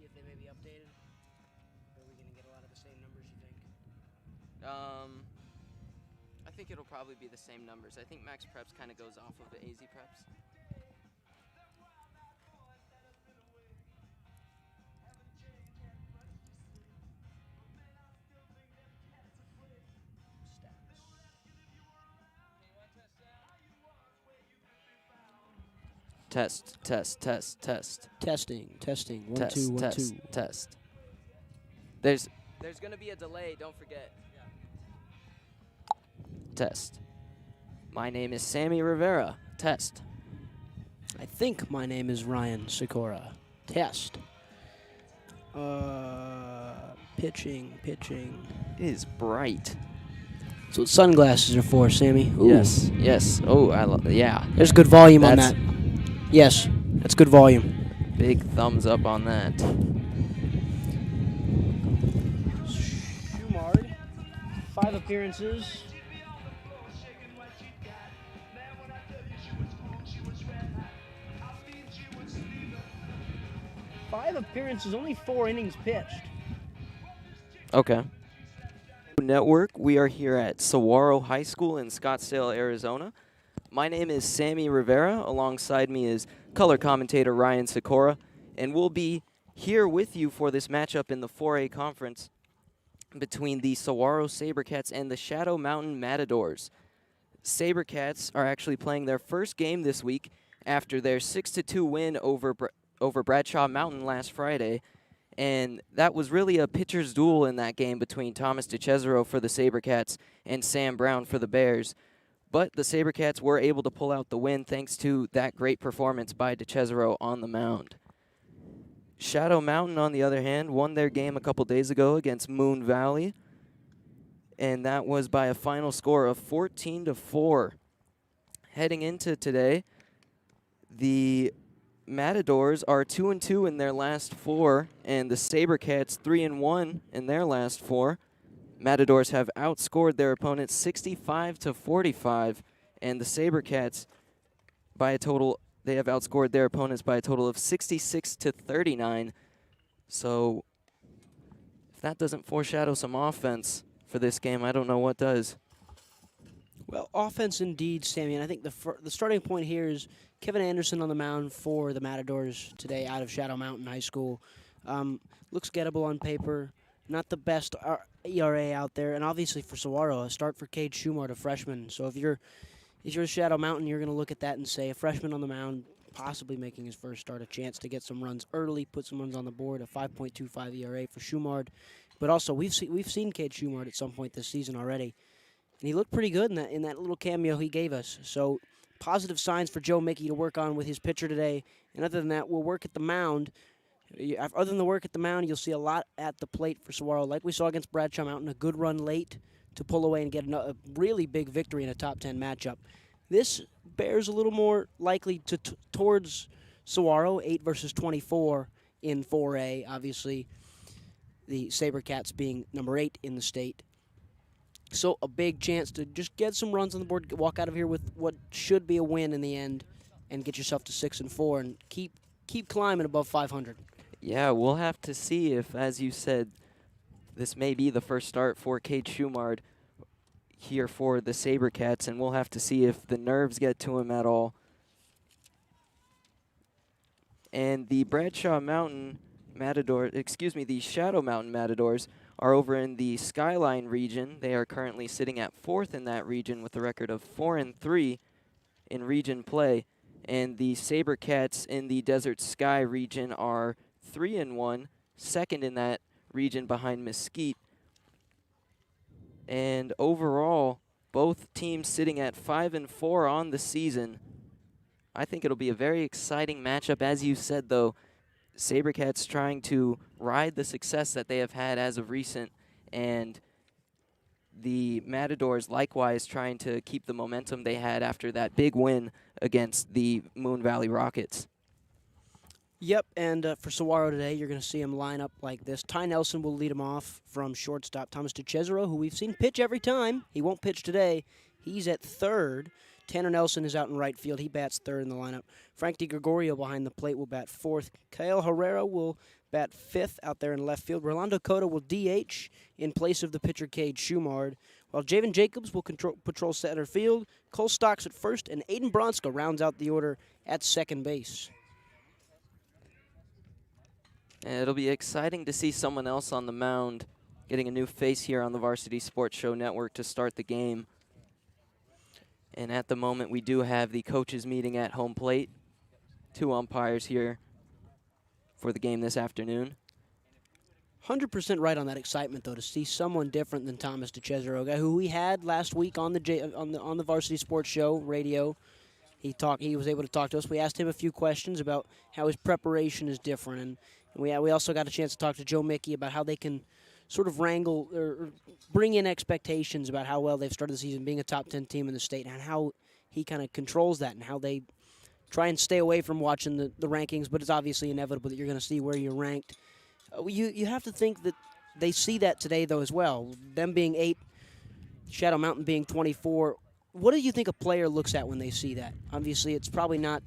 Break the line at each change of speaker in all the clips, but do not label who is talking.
if they may be updated? Or are we going to get a lot of the same numbers, you think?
I think it'll probably be the same numbers. I think Max Preps kind of goes off of the AZ Preps. Test, test, test, test.
Testing. One,
test,
two, one,
test,
two.
test. There's going to be a delay, don't forget. Test. My name is Sammy Rivera. Test.
I think my name is Ryan Sikora. Test. Pitching.
It is bright.
That's what sunglasses are for, Sammy. Ooh.
Yes. Oh, yeah.
There's good volume on that. Yes, that's good volume.
Big thumbs up on that.
Schumard, 5 appearances. Only 4 innings pitched.
Okay. Network, we are here at Saguaro High School in Scottsdale, Arizona. My name is Sammy Rivera. Alongside me is color commentator Ryan Sikora, and we'll be here with you for this matchup in the 4A conference between the Saguaro Sabercats and the Shadow Mountain Matadors. Sabercats are actually playing their first game this week after their 6-2 win over Bradshaw Mountain last Friday. And that was really a pitcher's duel in that game between Thomas Cesaro for the Sabercats and Sam Brown for the Bears. But the Sabercats were able to pull out the win thanks to that great performance by Cesaro on the mound. Shadow Mountain, on the other hand, won their game a couple days ago against Moon Valley, and that was by a final score of 14-4. Heading into today, the Matadors are 2-2 in their last 4, and the Sabercats 3-1 in their last 4. Matadors have outscored their opponents 65-45, and the Sabercats they have outscored their opponents by a total of 66-39. So if that doesn't foreshadow some offense for this game, I don't know what does.
Well, offense indeed, Sammy, and I think the starting point here is Kevin Anderson on the mound for the Matadors today out of Shadow Mountain High School. Looks gettable on paper. Not the best ERA out there, and obviously for Saguaro, a start for Cade Schumart, a freshman. So if you're Shadow Mountain, you're going to look at that and say a freshman on the mound, possibly making his first start, a chance to get some runs early, put some runs on the board, a 5.25 ERA for Schumart. But also we've seen Cade Schumart at some point this season already. And he looked pretty good in that little cameo he gave us. So positive signs for Joe Mickey to work on with his pitcher today. And other than that, we'll work at the mound. Other than the work at the mound, you'll see a lot at the plate for Saguaro. Like we saw against Bradshaw Mountain, a good run late to pull away and get a really big victory in a top 10 matchup. This bears a little more likely towards Saguaro, 8 versus 24 in 4A. Obviously, the Sabercats being number 8 in the state. So a big chance to just get some runs on the board, walk out of here with what should be a win in the end, and get yourself to 6-4 and keep climbing above 500.
Yeah, we'll have to see if, as you said, this may be the first start for Cade Schumart here for the Sabercats, and we'll have to see if the nerves get to him at all. And the Bradshaw Mountain the Shadow Mountain Matadors are over in the Skyline region. They are currently sitting at 4th in that region with a record of 4-3 in region play. And the Sabercats in the Desert Sky region are 3-1, second in that region behind Mesquite. And overall, both teams sitting at 5-4 on the season. I think it'll be a very exciting matchup. As you said, though, Sabercats trying to ride the success that they have had as of recent, and the Matadors likewise trying to keep the momentum they had after that big win against the Moon Valley Rockets.
Yep, and for Saguaro today, you're going to see him line up like this. Ty Nelson will lead him off from shortstop. Thomas Cesaro, who we've seen pitch every time. He won't pitch today. He's at third. Tanner Nelson is out in right field. He bats third in the lineup. Frank DiGregorio behind the plate will bat fourth. Kyle Herrera will bat fifth out there in left field. Rolando Cota will DH in place of the pitcher Cade Schumard, while Javen Jacobs will patrol center field. Cole Stocks at first, and Aiden Bronska rounds out the order at second base.
And it'll be exciting to see someone else on the mound, getting a new face here on the Varsity Sports Show Network to start the game. And at the moment, we do have the coaches meeting at home plate. 2 umpires here for the game this afternoon.
100% right on that excitement, though, to see someone different than Thomas DeCesaro, a guy who we had last week on the Varsity Sports Show radio. He was able to talk to us. We asked him a few questions about how his preparation is different, and we also got a chance to talk to Joe Mickey about how they can sort of wrangle or bring in expectations about how well they've started the season, being a top 10 team in the state, and how he kind of controls that and how they try and stay away from watching the rankings, but it's obviously inevitable that you're going to see where you're ranked. You have to think that they see that today, though, as well. Them being 8, Shadow Mountain being 24. What do you think a player looks at when they see that? Obviously, it's probably not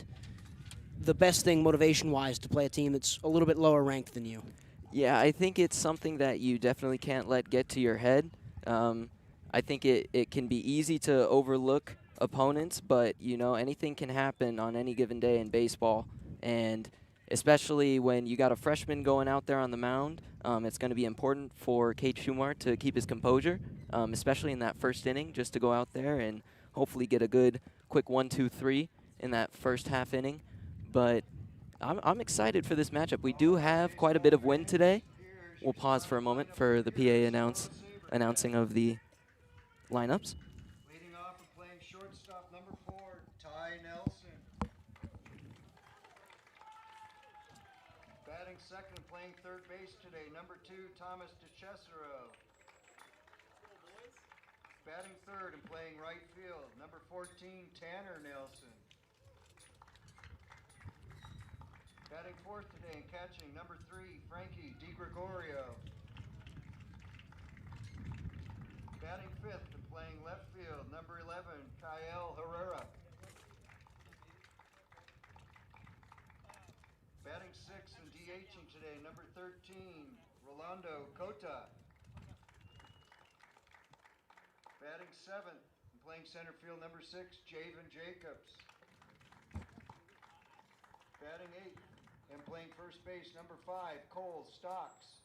the best thing motivation-wise to play a team that's a little bit lower ranked than you.
Yeah, I think it's something that you definitely can't let get to your head. I think it can be easy to overlook opponents, but, you know, anything can happen on any given day in baseball. And especially when you got a freshman going out there on the mound, it's going to be important for Cade Schumar to keep his composure, especially in that first inning, just to go out there and hopefully get a good quick 1-2-3 in that first half inning. But I'm excited for this matchup. We do have quite a bit of wind today. We'll pause for a moment for the PA announcing of the lineups.
Leading off and playing shortstop, number 4, Ty Nelson. Batting second and playing third base today, number 2, Thomas DeCesaro. Batting third and playing right field, number 14, Tanner Nelson. Batting fourth today and catching, number 3, Frankie DiGregorio. Batting fifth and playing left field, number 11, Kyle Herrera. Batting sixth and DHing today, number 13, Rolando Cota. Batting seventh and playing center field, number 6, Javen Jacobs. Batting eighth and playing first base, number 5, Cole Stocks.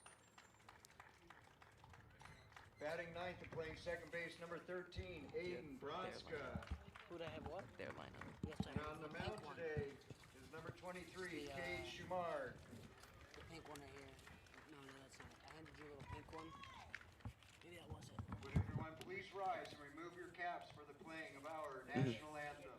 Batting ninth and playing second base, number 13, Aiden Bronska.
Who'd I have what?
Their lineup.
Yes, I
And
have
on the
the
mound
pink one.
today is number 23, Cade Schumard.
The pink one right here. No, that's not it. I handed you a little pink one. Maybe that was it.
Would everyone please rise and remove your caps for the playing of our national anthem?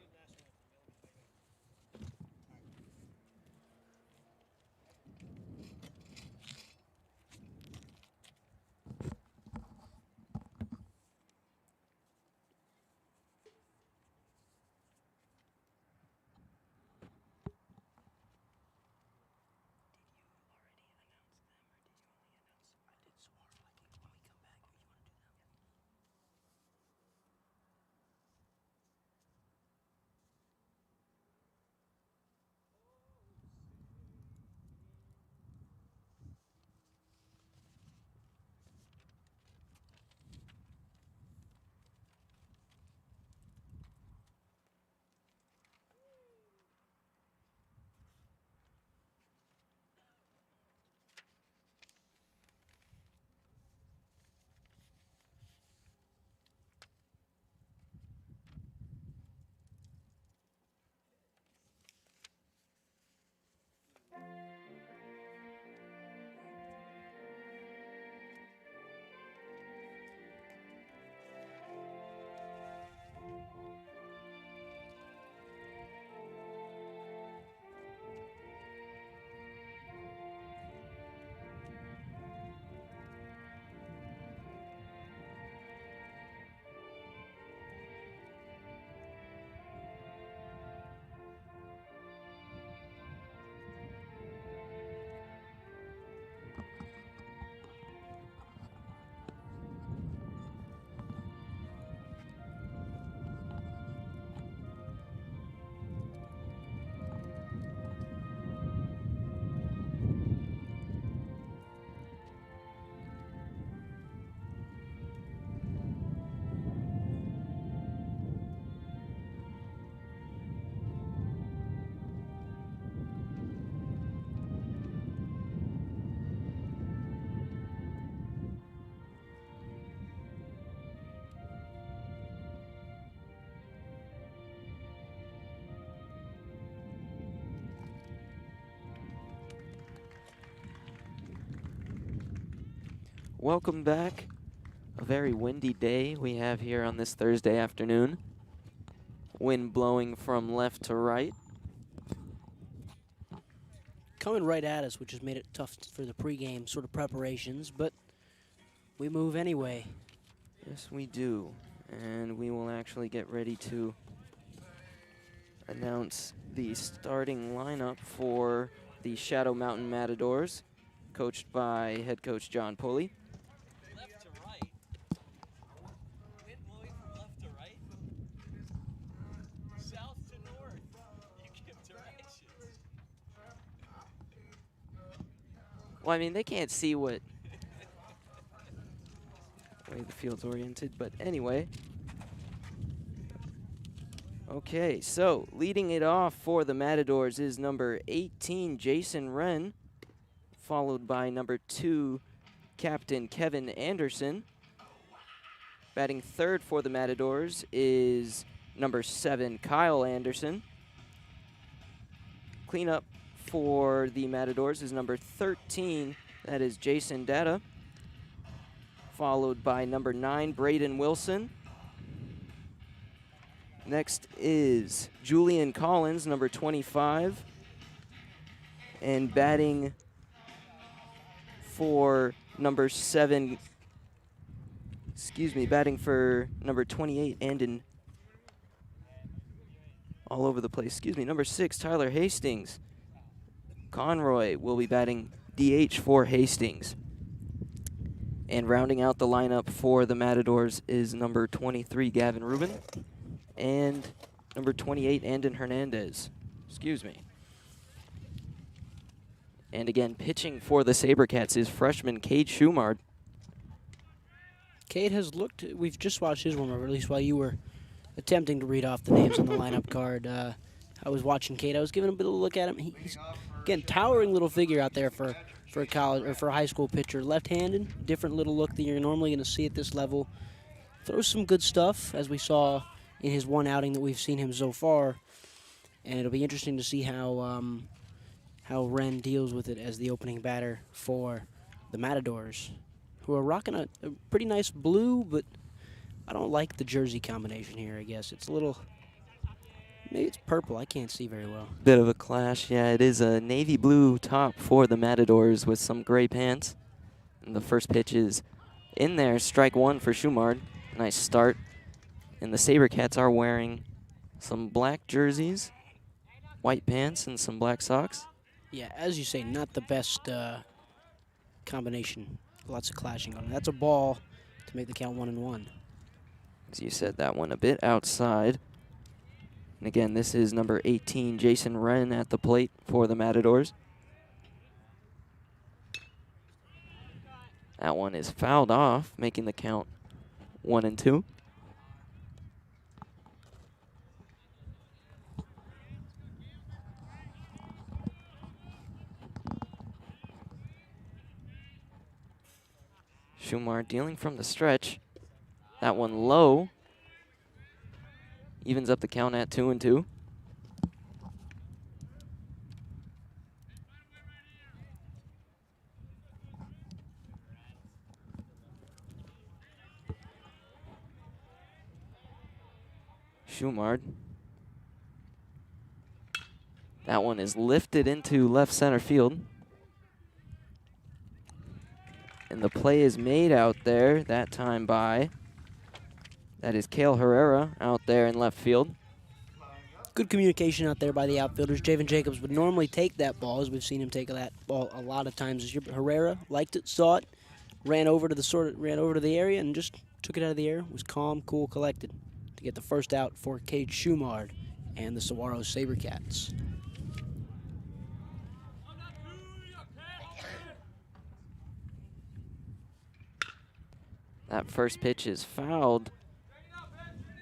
welcome back. A very windy day we have here on this Thursday afternoon. Wind blowing from left to right.
Coming right at us, which has made it tough for the pregame sort of preparations, but we move anyway.
Yes, we do. And we will actually get ready to announce the starting lineup for the Shadow Mountain Matadors, coached by head coach John Pulley.
Left to right. Wind blowing from left to right. South to north. You give directions.
Well, I mean, they can't see what way the field's oriented, but anyway. Okay, so leading it off for the Matadors is number 18, Jason Wren, followed by number 2, Captain Kevin Anderson. Batting third for the Matadors is number 7, Kyle Anderson. Cleanup for the Matadors is number 13, that is Jason Data, followed by number 9, Braden Wilson. Next is Julian Collins, number 25. And batting for number 7, batting for number 28 and in all over the place, number 6, Tyler Hastings. Conroy will be batting DH for Hastings. And rounding out the lineup for the Matadors is number 23, Gavin Rubin. And number 28, Andon Hernandez. And again, pitching for the Sabercats is freshman Cade Schumard.
Cade has looked, we've just watched his warm-up, or at least while you were attempting to read off the names on the lineup card. I was watching Cade. I was giving a bit of a look at him. He's, again, towering little figure out there for a college or for a high school pitcher. Left-handed, different little look than you're normally going to see at this level. Throws some good stuff, as we saw in his one outing that we've seen him so far, and it'll be interesting to see how Wren deals with it as the opening batter for the Matadors, who are rocking a pretty nice blue, but I don't like the jersey combination here, I guess. It's a little, maybe it's purple, I can't see very well.
Bit of a clash, yeah, it is a navy blue top for the Matadors with some gray pants. And the first pitch is in there, strike 1 for Schumard. Nice start. And the Sabercats are wearing some black jerseys, white pants, and some black socks.
Yeah, as you say, not the best combination. Lots of clashing on it. That's a ball to make the count 1-1.
As you said, that one a bit outside. And again, this is number 18, Jason Wren at the plate for the Matadors. That one is fouled off, making the count 1-2. Schumard dealing from the stretch. That one low. Evens up the count at 2-2. Schumard. That one is lifted into left center field. And the play is made out there, that time by, that is Cale Herrera out there in left field.
Good communication out there by the outfielders. Javen Jacobs would normally take that ball, as we've seen him take that ball a lot of times this year. But Herrera liked it, saw it, ran over to the area, and just took it out of the air. Was calm, cool, collected to get the first out for Cade Schumard and the Saguaro Sabercats.
That first pitch is fouled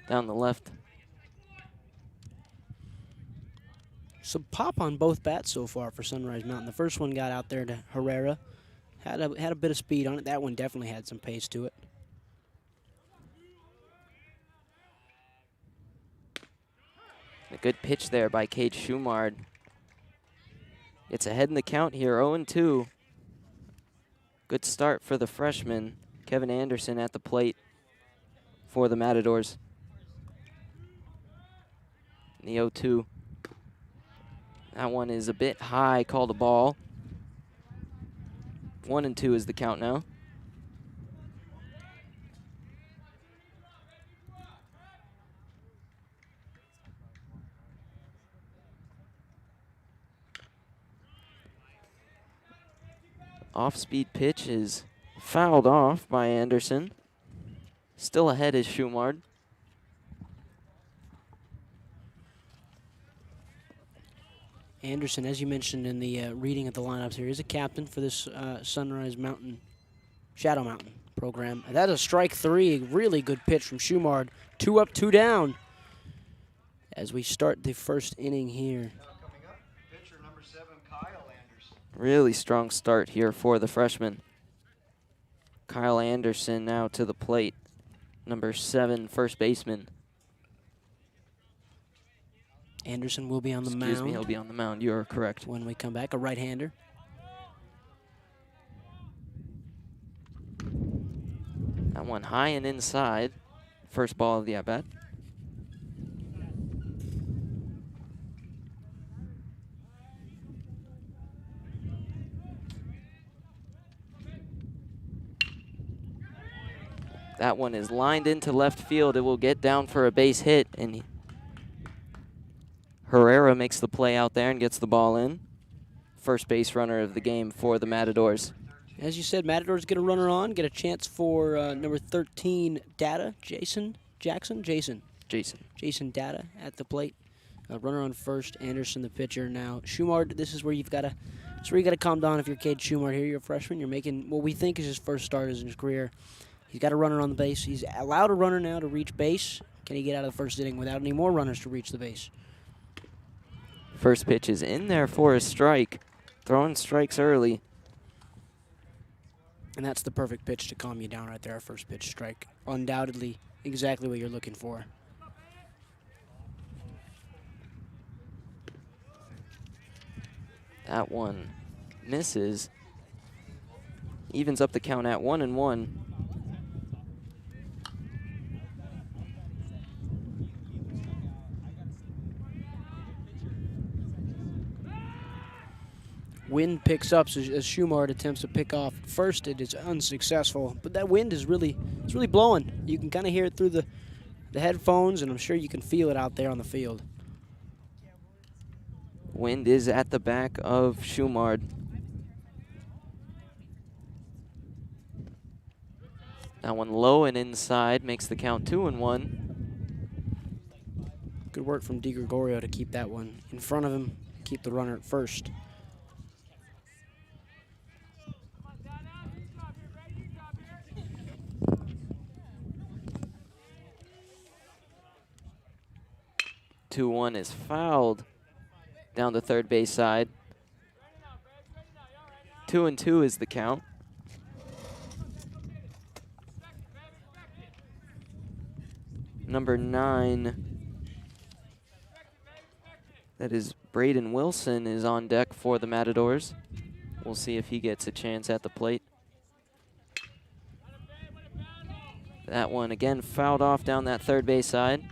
down the left.
Some pop on both bats so far for Sunrise Mountain. The first one got out there to Herrera. Had a bit of speed on it. That one definitely had some pace to it.
A good pitch there by Cade Schumard. It's ahead in the count here, 0-2. Good start for the freshman, Kevin Anderson, at the plate for the Matadors. The 0-2. That one is a bit high, called a ball. 1-2 is the count now. Off-speed pitch is fouled off by Anderson. Still ahead is Schumard.
Anderson, as you mentioned in the reading of the lineups here, is a captain for this Shadow Mountain program. And that is strike 3, really good pitch from Schumard. 2 up, 2 down as we start the first inning here.
Now coming up, pitcher number 7, Kyle Anderson.
Really strong start here for the freshman. Kyle Anderson now to the plate. Number 7, first baseman.
Anderson will be on the mound.
Excuse me, he'll be on the mound. You are correct.
When we come back, a right-hander.
That one high and inside. First ball of the at-bat. That one is lined into left field. It will get down for a base hit, and Herrera makes the play out there and gets the ball in. First base runner of the game for the Matadors.
As you said, Matadors get a runner on, get a chance for number 13, Jason Data at the plate. Runner on first, Anderson the pitcher. Now, Schumard, this is where you got to calm down if you're Cade Schumard here. You're a freshman. You're making what we think is his first start in his career. He's got a runner on the base. He's allowed a runner now to reach base. Can he get out of the first inning without any more runners to reach the base?
First pitch is in there for a strike. Throwing strikes early.
And that's the perfect pitch to calm you down right there, first pitch strike. Undoubtedly exactly what you're looking for.
That one misses. Evens up the count at 1-1.
Wind picks up as Schumard attempts to pick off first. It is unsuccessful, but that wind is really blowing. You can kind of hear it through the headphones, and I'm sure you can feel it out there on the field.
Wind is at the back of Schumard. That one low and inside makes the count 2-1.
Good work from DiGregorio to keep that one in front of him, keep the runner at first.
One is fouled down the third base side. 2-2 is the count. Number 9, that is Braden Wilson, is on deck for the Matadors. We'll see if he gets a chance at the plate. That one again fouled off down that third base side.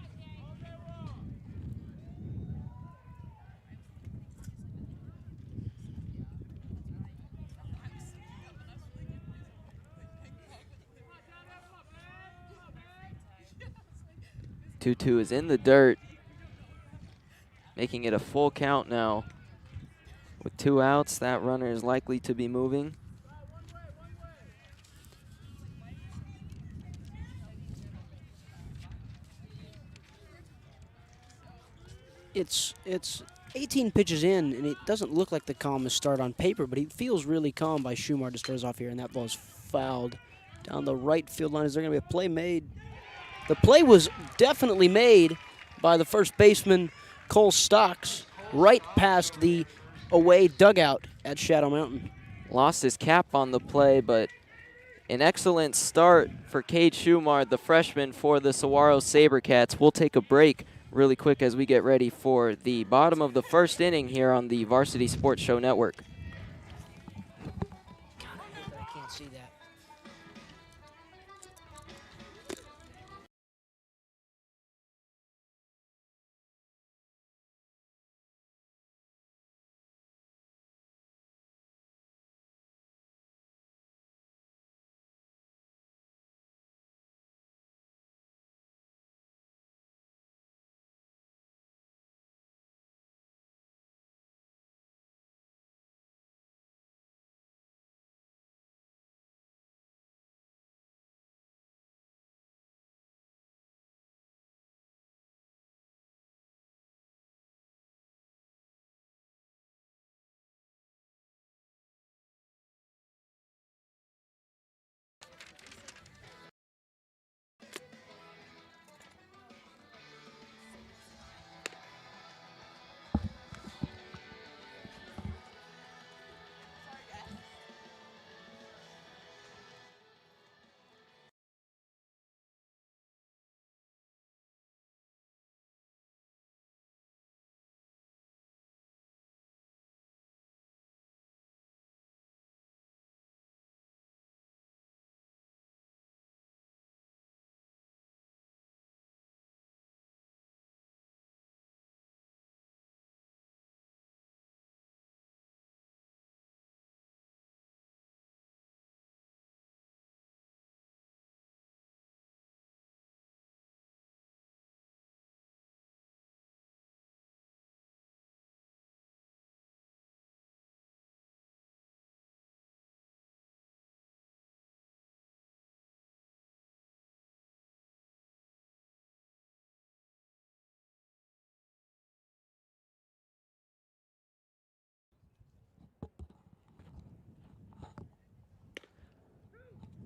Two is in the dirt, making it a full count now. With 2 outs, that runner is likely to be moving.
It's 18 pitches in, and it doesn't look like the calmest start on paper, but he feels really calm by Schumard to start us off here, and that ball is fouled down the right field line. Is there going to be a play made? The play was definitely made by the first baseman, Cole Stocks, right past the away dugout at Shadow Mountain.
Lost his cap on the play, but an excellent start for Cade Schumard, the freshman for the Saguaro Sabercats. We'll take a break really quick as we get ready for the bottom of the first inning here on the Varsity Sports Show Network.
see that.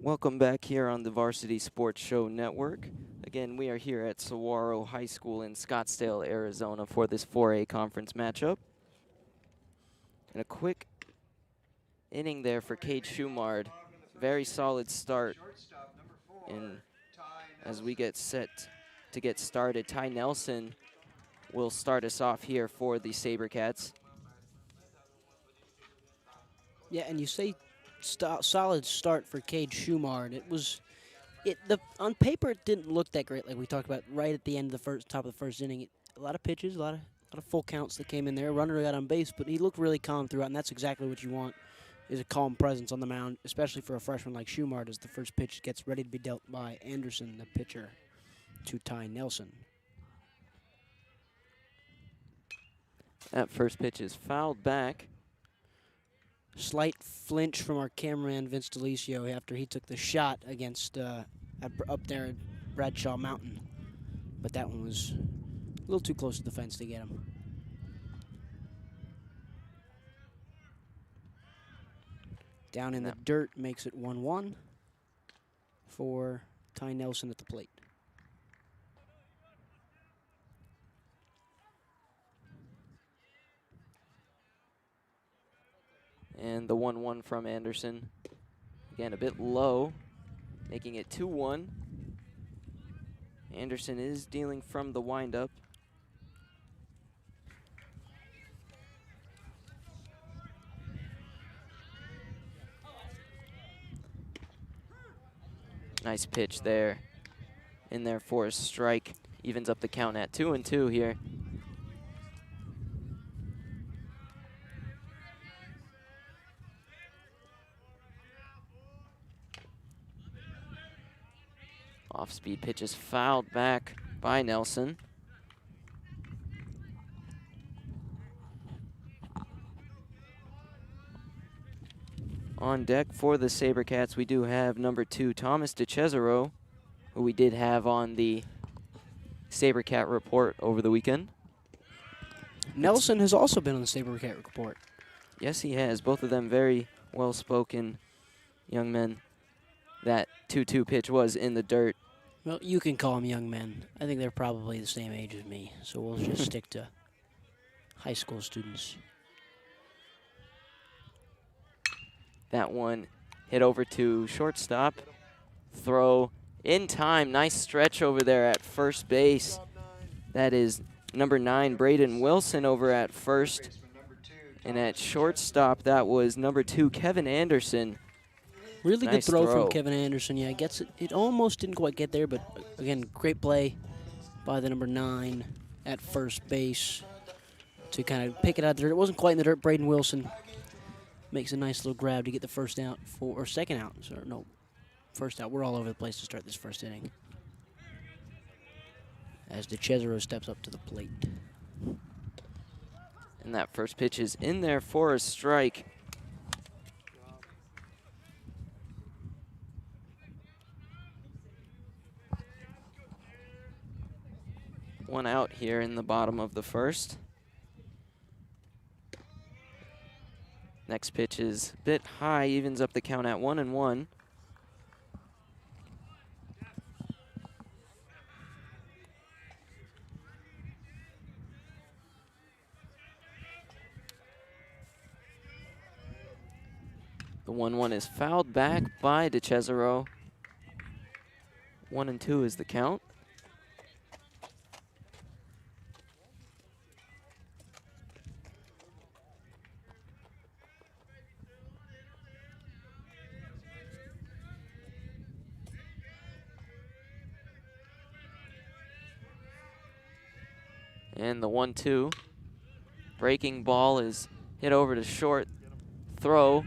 Welcome back here on the Varsity Sports Show Network. Again, we are here at Saguaro High School in Scottsdale, Arizona for this 4A conference matchup. And a quick inning there for Cade Schumard. Very solid start. And as we get set to get started, Ty Nelson will start us off here for the Sabercats.
Yeah, and you say solid start for Cade Schumard. On paper it didn't look that great, like we talked about right at the end of the top of the first inning. A lot of pitches, a lot of full counts that came in there. Runner got on base, but he looked really calm throughout, and that's exactly what you want, is a calm presence on the mound, especially for a freshman like Schumard, as the first pitch gets ready to be dealt by Anderson, the pitcher, to Ty Nelson.
That first pitch is fouled back.
Slight flinch from our cameraman Vince Delicio after he took the shot against up there at Bradshaw Mountain, but that one was a little too close to the fence to get him. Down in the dirt makes it 1-1 for Ty Nelson at the plate.
And the 1-1 from Anderson. Again, a bit low, making it 2-1. Anderson is dealing from the windup. Nice pitch there. In there for a strike. Evens up the count at 2-2 here. Off-speed pitch is fouled back by Nelson. On deck for the Sabercats, we do have number 2, Thomas Cesaro, who we did have on the Sabercat report over the weekend.
Nelson has also been on the Sabercat report.
Yes, he has. Both of them very well-spoken young men. That 2-2 pitch was in the dirt.
Well, you can call them young men. I think they're probably the same age as me, so we'll just stick to high school students.
That one hit over to shortstop. Throw in time. Nice stretch over there at first base. That is number 9, Braden Wilson over at first. And at shortstop, that was number 2, Kevin Anderson,
Really
Nice
good throw
throw.
from Kevin Anderson. Yeah, gets it. It almost didn't quite get there, but again, great play by the number 9 at first base to kind of pick it out of the dirt. It wasn't quite in the dirt. Braden Wilson makes a nice little grab to get the first out or second out. Sorry, no, first out. We're all over the place to start this first inning. As Cesaro steps up to the plate.
And that first pitch is in there for a strike. One out here in the bottom of the first. Next pitch is a bit high, evens up the count at 1-1. The 1-1 is fouled back by Cesaro. 1-2 is the count. And the 1-2. Breaking ball is hit over to short. Throw.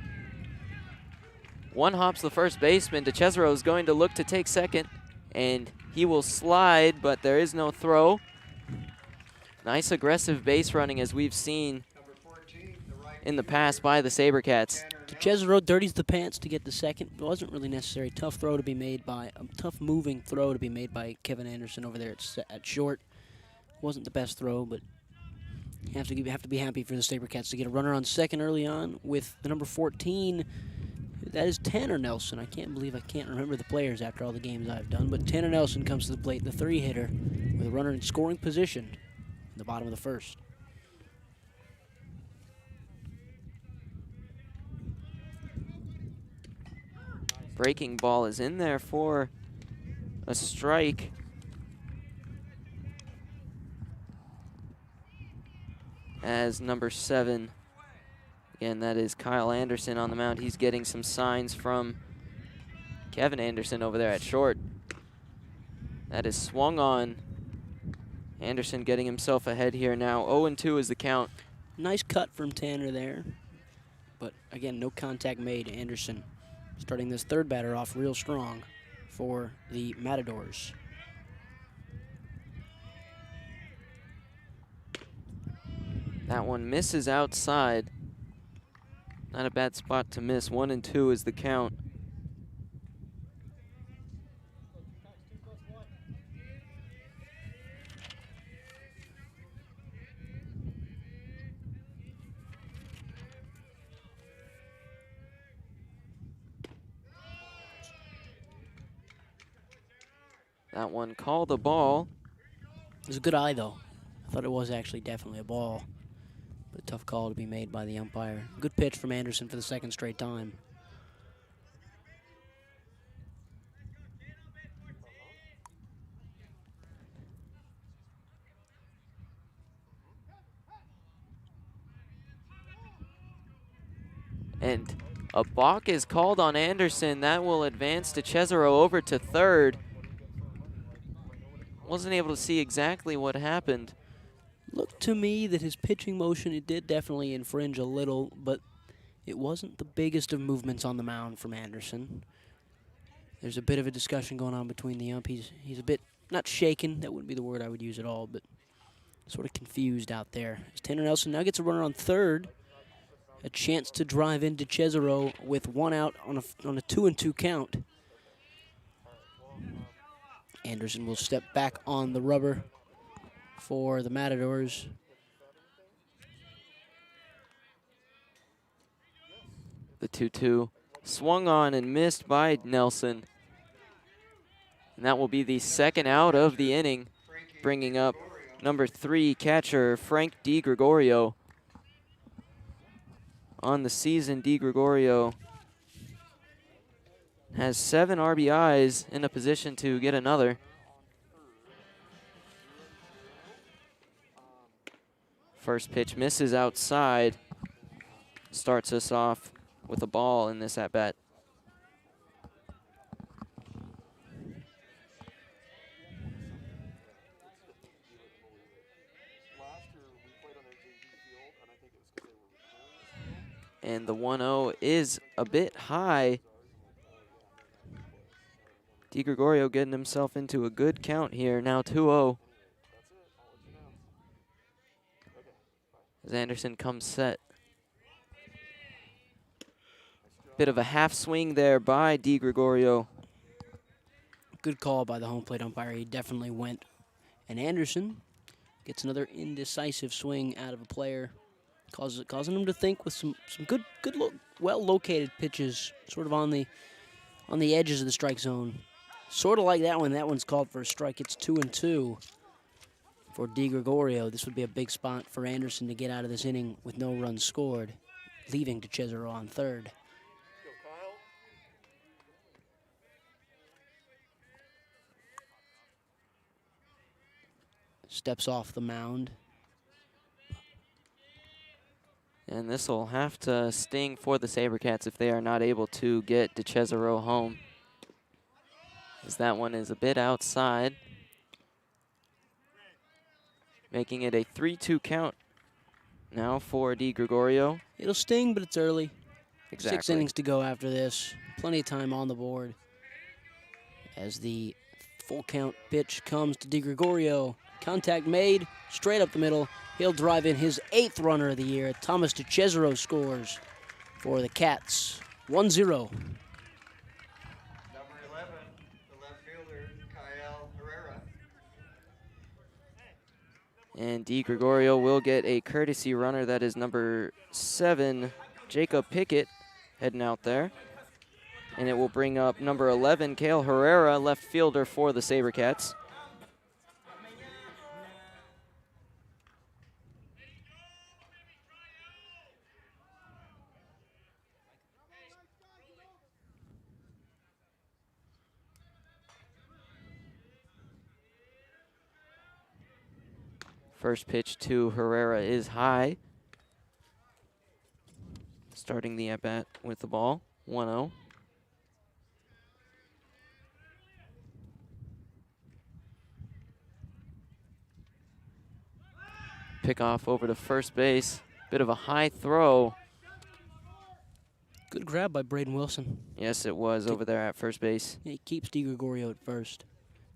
One hops the first baseman. Cesaro is going to look to take second, and he will slide, but there is no throw. Nice aggressive base running as we've seen in the past by the Sabercats.
Cesaro dirties the pants to get the second. It wasn't really necessary. Tough throw to be made by a tough moving throw to be made by Kevin Anderson over there at short. Wasn't the best throw, but you have to be happy for the Sabercats to get a runner on second early on with the number 14. That is Tanner Nelson. I can't believe I can't remember the players after all the games I've done, but Tanner Nelson comes to the plate, the 3-hitter, with a runner in scoring position in the bottom of the first.
Breaking ball is in there for a strike. As number 7, again, that is Kyle Anderson on the mound. He's getting some signs from Kevin Anderson over there at short. That is swung on. Anderson getting himself ahead here now. 0-2 is the count.
Nice cut from Tanner there, but again, no contact made. Anderson starting this third batter off real strong for the Matadors.
That one misses outside. Not a bad spot to miss. 1-2 is the count. That one called a ball.
It was a good eye, though. I thought it was actually definitely a ball, but a tough call to be made by the umpire. Good pitch from Anderson for the second straight time.
And a balk is called on Anderson. That will advance Cesaro over to third. Wasn't able to see exactly what happened.
Looked to me that his pitching motion, it did definitely infringe a little, but it wasn't the biggest of movements on the mound from Anderson. There's a bit of a discussion going on between the ump. He's a bit, not shaken, that wouldn't be the word I would use at all, but sort of confused out there. As Tanner Nelson now gets a runner on third. A chance to drive into Cesaro with one out on a 2-2 count. Anderson will step back on the rubber for the Matadors.
The 2-2 swung on and missed by Nelson. And that will be the second out of the inning, bringing up number 3 catcher Frank DiGregorio. On the season, DiGregorio has 7 RBIs in a position to get another. First pitch misses outside. Starts us off with a ball in this at-bat. And the 1-0 is a bit high. DiGregorio getting himself into a good count here. Now 2-0. As Anderson comes set. Bit of a half swing there by DiGregorio.
Good call by the home plate umpire. He definitely went. And Anderson gets another indecisive swing out of a player, causing him to think with some good well located pitches, sort of on the edges of the strike zone. Sort of like that one. That one's called for a strike. It's 2-2 for DiGregorio. This would be a big spot for Anderson to get out of this inning with no runs scored, leaving Cesaro on third. Steps off the mound.
And this will have to sting for the Sabercats if they are not able to get Cesaro home, as that one is a bit outside, making it a 3-2 count now for DiGregorio.
It'll sting, but it's early.
Exactly.
6 innings to go after this. Plenty of time on the board as the full count pitch comes to DiGregorio. Contact made, straight up the middle. He'll drive in his 8th runner of the year. Thomas Cesaro scores for the Cats. 1-0.
Number 11, the left fielder, Kyle Herrera.
And DiGregorio will get a courtesy runner. That is number 7, Jacob Pickett, heading out there. And it will bring up number 11, Kale Herrera, left fielder for the Sabercats. First pitch to Herrera is high. Starting the at-bat with the ball, 1-0. Pick off over to first base. Bit of a high throw.
Good grab by Braden Wilson.
Yes, it was over there at first base.
He keeps DiGregorio at first,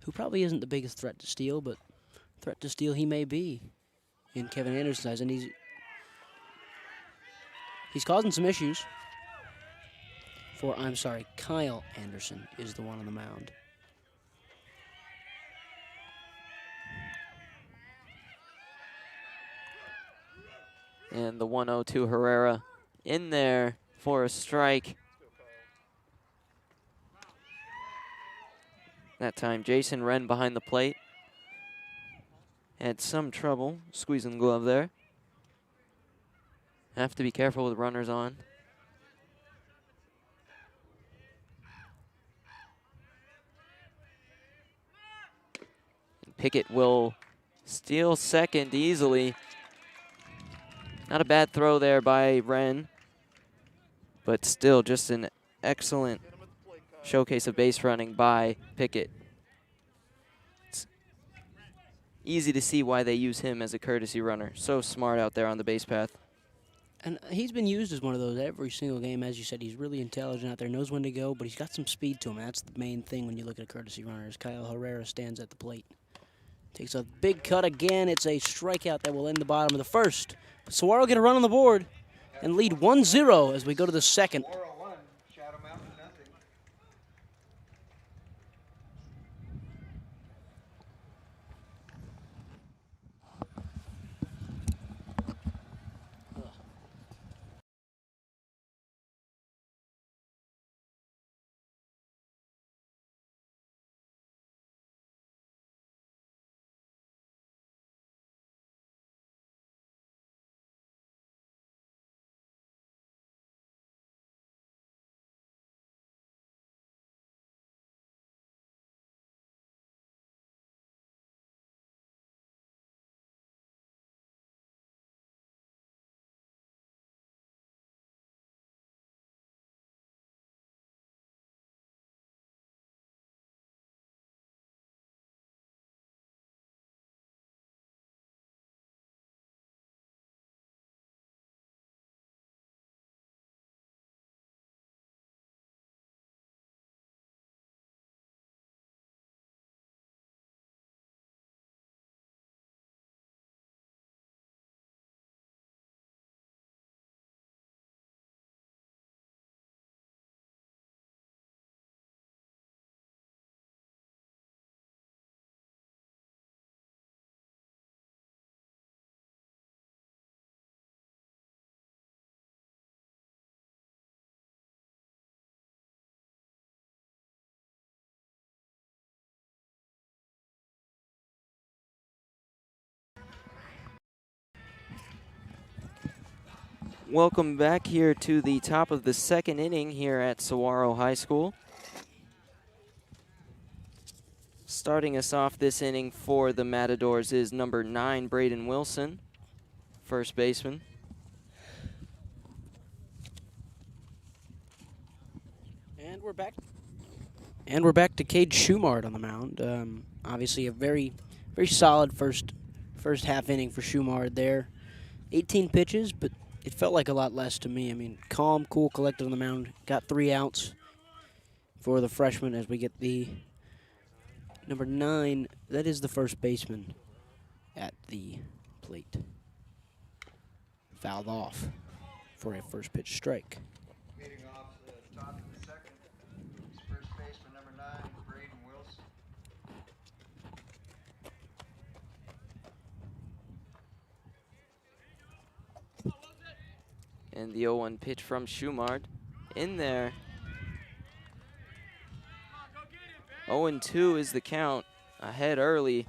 who probably isn't the biggest threat to steal, but threat to steal he may be in Kevin Anderson's eyes, and he's causing some issues. Kyle Anderson is the one on the mound.
And the 1-0 to Herrera in there for a strike. That time, Jason Wren behind the plate. Had some trouble squeezing the glove there. Have to be careful with runners on. Pickett will steal second easily. Not a bad throw there by Wren, but still just an excellent showcase of base running by Pickett. It's easy to see why they use him as a courtesy runner. So smart out there on the base path.
And he's been used as one of those every single game. As you said, he's really intelligent out there, knows when to go, but he's got some speed to him. And that's the main thing when you look at a courtesy runner, is Kyle Herrera stands at the plate. Takes a big cut again. It's a strikeout that will end the bottom of the first. But Saguaro get a run on the board and lead 1-0 as we go to the second.
Welcome back here to the top of the second inning here at Saguaro High School. Starting us off this inning for the Matadors is number 9, Braden Wilson, first baseman.
And we're back to Cade Schumard on the mound. Obviously a very solid first half inning for Schumard there. 18 pitches, but it felt like a lot less to me. I mean, calm, cool, collected on the mound. Got 3 outs for the freshman as we get the number 9. That is the first baseman at the plate. Fouled off for a first pitch strike.
Leading off the top of the second is first baseman number 9, Braden Wilson.
And the 0-1 pitch from Schumard in there. 0-2 is the count, ahead early.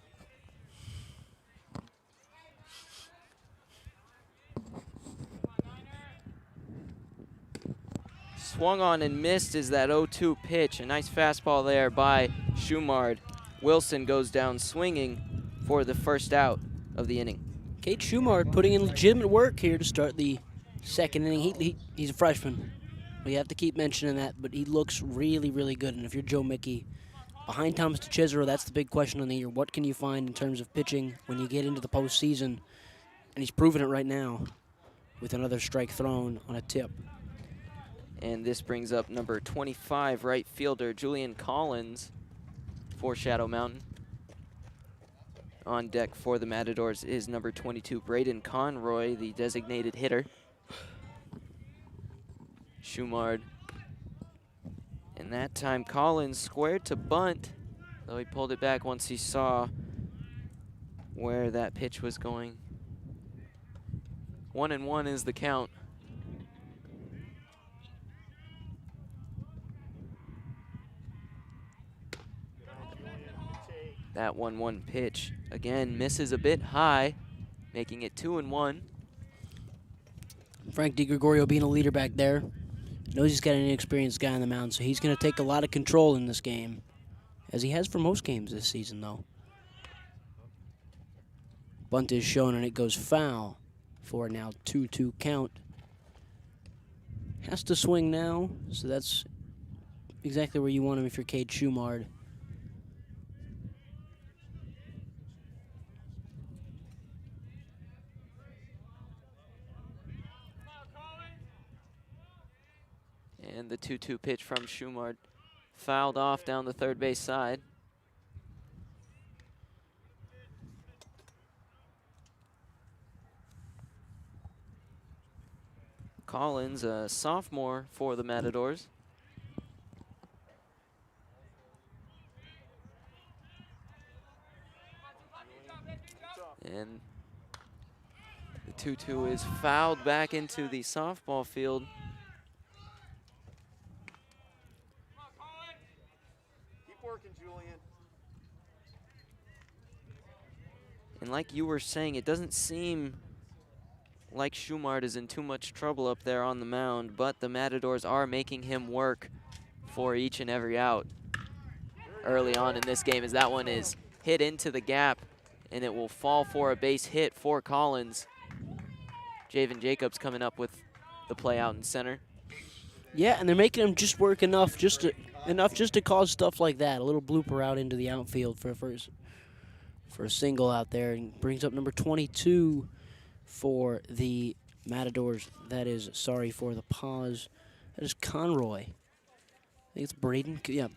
Swung on and missed is that 0-2 pitch. A nice fastball there by Schumard. Wilson goes down swinging for the first out of the inning.
Cade Schumard putting in legitimate work here to start the second inning. He's a freshman. We have to keep mentioning that, but he looks really, really good. And if you're Joe Mickey, behind Thomas Cesaro, that's the big question of the year. What can you find in terms of pitching when you get into the postseason? And he's proving it right now with another strike thrown on a tip.
And this brings up number 25, right fielder Julian Collins for Shadow Mountain. On deck for the Matadors is number 22, Braden Conroy, the designated hitter. Schumard. And that time Collins squared to bunt, though he pulled it back once he saw where that pitch was going. 1-1 is the count. That 1-1 pitch, again, misses a bit high, making it 2-1.
Frank DiGregorio being a leader back there. Knows he's got an inexperienced guy on the mound, so he's going to take a lot of control in this game, as he has for most games this season, though. Bunt is shown, and it goes foul for a now 2-2 count. Has to swing now, so that's exactly where you want him if you're Cade Schumard.
And the 2-2 pitch from Schumard fouled off down the third base side. Collins, a sophomore for the Matadors. And the 2-2 is fouled back into the softball field.
Working, Julian.
And like you were saying, it doesn't seem like Schumard is in too much trouble up there on the mound, but the Matadors are making him work for each and every out early on in this game, as that one is hit into the gap, and it will fall for a base hit for Collins. Javen Jacobs coming up with the play out in center.
Yeah, and they're making him just work enough just to cause stuff like that. A little blooper out into the outfield for a single out there, and brings up number 22 for the Matadors. That is, sorry for the pause, that is Conroy. I think it's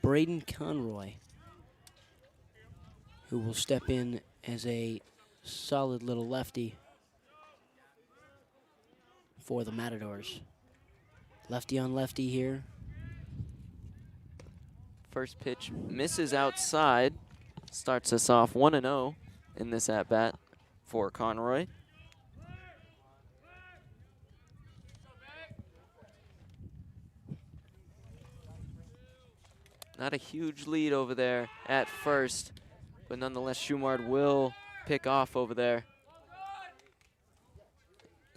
Braden Conroy, who will step in as a solid little lefty for the Matadors. Lefty on lefty here.
First pitch misses outside. Starts us off 1-0 in this at-bat for Conroy. Not a huge lead over there at first, but nonetheless Schumard will pick off over there.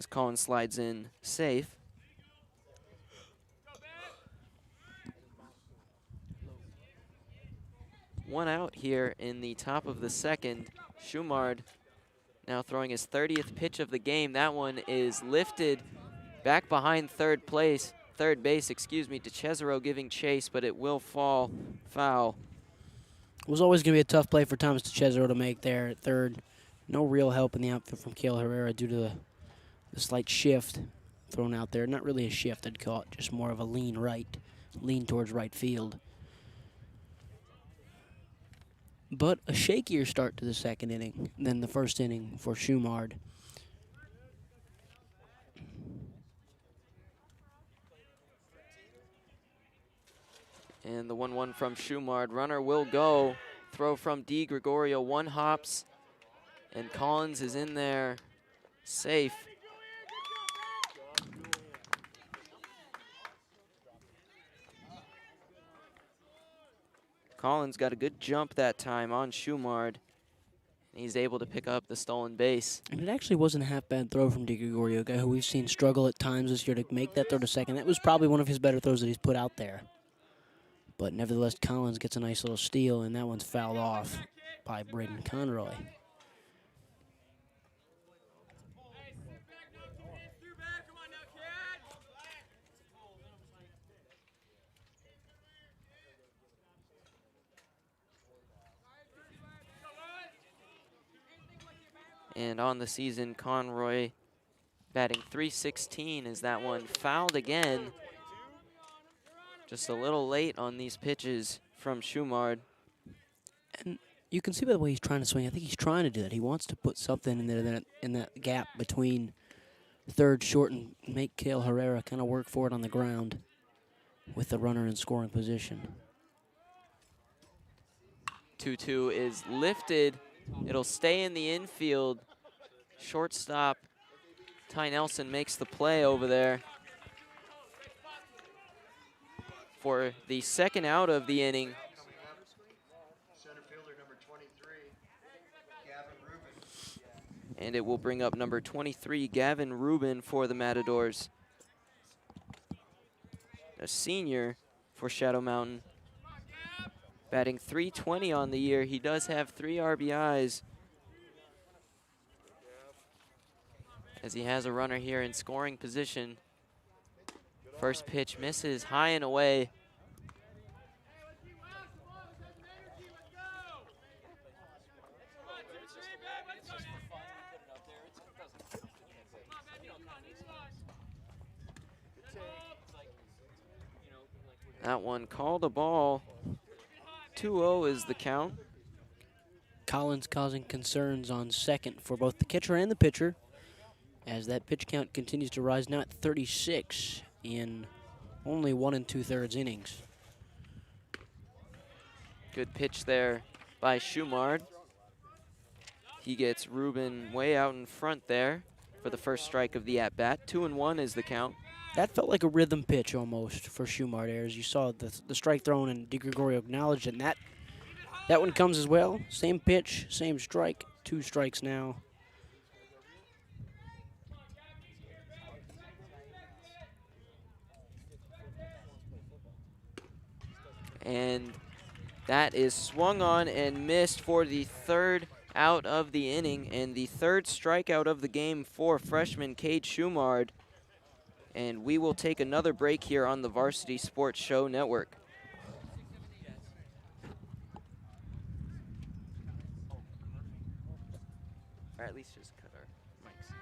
as Collins slides in safe. One out here in the top of the second. Schumard now throwing his 30th pitch of the game. That one is lifted back behind third base, excuse me, to Cesaro giving chase, but it will fall foul.
It was always going to be a tough play for Thomas Cesaro to make there at third. No real help in the outfield from Cale Herrera due to the slight shift thrown out there. Not really a shift, I'd call it, just more of a lean towards right field. But a shakier start to the second inning than the first inning for Schumard.
And the 1-1 from Schumard. Runner will go. Throw from D. Gregorio, 1 hops. And Collins is in there safe. Collins got a good jump that time on Schumard. He's able to pick up the stolen base.
And it actually wasn't a half-bad throw from Di Gregorio, a guy who we've seen struggle at times this year to make that throw to second. That was probably one of his better throws that he's put out there. But nevertheless, Collins gets a nice little steal, and that one's fouled off by Braden Conroy.
And on the season, Conroy batting .316 as that one fouled again. Just a little late on these pitches from Schumard.
And you can see by the way he's trying to swing. I think he's trying to do that. He wants to put something in there in that gap between third, short, and make Cale Herrera kind of work for it on the ground with the runner in scoring position.
2-2 is lifted. It'll stay in the infield. Shortstop Ty Nelson makes the play over there for the second out of the inning.
Center fielder number 23, Gavin Rubin.
And it will bring up number 23, Gavin Rubin, for the Matadors. A senior for Shadow Mountain. Batting .320 on the year. He does have 3 RBIs, as he has a runner here in scoring position. First pitch misses high and away. That one called a ball. 2-0 is the count.
Collins causing concerns on second for both the catcher and the pitcher, as that pitch count continues to rise, now at 36 in only 1 2/3 innings.
Good pitch there by Schumard. He gets Rubin way out in front there for the first strike of the at-bat. 2-1 is the count.
That felt like a rhythm pitch almost for Schumard there, as you saw the strike thrown and Di Gregorio acknowledged it, and that one comes as well. Same pitch, same strike, 2 strikes now.
And that is swung on and missed for the third out of the inning, and the third strikeout of the game for freshman Cade Schumard. And we will take another break here on the Varsity Sports Show Network. Or at least just cut our mics.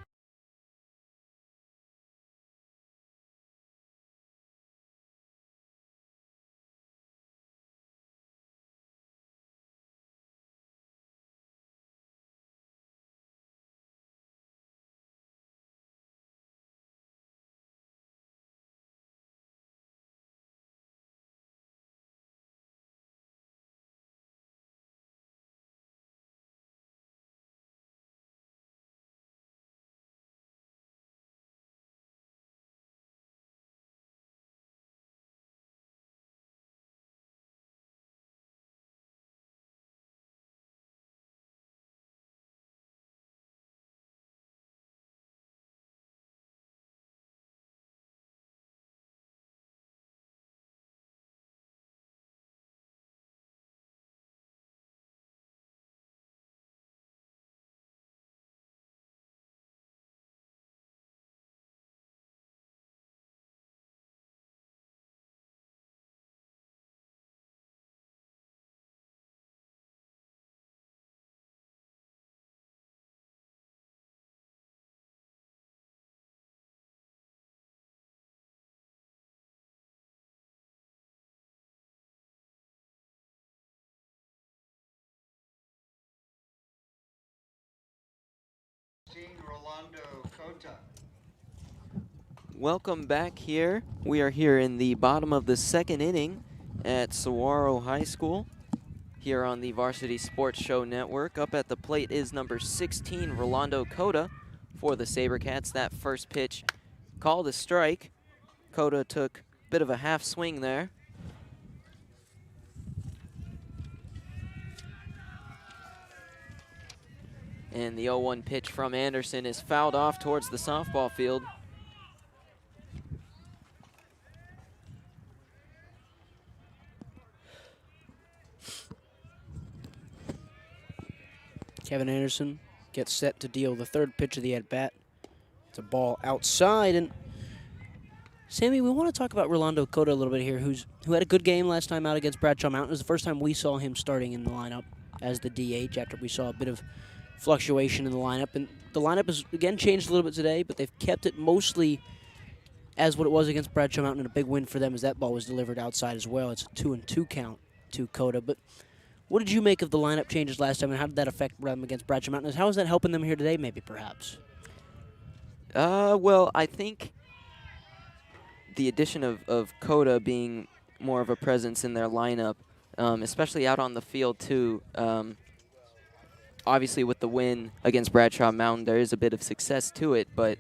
Rolando Cota.
Welcome back here. We are here in the bottom of the second inning at Saguaro High School here on the Varsity Sports Show Network. Up at the plate is number 16, Rolando Cota for the Sabercats. That first pitch called a strike. Cota took a bit of a half swing there. And the 0-1 pitch from Anderson is fouled off towards the softball field.
Kevin Anderson gets set to deal the third pitch of the at-bat. It's a ball outside, and Sammy, we want to talk about Rolando Cota a little bit here, who had a good game last time out against Bradshaw Mountain. It was the first time we saw him starting in the lineup as the DH after we saw a bit of fluctuation in the lineup. And the lineup has, again, changed a little bit today, but they've kept it mostly as what it was against Bradshaw Mountain, and a big win for them as that ball was delivered outside as well. It's a 2-2 count to Cota. But what did you make of the lineup changes last time, and how did that affect them against Bradshaw Mountain? How is that helping them here today, maybe, perhaps?
Well, I think the addition of Cota being more of a presence in their lineup, especially out on the field, too. Obviously, with the win against Bradshaw Mountain, there is a bit of success to it, but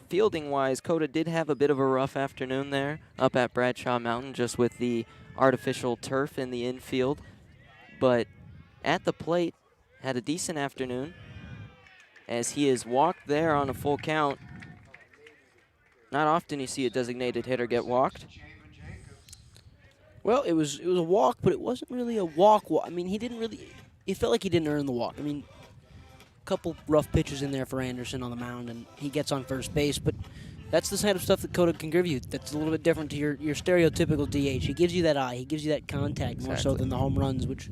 fielding-wise, Cota did have a bit of a rough afternoon there up at Bradshaw Mountain, just with the artificial turf in the infield. But at the plate, had a decent afternoon, as he is walked there on a full count. Not often you see a designated hitter get walked.
Well, it was a walk, but it wasn't really a walk. I mean, it felt like he didn't earn the walk. I mean, a couple rough pitches in there for Anderson on the mound, and he gets on first base. But that's the kind of stuff that Cota can give you. That's a little bit different to your stereotypical DH. He gives you that eye. He gives you that contact more so than the home runs, which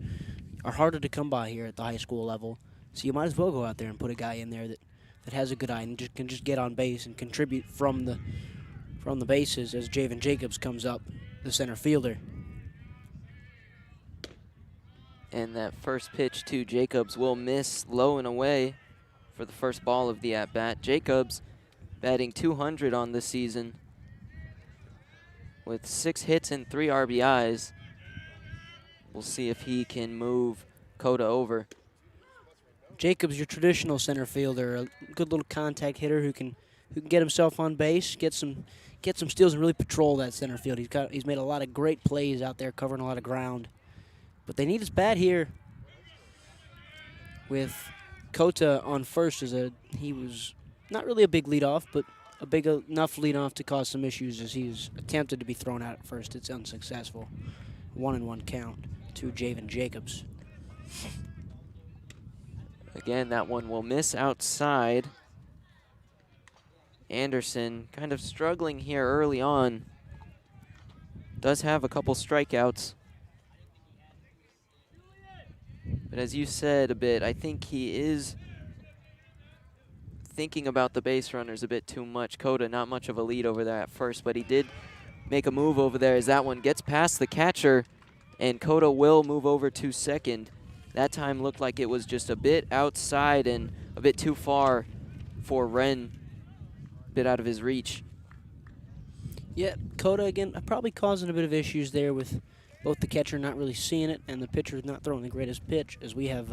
are harder to come by here at the high school level. So you might as well go out there and put a guy in there that has a good eye and can just get on base and contribute from the bases as Javen Jacobs comes up, the center fielder.
And that first pitch to Jacobs will miss low and away for the first ball of the at-bat. Jacobs batting .200 on the season with 6 hits and 3 RBIs. We'll see if he can move Cota over.
Jacobs, your traditional center fielder, a good little contact hitter who can get himself on base, get some steals, and really patrol that center field. He's made a lot of great plays out there, covering a lot of ground. But they need his bat here with Cota on first. He was not really a big leadoff, but a big enough leadoff to cause some issues as he's attempted to be thrown out at first. It's unsuccessful. 1-1 count to Javen Jacobs.
Again, that one will miss outside. Anderson kind of struggling here early on. Does have a couple strikeouts. But as you said a bit, I think he is thinking about the base runners a bit too much. Cota, not much of a lead over there at first, but he did make a move over there as that one gets past the catcher, and Cota will move over to second. That time looked like it was just a bit outside and a bit too far for Wren, a bit out of his reach.
Yeah, Cota, again, probably causing a bit of issues there with both the catcher not really seeing it and the pitcher not throwing the greatest pitch, as we have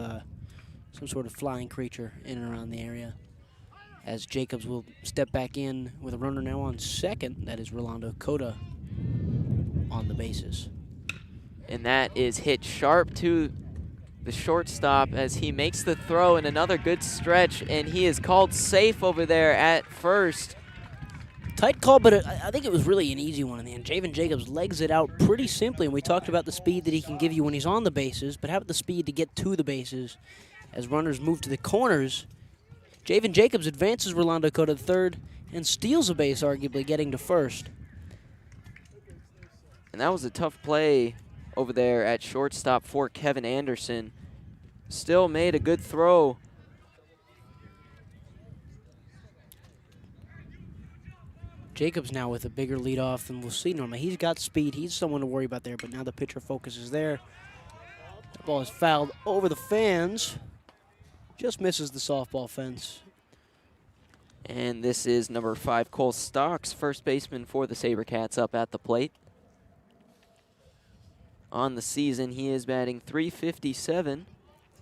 some sort of flying creature in and around the area. As Jacobs will step back in with a runner now on second. That is Rolando Cota on the bases.
And that is hit sharp to the shortstop as he makes the throw in another good stretch, and he is called safe over there at first.
Tight call, but I think it was really an easy one in the end. Javen Jacobs legs it out pretty simply, and we talked about the speed that he can give you when he's on the bases, but how about the speed to get to the bases as runners move to the corners? Javen Jacobs advances Rolando Cota to third and steals a base, arguably, getting to first.
And that was a tough play over there at shortstop for Kevin Anderson. Still made a good throw.
Jacobs now with a bigger leadoff than we'll see normally. He's got speed. He's someone to worry about there, but now the pitcher focuses there. The ball is fouled over the fence. Just misses the softball fence.
And this is number 5, Cole Stocks, first baseman for the Sabercats, up at the plate. On the season, he is batting .357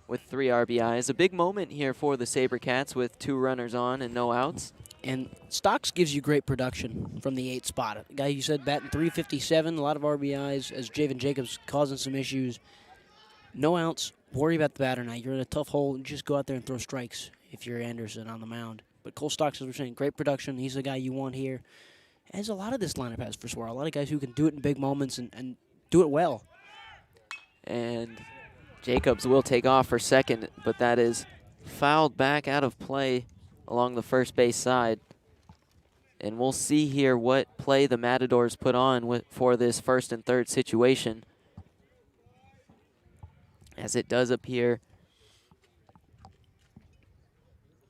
with 3 RBIs. A big moment here for the Sabercats with 2 runners on and no outs.
And Stocks gives you great production from the 8 spot. A guy you said batting .357, a lot of RBIs, as Javen Jacobs causing some issues. No outs, worry about the batter now. You're in a tough hole, just go out there and throw strikes if you're Anderson on the mound. But Cole Stocks, as we're saying, great production. He's the guy you want here. As a lot of this lineup has for Saguaro. A lot of guys who can do it in big moments and do it well.
And Jacobs will take off for second, but that is fouled back out of play along the first base side. And we'll see here what play the Matadors put on for this first and third situation, as it does appear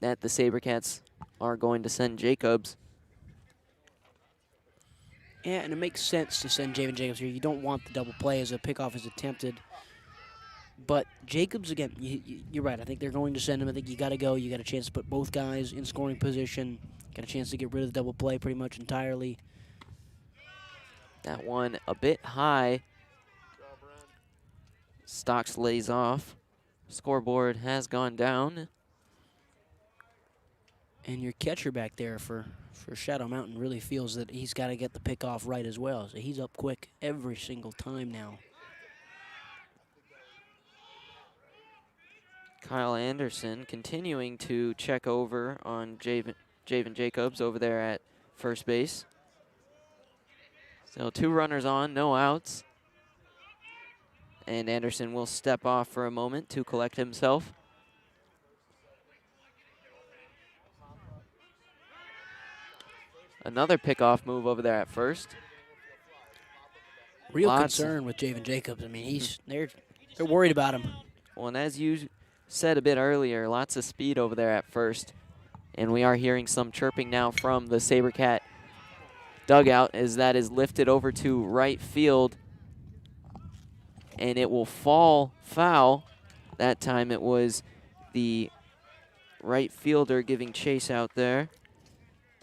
that the Sabercats are going to send Jacobs.
Yeah, and it makes sense to send Javen Jacobs here. You don't want the double play as a pickoff is attempted. But Jacobs, again, you're right. I think they're going to send him. I think you got to go. You got a chance to put both guys in scoring position. Got a chance to get rid of the double play pretty much entirely.
That one a bit high. Stocks lays off. Scoreboard has gone down.
And your catcher back there for Shadow Mountain really feels that he's got to get the pickoff right as well. So he's up quick every single time now.
Kyle Anderson continuing to check over on Javen Jacobs over there at first base. So 2 runners on, no outs. And Anderson will step off for a moment to collect himself. Another pickoff move over there at first.
Real
Lots
concern with Javen Jacobs. I mean, they're worried about him.
Well, and as you said a bit earlier, lots of speed over there at first. And we are hearing some chirping now from the Sabercat dugout as that is lifted over to right field. And it will fall foul. That time it was the right fielder giving chase out there.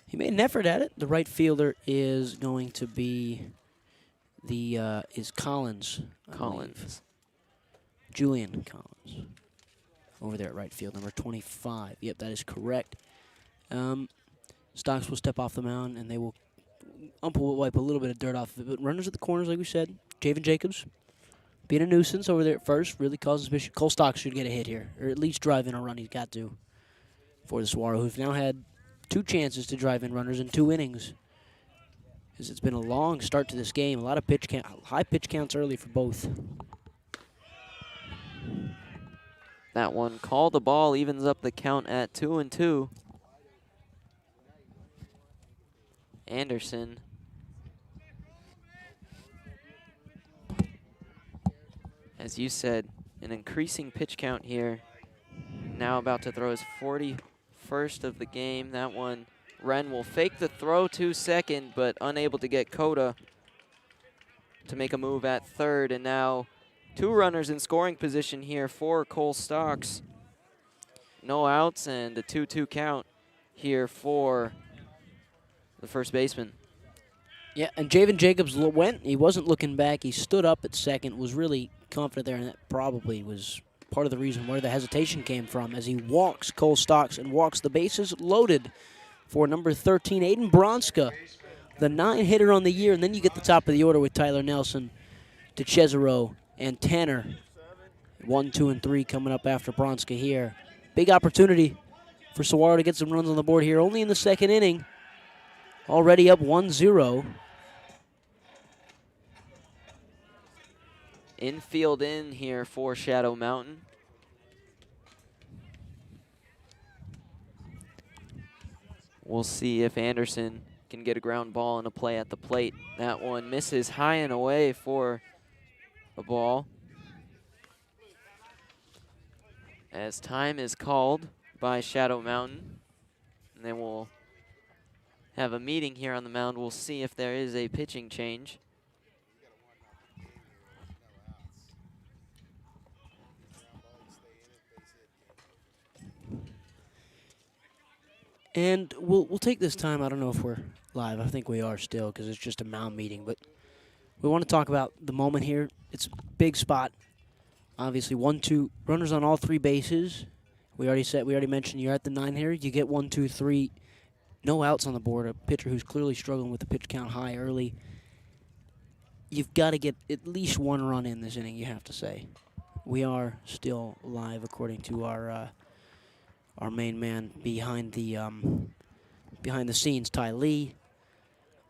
He made an effort at it. The right fielder is going to be is Collins. I believe. Julian Collins. Over there at right field, number 25. Yep, that is correct. Stocks will step off the mound, and they will will wipe a little bit of dirt off of it. But runners at the corners, like we said. Javen Jacobs being a nuisance over there at first, really causes issue. Cole Stocks should get a hit here, or at least drive in a run. He's got to for the Saguaro, who've now had 2 chances to drive in runners in 2 innings. Because it's been a long start to this game. A lot of high pitch counts early for both.
That one called the ball, evens up the count at 2-2. Anderson. As you said, an increasing pitch count here. Now about to throw his 41st of the game. That one, Wren will fake the throw to second, but unable to get Coda to make a move at third. And now 2 runners in scoring position here for Cole Stocks. No outs and a 2-2 count here for the first baseman.
Yeah, and Javen Jacobs went. He wasn't looking back. He stood up at second, was really confident there, and that probably was part of the reason where the hesitation came from as he walks Cole Stocks and walks the bases loaded for number 13, Aiden Bronska, the 9-hitter on the year. And then you get the top of the order with Tyler Nelson, to Cesaro, and Tanner. 1, 2, and 3 coming up after Bronska here. Big opportunity for Saguaro to get some runs on the board here. Only in the second inning. Already up 1-0.
Infield in here for Shadow Mountain. We'll see if Anderson can get a ground ball and a play at the plate. That one misses high and away for a ball. As time is called by Shadow Mountain. And then we'll have a meeting here on the mound. We'll see if there is a pitching change.
And we'll take this time. I don't know if we're live. I think we are still because it's just a mound meeting. But we want to talk about the moment here. It's a big spot. Obviously, 1-2 runners on all 3 bases. We already mentioned you're at the 9 here. You get 1, 2, 3, no outs on the board. A pitcher who's clearly struggling with the pitch count high early. You've got to get at least 1 run in this inning. You have to say. We are still live according to our main man behind the scenes, Ty Lee.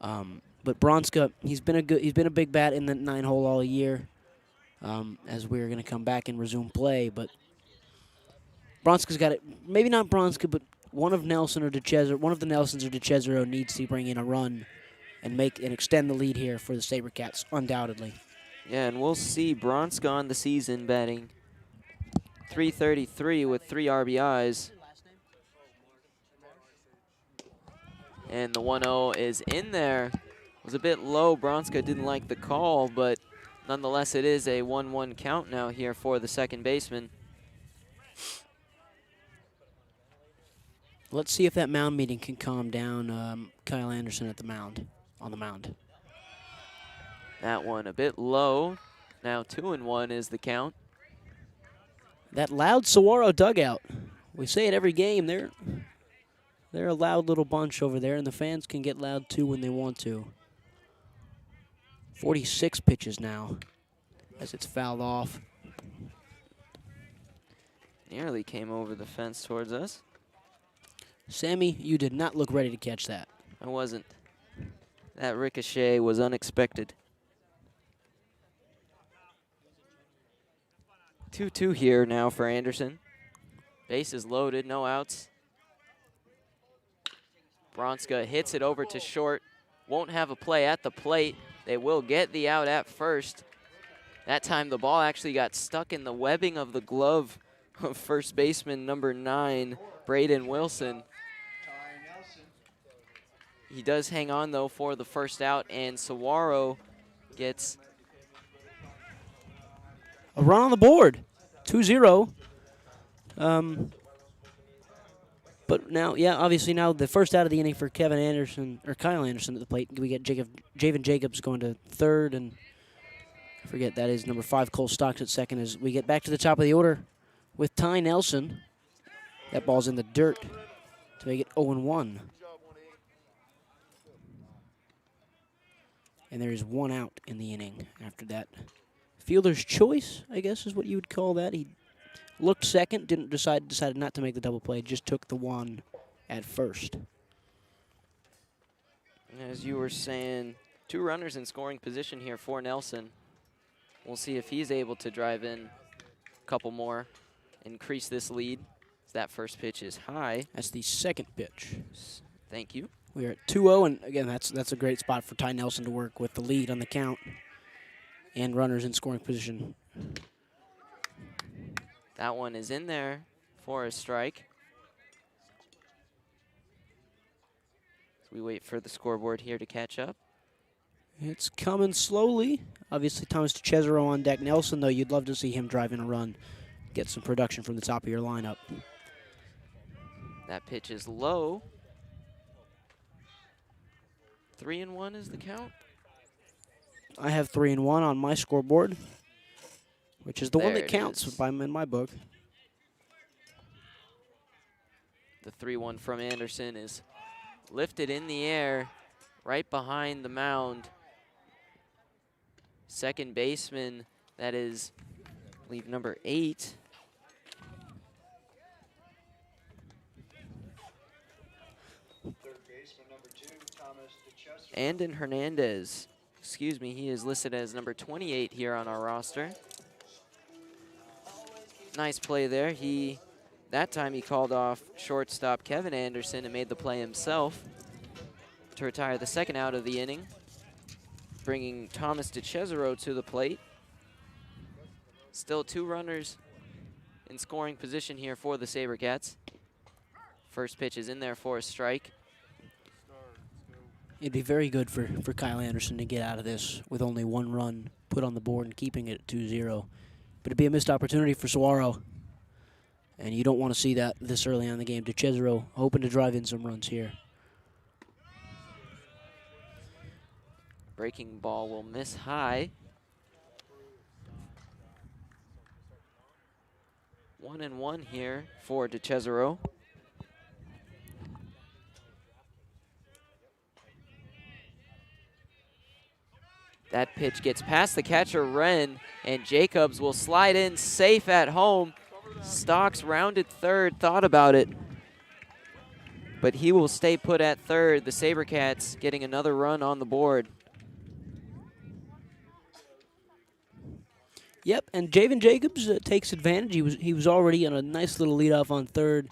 But Bronska, he's been a big bat in the 9-hole all year. As we're going to come back and resume play, but Bronska's got it. Maybe not Bronska, but one of the Nelsons or DeCesaro needs to bring in a run and extend the lead here for the Sabercats, undoubtedly.
Yeah, and we'll see Bronska on the season batting .333 with 3 RBIs. And the 1-0 is in there. It was a bit low. Bronska didn't like the call, but nonetheless, it is a 1-1 count now here for the second baseman.
Let's see if that mound meeting can calm down Kyle Anderson on the mound.
That one a bit low. Now 2-1 is the count.
That loud Saguaro dugout. We say it every game. They're a loud little bunch over there, and the fans can get loud too when they want to. 46 pitches now as it's fouled off.
Nearly came over the fence towards us.
Sammy, you did not look ready to catch that.
I wasn't. That ricochet was unexpected. 2-2 here now for Anderson. Bases loaded, no outs. Bronska hits it over to short. Won't have a play at the plate. They will get the out at first. That time the ball actually got stuck in the webbing of the glove of first baseman number 9, Braden Wilson. He does hang on, though, for the first out, and Saguaro gets
a run on the board, 2-0. But now, obviously now the first out of the inning for Kyle Anderson at the plate. We get Javen Jacobs going to third, and I forget that is number 5, Cole Stocks at second. As we get back to the top of the order with Ty Nelson. That ball's in the dirt to make it 0-1. And there is 1 out in the inning after that. Fielder's choice, I guess, is what you would call that. He looked second, decided not to make the double play, just took the 1 at first.
As you were saying, 2 runners in scoring position here for Nelson. We'll see if he's able to drive in a couple more, increase this lead. That first pitch is high.
That's the second pitch.
Thank you.
We are at 2-0, and again, that's a great spot for Ty Nelson to work with the lead on the count and runners in scoring position.
That one is in there for a strike. So we wait for the scoreboard here to catch up.
It's coming slowly. Obviously, Thomas Cesaro on deck. Nelson, though, you'd love to see him drive in a run, get some production from the top of your lineup.
That pitch is low. 3-1 is the count.
I have 3-1 on my scoreboard, which is the one
There
that
it
counts
is.
in my book.
The 3-1 from Anderson is lifted in the air right behind the mound. Second baseman, that is, I believe, number 8. Andon Hernandez. Excuse me, he is listed as number 28 here on our roster. Nice play there. That time he called off shortstop Kevin Anderson and made the play himself to retire the second out of the inning, bringing Thomas Cesaro to the plate. Still 2 runners in scoring position here for the Sabercats. First pitch is in there for a strike.
It'd be very good for Kyle Anderson to get out of this with only 1 run put on the board and keeping it at 2-0. But it'd be a missed opportunity for Saguaro. And you don't want to see that this early on in the game. Cesaro hoping to drive in some runs here.
Breaking ball will miss high. 1-1 here for Cesaro. That pitch gets past the catcher, Wren, and Jacobs will slide in safe at home. Stocks rounded third, thought about it, but he will stay put at third. The Sabercats getting another run on the board.
Yep, and Javen Jacobs takes advantage. He was already on a nice little leadoff on third,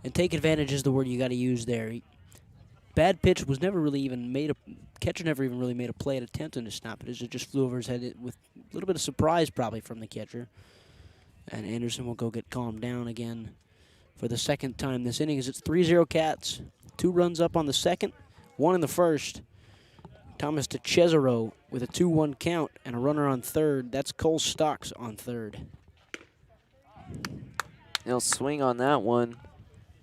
and take advantage is the word you got to use there. Bad pitch was never really even made a catcher never even really made a play at attempting to stop it. It just flew over his head with a little bit of surprise probably from the catcher. And Anderson will go get calmed down again for the second time this inning. It's 3-0 Cats. 2 runs up on the second, 1 in the first. Thomas Cesaro with a 2-1 count and a runner on third. That's Cole Stocks on third.
He'll swing on that one.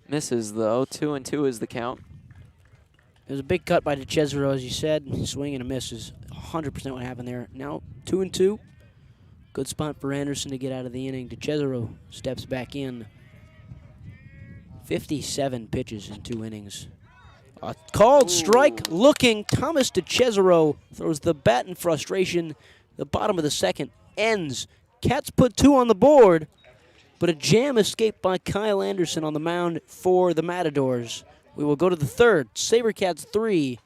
Misses though. 2-2 is the count.
It was a big cut by Cesaro, as you said. Swing and a miss is 100% what happened there. Now 2-2. Good spot for Anderson to get out of the inning. Cesaro steps back in. 57 pitches in 2 innings. A called strike looking. Thomas Cesaro throws the bat in frustration. The bottom of the second ends. Cats put 2 on the board, but a jam escape by Kyle Anderson on the mound for the Matadors. We will go to the third. Sabercats 3,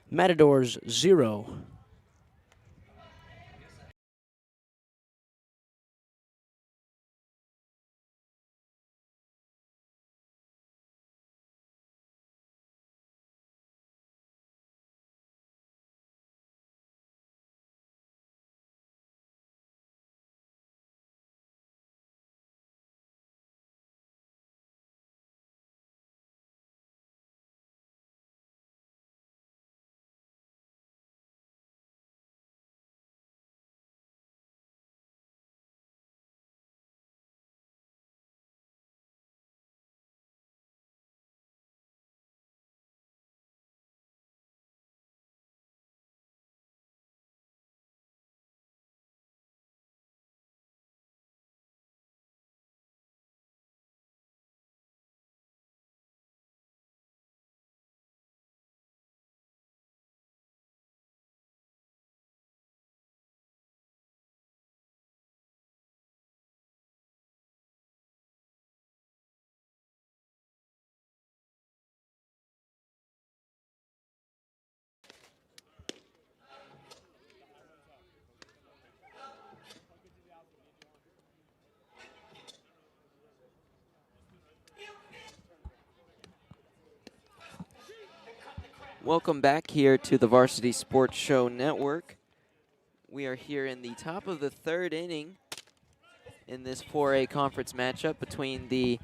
Matadors 0.
Welcome back here to the Varsity Sports Show Network. We are here in the top of the third inning in this 4A conference matchup between the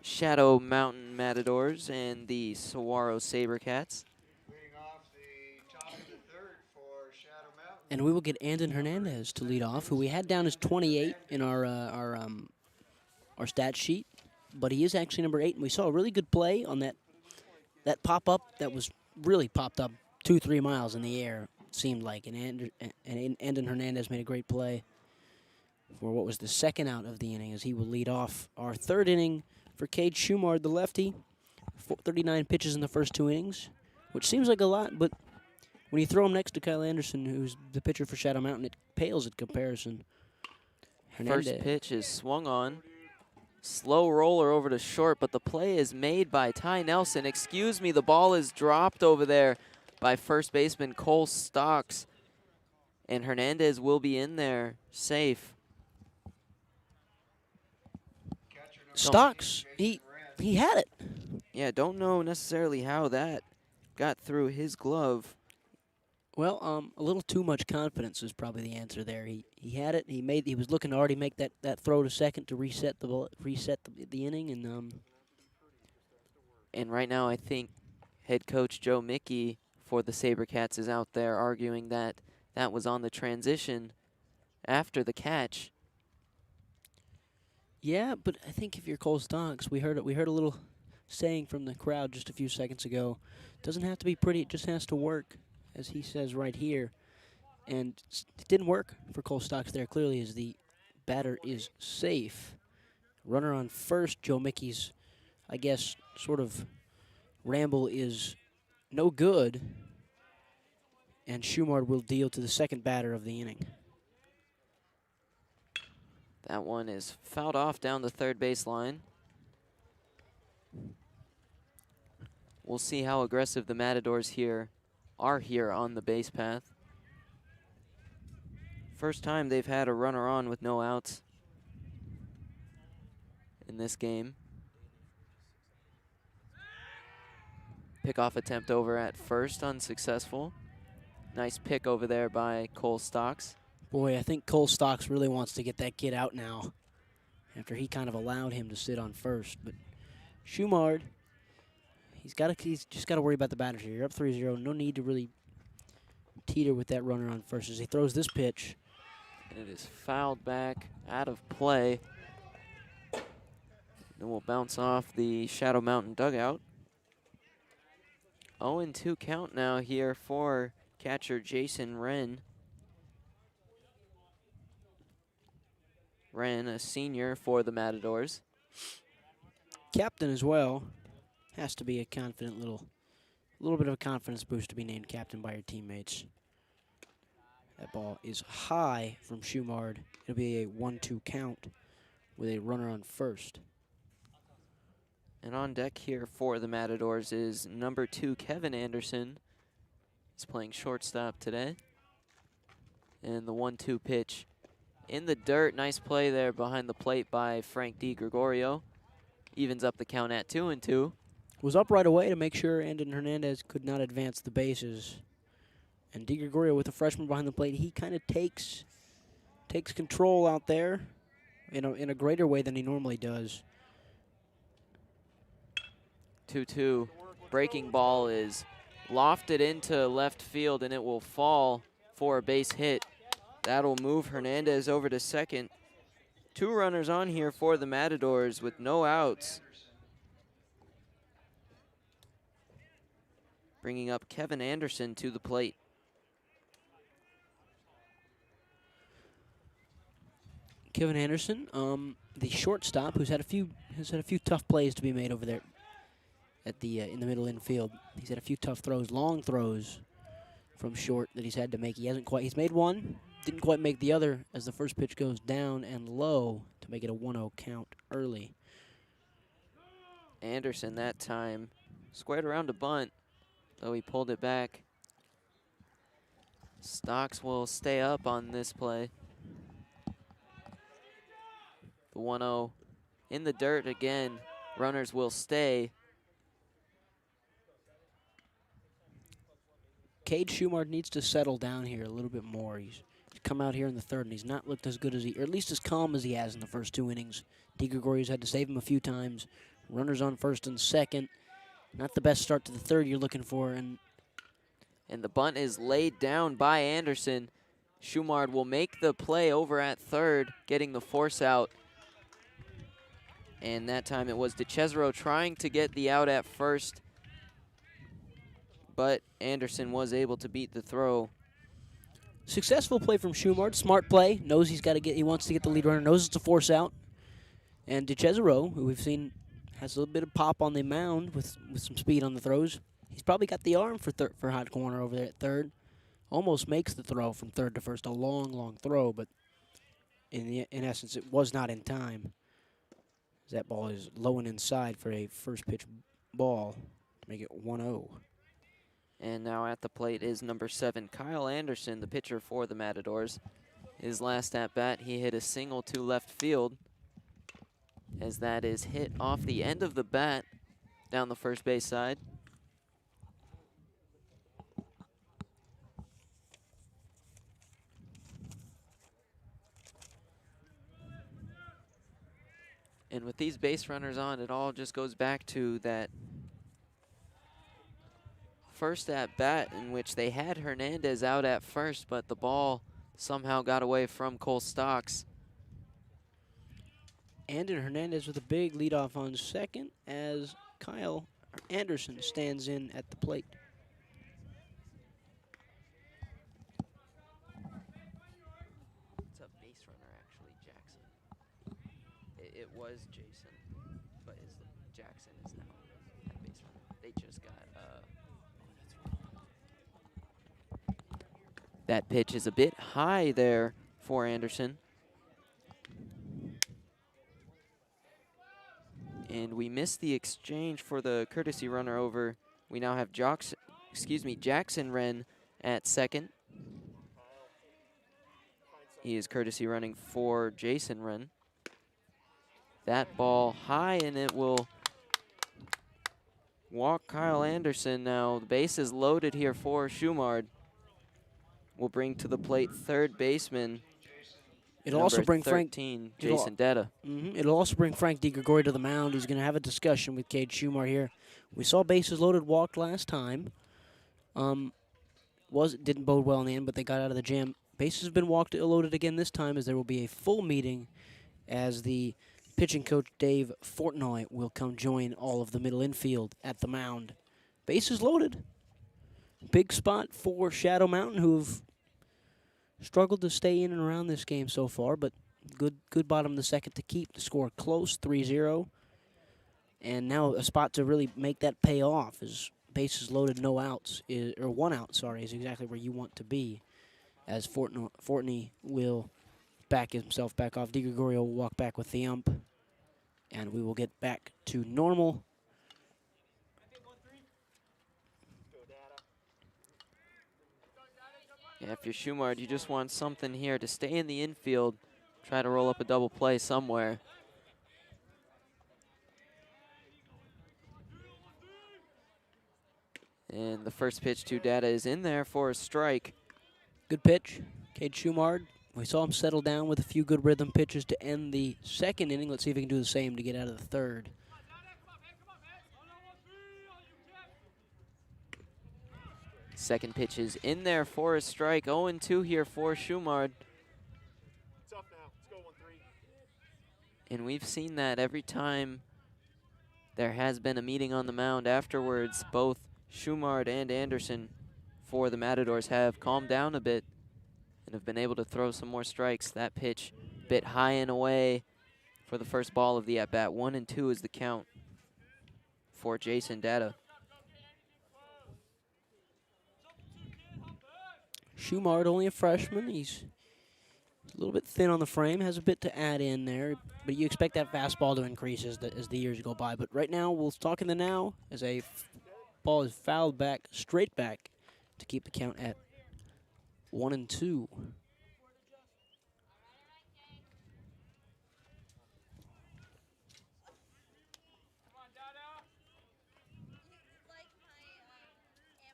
Shadow Mountain Matadors and the Saguaro Sabercats.
Leading off the top of the third for Shadow Mountain.
And we will get Andon Hernandez to lead off, who we had down as 28 in our stat sheet, but he is actually number 8, and we saw a really good play on that pop-up that was really popped up 2-3 miles in the air, it seemed like, and Andon Hernandez made a great play for what was the second out of the inning, as he will lead off our third inning for Cade Schumard, the lefty. 39 pitches in the first 2 innings, which seems like a lot, but when you throw him next to Kyle Anderson, who's the pitcher for Shadow Mountain, it pales in comparison.
First pitch is swung on. Slow roller over to short, but the play is made by Ty Nelson. Excuse me, the ball is dropped over there by first baseman Cole Stocks. And Hernandez will be in there, safe.
Stocks, he had it.
Yeah, don't know necessarily how that got through his glove.
Well, a little too much confidence is probably the answer there. He had it. He was looking to already make that throw to second to reset the inning,
and right now I think head coach Joe Mickey for the Sabercats is out there arguing that was on the transition after the catch.
Yeah, but I think if you're Cole Stocks, we heard a little saying from the crowd just a few seconds ago. Doesn't have to be pretty, it just has to work, as he says right here. And it didn't work for Cole Stocks there, clearly, as the batter is safe. Runner on first, Joe Mickey's, I guess, sort of ramble is no good. And Schumard will deal to the second batter of the inning.
That one is fouled off down the third base line. We'll see how aggressive the Matadors are here on the base path. First time they've had a runner on with no outs in this game. Pickoff attempt over at first, unsuccessful. Nice pick over there by Cole Stocks.
Boy, I think Cole Stocks really wants to get that kid out now after he kind of allowed him to sit on first. But Schumard, he's just got to worry about the batters here. You're up 3-0. No need to really teeter with that runner on first as he throws this pitch.
And it is fouled back, out of play. Then we'll bounce off the Shadow Mountain dugout. 0-2 count now here for catcher Jason Wren. Wren, a senior for the Matadors.
Captain as well. Has to be a confident little bit of a confidence boost to be named captain by your teammates. That ball is high from Schumard. It'll be a 1-2 count with a runner on first.
And on deck here for the Matadors is number 2, Kevin Anderson. He's playing shortstop today. And the 1-2 pitch in the dirt. Nice play there behind the plate by Frank DiGregorio. Evens up the count at 2-2.
Was up right away to make sure Andon Hernandez could not advance the bases. And DiGregorio, with the freshman behind the plate, he kind of takes control out there in a greater way than he normally does.
2-2. Breaking ball is lofted into left field, and it will fall for a base hit. That'll move Hernandez over to second. 2 runners on here for the Matadors with no outs. Bringing up Kevin Anderson to the plate.
Kevin Anderson, the shortstop, has had a few tough plays to be made over there at the in the middle infield. He's had a few tough throws, long throws from short that he's had to make. He's made one, didn't quite make the other as the first pitch goes down and low to make it a 1-0 count early.
Anderson that time squared around a bunt, though he pulled it back. Stocks will stay up on this play. The 1-0 in the dirt again. Runners will stay.
Cade Schumard needs to settle down here a little bit more. He's come out here in the third, and he's not looked as good as or at least as calm as he has in the first 2 innings. DiGregorio's had to save him a few times. Runners on first and second. Not the best start to the third you're looking for. And
the bunt is laid down by Anderson. Schumard will make the play over at third, getting the force out. And that time it was Cesaro trying to get the out at first, but Anderson was able to beat the throw.
successful play from Schumard. Smart play. Knows he wants to get the lead runner. Knows it's a force out. And Cesaro, who we've seen has a little bit of pop on the mound with some speed on the throws. He's probably got the arm for hot corner over there at third. Almost makes the throw from third to first. A long, long throw, but in essence, it was not in time. That ball is low and inside for a first pitch ball to make it 1-0.
And now at the plate is number 7, Kyle Anderson, the pitcher for the Matadors. His last at bat, he hit a single to left field, as that is hit off the end of the bat down the first base side. And with these base runners on, it all just goes back to that first at bat in which they had Hernandez out at first, but the ball somehow got away from Cole Stocks.
Andon Hernandez with a big leadoff on second as Kyle Anderson stands in at the plate.
It's a base runner, actually, Jackson. It was Jason, but Jackson is now that base runner. They just got that pitch is a bit high there for Anderson. And we missed the exchange for the courtesy runner over. We now have Jackson Wren at second. He is courtesy running for Jason Wren. That ball high, and it will walk Kyle Anderson now. The base is loaded here for Schumard. Will bring to the plate third baseman.
It'll also bring
13, Jason Detta.
It'll also bring Frank DiGregorio to the mound, who's going to have a discussion with Cade Schumar here. We saw bases loaded walked last time. Didn't bode well in the end, but they got out of the jam. Bases have been walked loaded again this time, as there will be a full meeting as the pitching coach Dave Fortnoy will come join all of the middle infield at the mound. Bases loaded. Big spot for Shadow Mountain, who've struggled to stay in and around this game so far, but good bottom of the second to keep the score close, 3-0. And now a spot to really make that pay off is bases loaded, no outs, or 1 out, sorry, is exactly where you want to be, as Fortney will back himself back off. DiGregorio will walk back with the ump, and we will get back to normal.
Yeah, if you're Schumard, you just want something here to stay in the infield, try to roll up a double play somewhere. And the first pitch to Data is in there for a strike.
Good pitch, Cade Schumard. We saw him settle down with a few good rhythm pitches to end the second inning. Let's see if he can do the same to get out of the third.
Second pitch is in there for a strike. 0-2 here for Schumard. And we've seen that every time there has been a meeting on the mound afterwards. Both Schumard and Anderson for the Matadors have calmed down a bit and have been able to throw some more strikes. That pitch a bit high and away for the first ball of the at-bat. 1-2 is the count for Jason Data.
Schumard, only a freshman. He's a little bit thin on the frame, has a bit to add in there, but you expect that fastball to increase as the years go by. But right now, we'll talk in the now as a ball is fouled back, straight back, to keep the count at 1-2.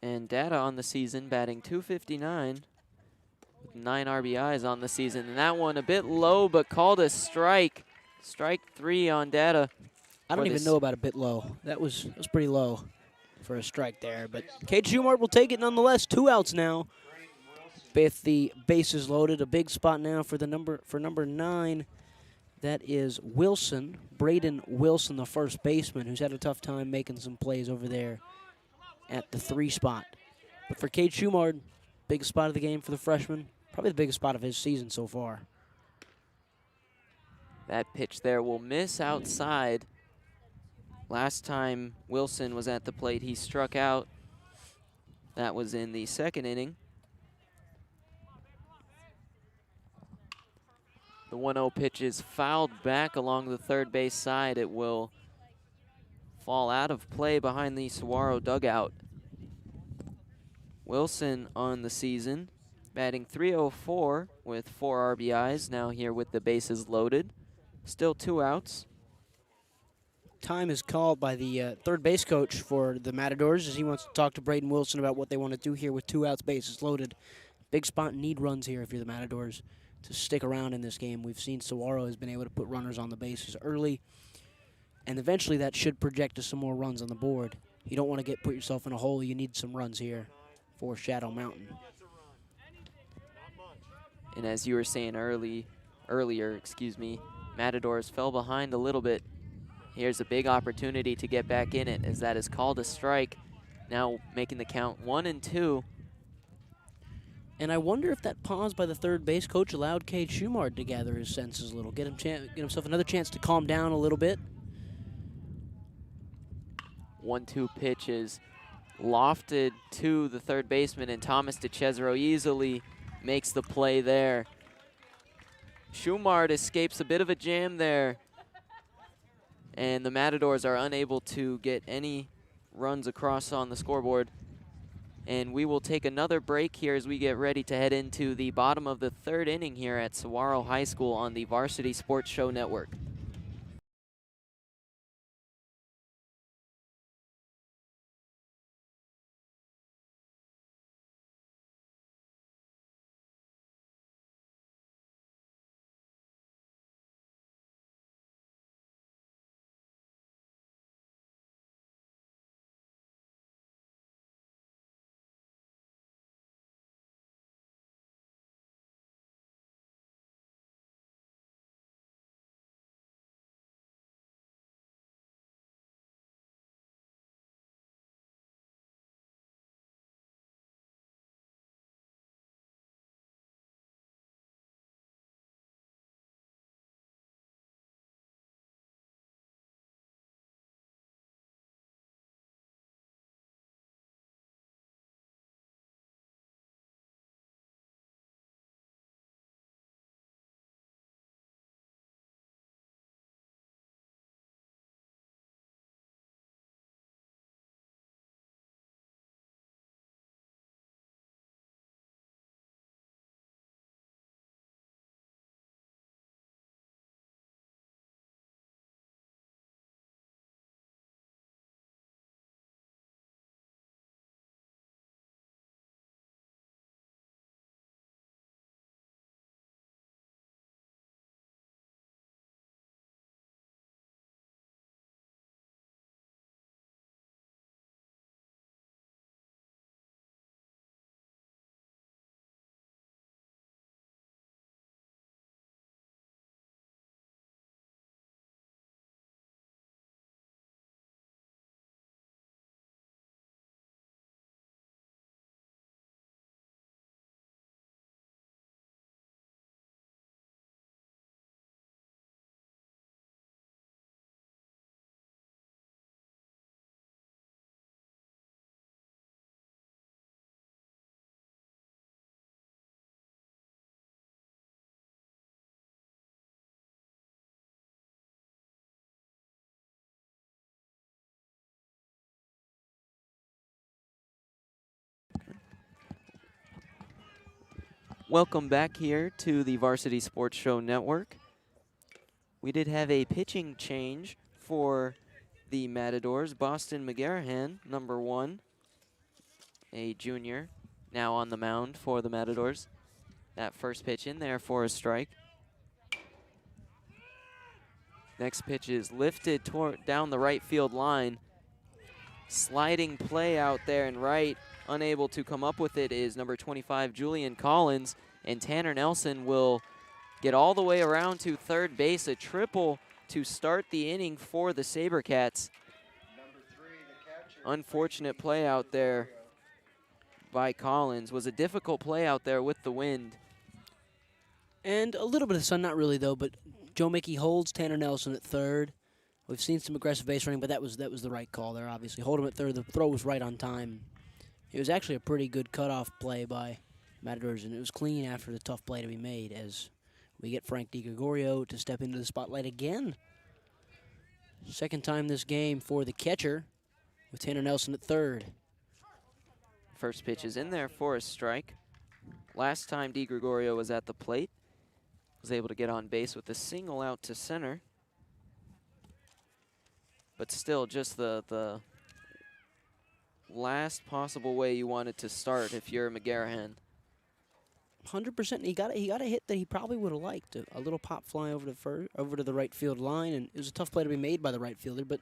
And Data on the season batting .259 with 9 RBIs on the season. And that one a bit low, but called a strike. Strike 3 on Data.
I don't even know about a bit low. That was pretty low for a strike there. But Cade Schumard will take it nonetheless. 2 outs now with the bases loaded. A big spot now for number 9. That is Wilson, Braden Wilson, the first baseman, who's had a tough time making some plays over there at the 3 spot. But for Cade Schumard, biggest spot of the game for the freshman, probably the biggest spot of his season so far.
That pitch there will miss outside. Last time Wilson was at the plate, he struck out. That was in the second inning. The 1-0 pitch is fouled back along the third base side. It will fall out of play behind the Saguaro dugout. Wilson on the season, batting .304 with 4 RBIs, now here with the bases loaded. Still 2 outs.
Time is called by the third base coach for the Matadors as he wants to talk to Braden Wilson about what they want to do here with 2 outs, bases loaded. Big spot, need runs here if you're the Matadors to stick around in this game. We've seen Saguaro has been able to put runners on the bases early, and eventually that should project to some more runs on the board. You don't want to put yourself in a hole. You need some runs here for Shadow Mountain.
And as you were saying earlier, Matadors fell behind a little bit. Here's a big opportunity to get back in it, as that is called a strike. Now making the count 1-2.
And I wonder if that pause by the third base coach allowed Cade Schumard to gather his senses a little, get himself another chance to calm down a little bit.
1-2 pitch is lofted to the third baseman, and Thomas Cesaro easily makes the play there. Schumard escapes a bit of a jam there, and the Matadors are unable to get any runs across on the scoreboard. And we will take another break here as we get ready to head into the bottom of the third inning here at Saguaro High School on the Varsity Sports Show Network. Welcome back here to the Varsity Sports Show Network. We did have a pitching change for the Matadors. Boston McGarrahan, number 1, a junior, now on the mound for the Matadors. That first pitch in there for a strike. Next pitch is lifted down the right field line. Sliding play out there and right. Unable to come up with it is number 25, Julian Collins. And Tanner Nelson will get all the way around to third base. A triple to start the inning for the Sabercats. Unfortunate play out there by Collins. Was a difficult play out there with the wind.
And a little bit of sun, not really though, but Joe Mickey holds Tanner Nelson at third. We've seen some aggressive base running, but that was the right call there, obviously. Hold him at third. The throw was right on time. It was actually a pretty good cutoff play by Matadors, and it was clean after the tough play to be made as we get Frank DiGregorio to step into the spotlight again. Second time this game for the catcher with Tanner Nelson at third.
First pitch is in there for a strike. Last time DiGregorio was at the plate, was able to get on base with a single out to center. But still, just the last possible way you wanted to start if you're McGarrahan.
100%. He got a hit that he probably would have liked. A little pop fly over to the right field line, and it was a tough play to be made by the right fielder, but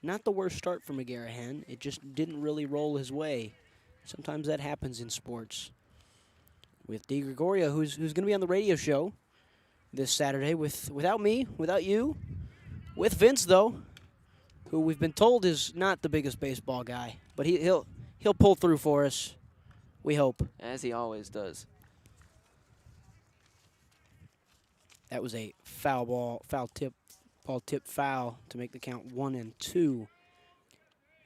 not the worst start for McGarrahan. It just didn't really roll his way. Sometimes that happens in sports. With DiGregorio, who's going to be on the radio show this Saturday without me, without you, with Vince though, who we've been told is not the biggest baseball guy, but he'll pull through for us. We hope.
As he always does.
That was a ball tip foul to make the count 1-2.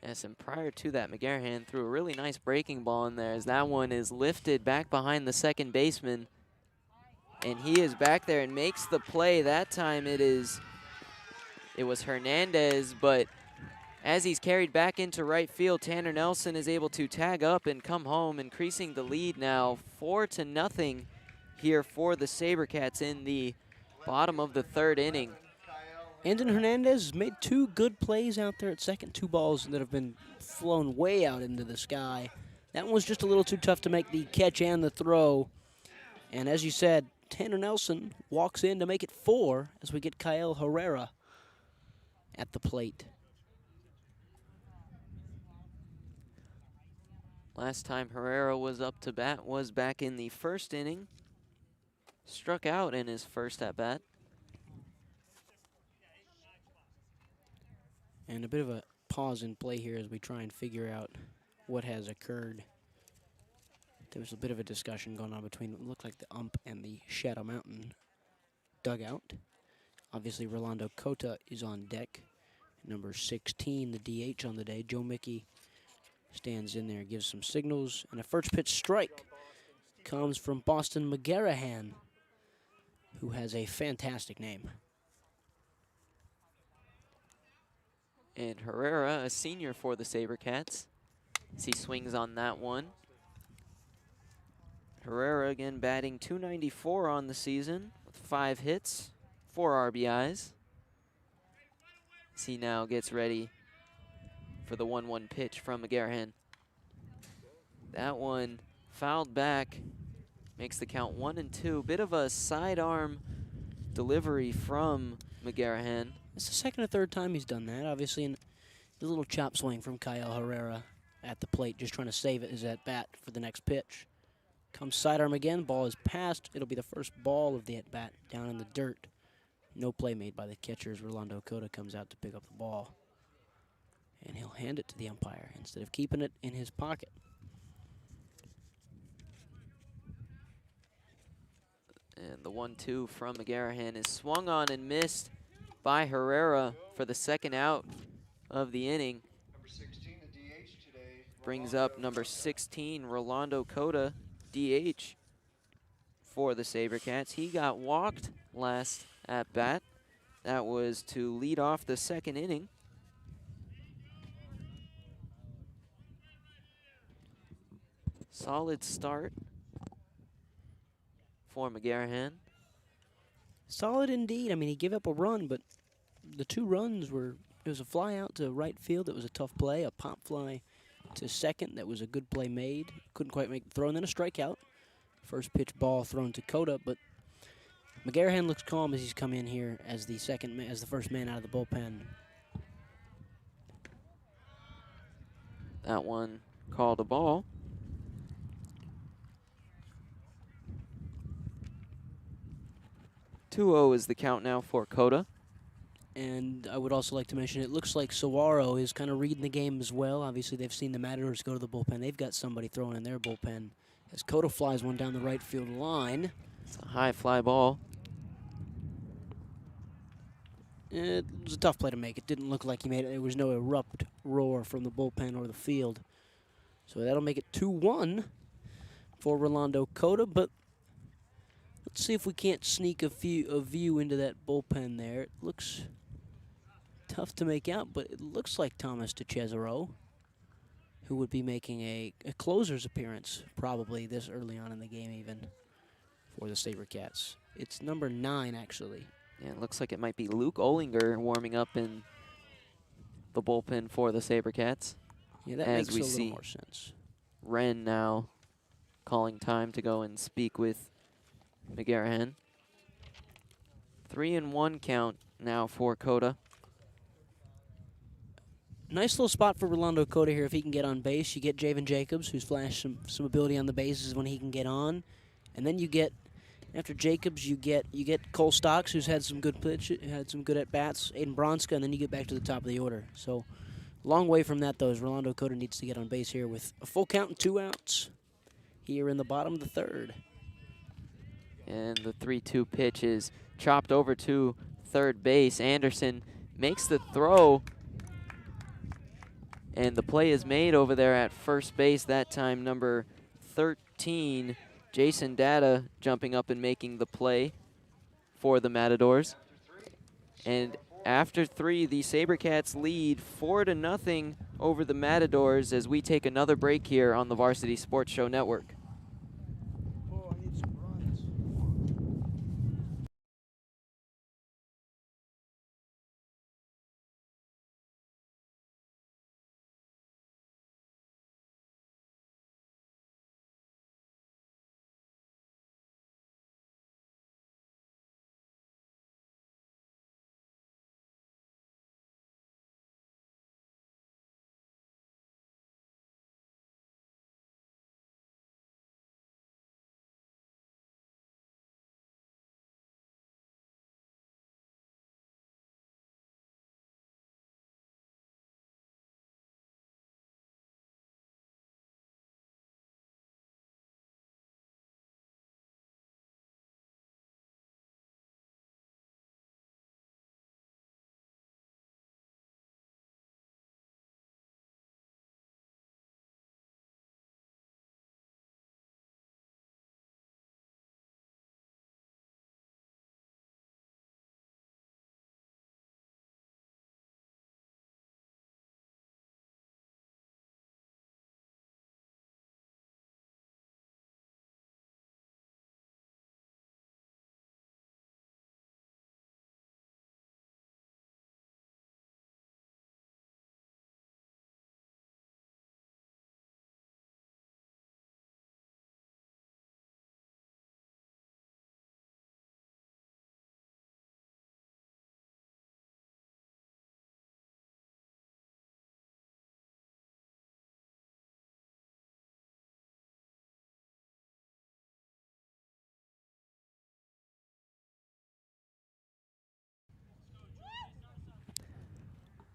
Yes, and prior to that, McGarrahan threw a really nice breaking ball in there as that one is lifted back behind the second baseman. And he is back there and makes the play. That time it was Hernandez, but as he's carried back into right field, Tanner Nelson is able to tag up and come home, increasing the lead now 4-0 here for the Sabercats in the bottom of the third inning.
Andon Hernandez made 2 good plays out there at second, 2 balls that have been flown way out into the sky. That one was just a little too tough to make the catch and the throw. And as you said, Tanner Nelson walks in to make it 4 as we get Kyle Herrera at the plate.
Last time Herrera was up to bat was back in the first inning. Struck out in his first at bat.
And a bit of a pause in play here as we try and figure out what has occurred. There was a bit of a discussion going on between what looked like the ump and the Shadow Mountain dugout. Obviously, Rolando Cota is on deck. Number 16, the DH on the day. Joe Mickey stands in there, gives some signals. And a first pitch strike comes from Boston McGarrahan, who has a fantastic name.
And Herrera, a senior for the Sabercats, as he swings on that one. Herrera again batting .294 on the season with 5 hits, 4 RBIs. As he now gets ready for the 1-1 pitch from McGarrahan. That one fouled back, makes the count 1-2. Bit of a sidearm delivery from McGarrahan.
It's the second or third time he's done that. Obviously, a little chop swing from Kyle Herrera at the plate, just trying to save it his at-bat for the next pitch. Comes sidearm again, ball is passed. It'll be the first ball of the at-bat down in the dirt. No play made by the catchers. Rolando Cota comes out to pick up the ball. And he'll hand it to the umpire instead of keeping it in his pocket.
And the 1-2 from McGarrahan is swung on and missed by Herrera for the second out of the inning.
Number 16, the DH today.
Brings up number 16, Rolando Cota, DH for the Sabercats. He got walked last at bat. That was to lead off the second inning. Solid start for McGarrahan.
Solid indeed. I mean, he gave up a run, but the 2 runs were, it was a fly out to right field. That was a tough play. A pop fly to second. That was a good play made. Couldn't quite make the throw, and then a strikeout. First pitch ball thrown to Cota, but McGarrahan looks calm as he's come in here as the first man out of the bullpen.
That one called a ball. .2-0 is the count now for Cota.
And I would also like to mention, it looks like Saguaro is kind of reading the game as well. Obviously, they've seen the Matadors go to the bullpen. They've got somebody throwing in their bullpen as Cota flies one down the right field line.
It's a high fly ball.
It was a tough play to make. It didn't look like he made it. There was no erupt roar from the bullpen or the field. So that'll make it 2-1 for Rolando Cota, but let's see if we can't sneak a view into that bullpen there. It looks tough to make out, but it looks like Thomas Cesaro, who would be making a closer's appearance probably this early on in the game even for the Sabercats. It's number 9, actually.
Yeah, it looks like it might be Luke Olinger warming up in the bullpen for the Sabercats.
Yeah, that
As
makes
we
a little
see
more sense.
Wren now calling time to go and speak with McGarrahan. 3-1 count now for Cota.
Nice little spot for Rolando Cota here if he can get on base. You get Javen Jacobs, who's flashed some ability on the bases when he can get on. And then you get After Jacobs, you get Cole Stocks, who's had some good had some good at bats. Aiden Bronska, and then you get back to the top of the order. So, long way from that though. As Rolando Cota needs to get on base here with a full count and 2 outs. Here in the bottom of the third.
And the 3-2 pitch is chopped over to third base. Anderson makes the throw, and the play is made over there at first base. That time, number 13, Jason Data, jumping up and making the play for the Matadors. And after 3, the Sabercats lead 4-0 over the Matadors as we take another break here on the Varsity Sports Show Network.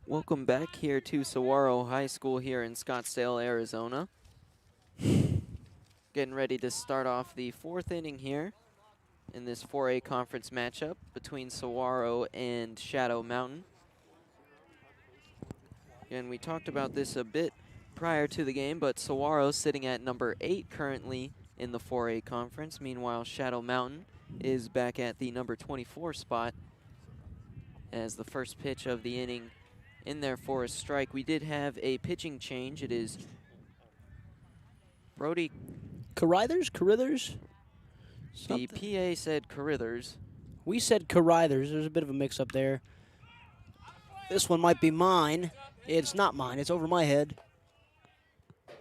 Welcome back here to Saguaro High School here in Scottsdale, Arizona. Getting ready to start off the 4th inning here in this 4A conference matchup between Saguaro and Shadow Mountain. And we talked about this a bit prior to the game, but Saguaro sitting at number 8 currently in the 4A conference. Meanwhile, Shadow Mountain is back at the number 24 spot as the first pitch of the inning in there for a strike. We did have a pitching change. It is Brody.
Carithers?
The PA said Carithers.
We said Carithers. There's a bit of a mix-up there. This one might be mine. It's not mine. It's over my head.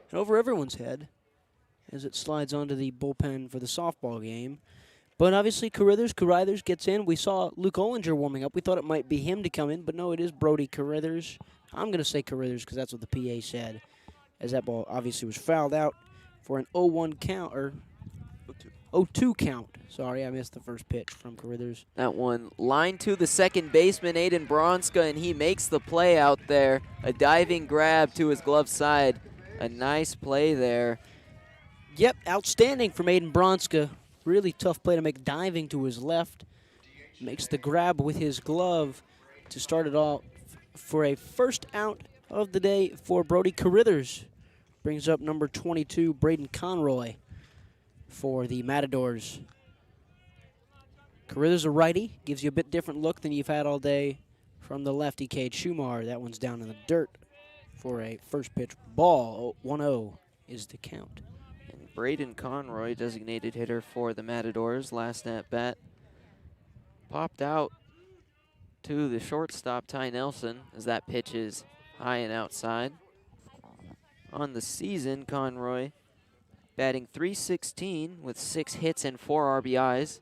And over everyone's head as it slides onto the bullpen for the softball game. But obviously, Carithers gets in. We saw Luke Ollinger warming up. We thought it might be him to come in, but no, it is Brody Carithers. I'm going to say Carithers because that's what the PA said, as that ball obviously was fouled out for an 0-1 count, or 0-2 count. Sorry, I missed the first pitch from Carithers.
That one line to the second baseman, Aiden Bronska, and he makes the play out there. A diving grab to his glove side. A nice play there.
Yep, outstanding from Aiden Bronska. Really tough play to make, diving to his left. Makes the grab with his glove to start it off for a first out of the day for Brody Carithers. Brings up number 22, Braden Conroy, for the Matadors. Carithers a righty. Gives you a bit different look than you've had all day from the lefty, Cade Schumar. That one's down in the dirt for a first pitch ball. 1-0 is the count.
Braden Conroy, designated hitter for the Matadors, last at bat. Popped out to the shortstop, Ty Nelson, as that pitch is high and outside. On the season, Conroy batting .316 with 6 hits and 4 RBIs.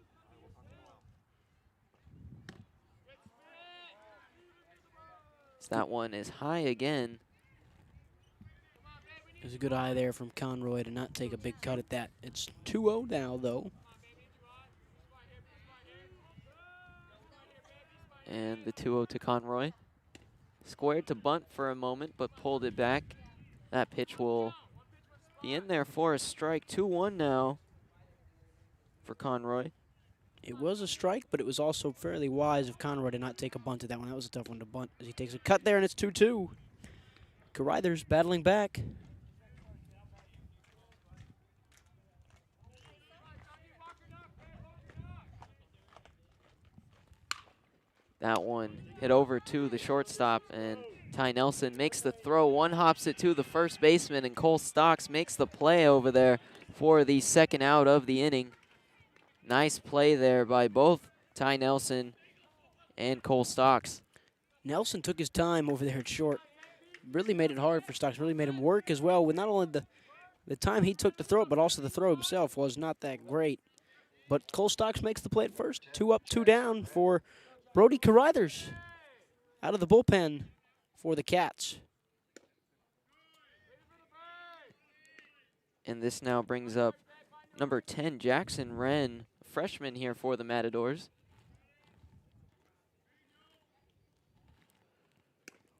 So that one is high again.
There's a good eye there from Conroy to not take a big cut at that. It's 2-0 now, though.
And the 2-0 to Conroy. Squared to bunt for a moment, but pulled it back. That pitch will be in there for a strike. 2-1 now for Conroy.
It was a strike, but it was also fairly wise of Conroy to not take a bunt at that one. That was a tough one to bunt as he takes a cut there, and it's 2-2. Carruthers battling back.
That one hit over to the shortstop, and Ty Nelson makes the throw. One hops it to the first baseman, and Cole Stocks makes the play over there for the second out of the inning. Nice play there by both Ty Nelson and Cole Stocks.
Nelson took his time over there at short. Really made it hard for Stocks, really made him work as well with not only the time he took to throw it, but also the throw himself was not that great. But Cole Stocks makes the play at first. 2 up, 2 down for Brody Carruthers out of the bullpen for the Cats.
And this now brings up number 10, Jackson Wren, freshman here for the Matadors.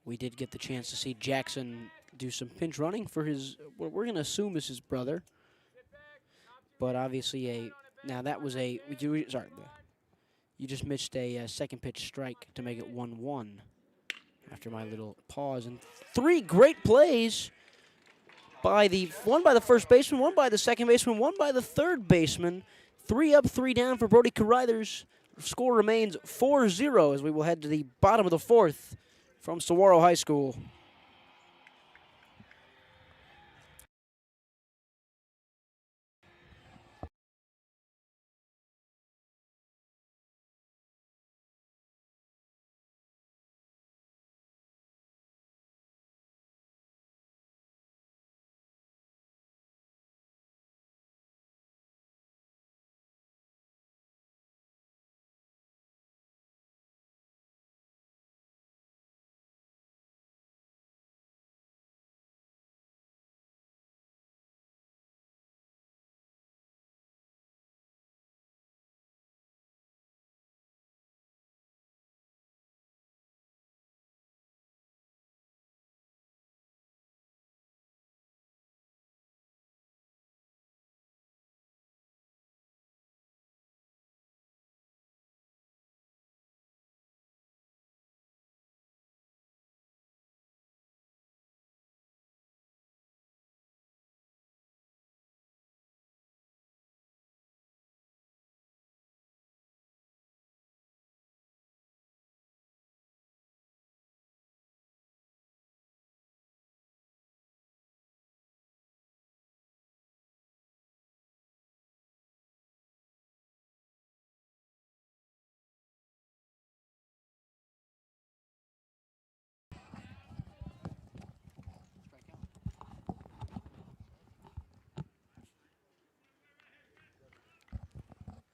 We did get the chance to see Jackson do some pinch running for his, what we're going to assume is his brother. But obviously now that was you just missed a second pitch strike to make it 1-1 after my little pause. And 3 great plays by one by the first baseman, one by the second baseman, one by the third baseman. 3 up, 3 down for Brody Carruthers. Score remains 4-0 as we will head to the bottom of the 4th from Saguaro High School.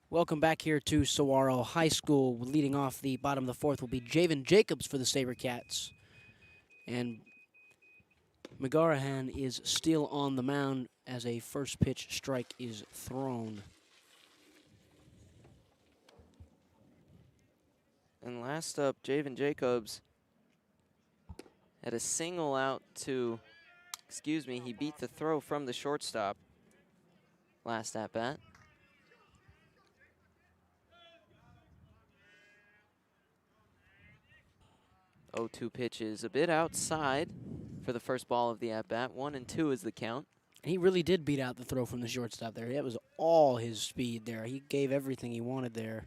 Welcome back here to Saguaro High School. Leading off the bottom of the 4th will be Javen Jacobs for the Sabercats. And McGarahan is still on the mound as a first pitch strike is thrown.
And last up, Javen Jacobs had a single out to, he beat the throw from the shortstop last at bat. 0-2 pitch is a bit outside for the first ball of the at-bat. 1-2 is the count.
And he really did beat out the throw from the shortstop there. That was all his speed there. He gave everything he wanted there.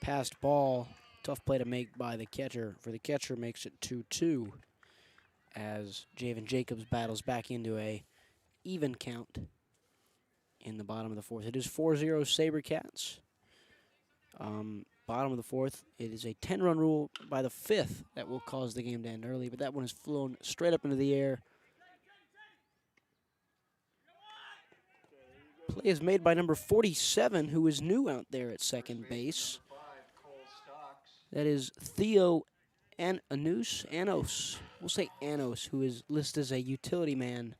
Passed ball. Tough play to make by the catcher. For the catcher, makes it 2-2 as Javen Jacobs battles back into a even count in the bottom of the 4th. It is 4-0 Sabercats. Bottom of the 4th, it is a 10-run rule by the 5th that will cause the game to end early, but that one has flown straight up into the air. Play is made by number 47, who is new out there at second base. That is Theo Anos. We'll say Anos, who is listed as a utility man,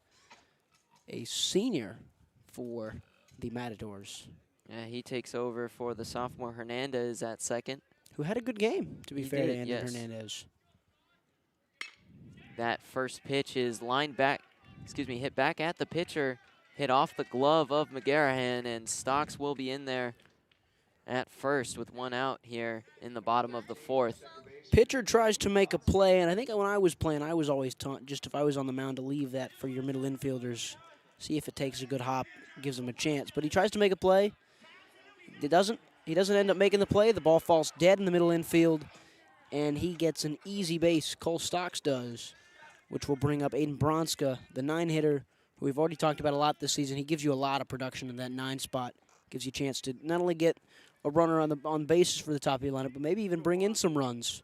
a senior for the Matadors.
Yeah, he takes over for the sophomore Hernandez at second.
Who had a good game, to be
He
fair to
did,
Andy
yes.
Hernandez.
That first pitch is lined back, hit back at the pitcher, hit off the glove of McGarrahan, and Stocks will be in there at first with one out here in the bottom of the fourth.
Pitcher tries to make a play, and I think when I was playing, I was always taught just if I was on the mound to leave that for your middle infielders. See if it takes a good hop, gives them a chance. But he tries to make a play. It doesn't. He doesn't end up making the play. The ball falls dead in the middle infield, and he gets an easy base. Cole Stocks does, which will bring up Aiden Bronska, the 9-hitter, who we've already talked about a lot this season. He gives you a lot of production in that 9 spot. Gives you a chance to not only get a runner on bases for the top of your lineup, but maybe even bring in some runs.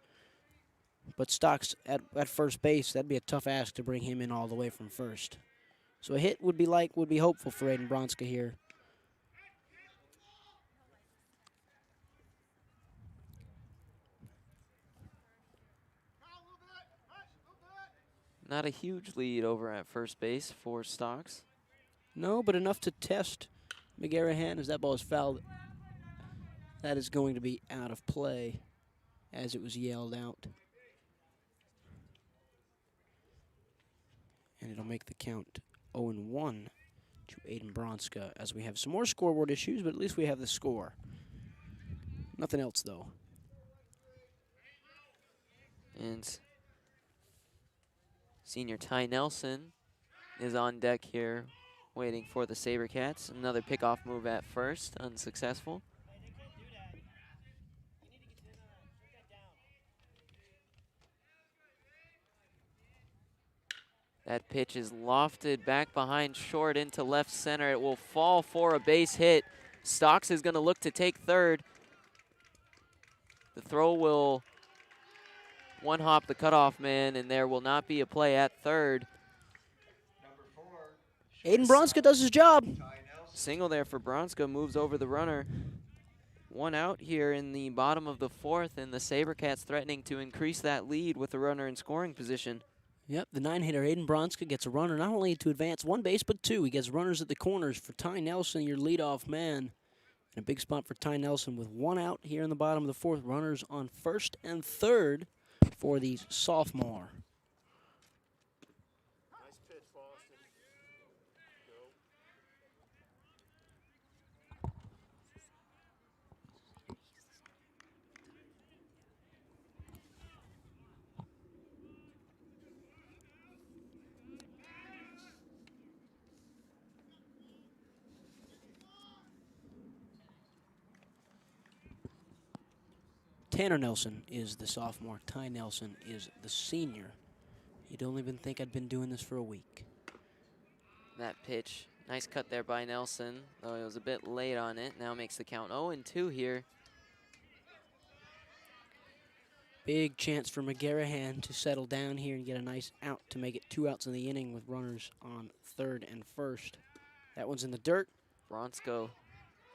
But Stocks at first base, that'd be a tough ask to bring him in all the way from first. So a hit would be hopeful for Aiden Bronska here.
Not a huge lead over at first base for Stocks.
No, but enough to test McGarrahan as that ball is fouled. That is going to be out of play as it was yelled out. And it'll make the count 0-1 to Aiden Bronska as we have some more scoreboard issues, but at least we have the score. Nothing else, though.
And senior Ty Nelson is on deck here waiting for the Sabercats. Another pickoff move at first, unsuccessful. That pitch is lofted back behind short into left center. It will fall for a base hit. Stocks is going to look to take third. The throw will one-hop the cutoff man, and there will not be a play at third.
Aiden Bronska does his job.
Single there for Bronska, moves over the runner. One out here in the bottom of the fourth, and the Sabercats threatening to increase that lead with the runner in scoring position.
Yep, the 9-hitter Aiden Bronska gets a runner not only to advance one base, but two. He gets runners at the corners for Ty Nelson, your leadoff man. And a big spot for Ty Nelson with one out here in the bottom of the fourth. Runners on first and third for the sophomore.
Nice pitch, Boston. Go.
Tanner Nelson is the sophomore. Ty Nelson is the senior. You don't even think I'd been doing this for a week.
That pitch, nice cut there by Nelson, though he was a bit late on it. Now makes the count 0-2 here.
Big chance for McGarrahan to settle down here and get a nice out to make it 2 outs in the inning with runners on third and first. That one's in the dirt.
Bronsko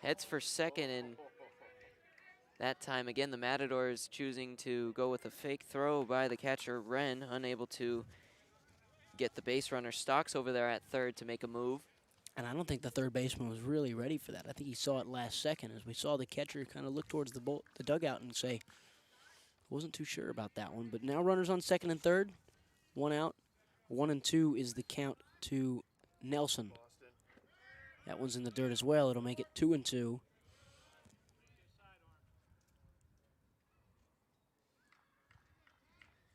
heads for second, and that time again the Matadors choosing to go with a fake throw by the catcher Wren, unable to get the base runner Stocks over there at third to make a move.
And I don't think the third baseman was really ready for that. I think he saw it last second as we saw the catcher kind of look towards the dugout and say, wasn't too sure about that one. But now runners on second and third, 1 out. 1-2 is the count to Nelson. That one's in the dirt as well. It'll make it 2-2.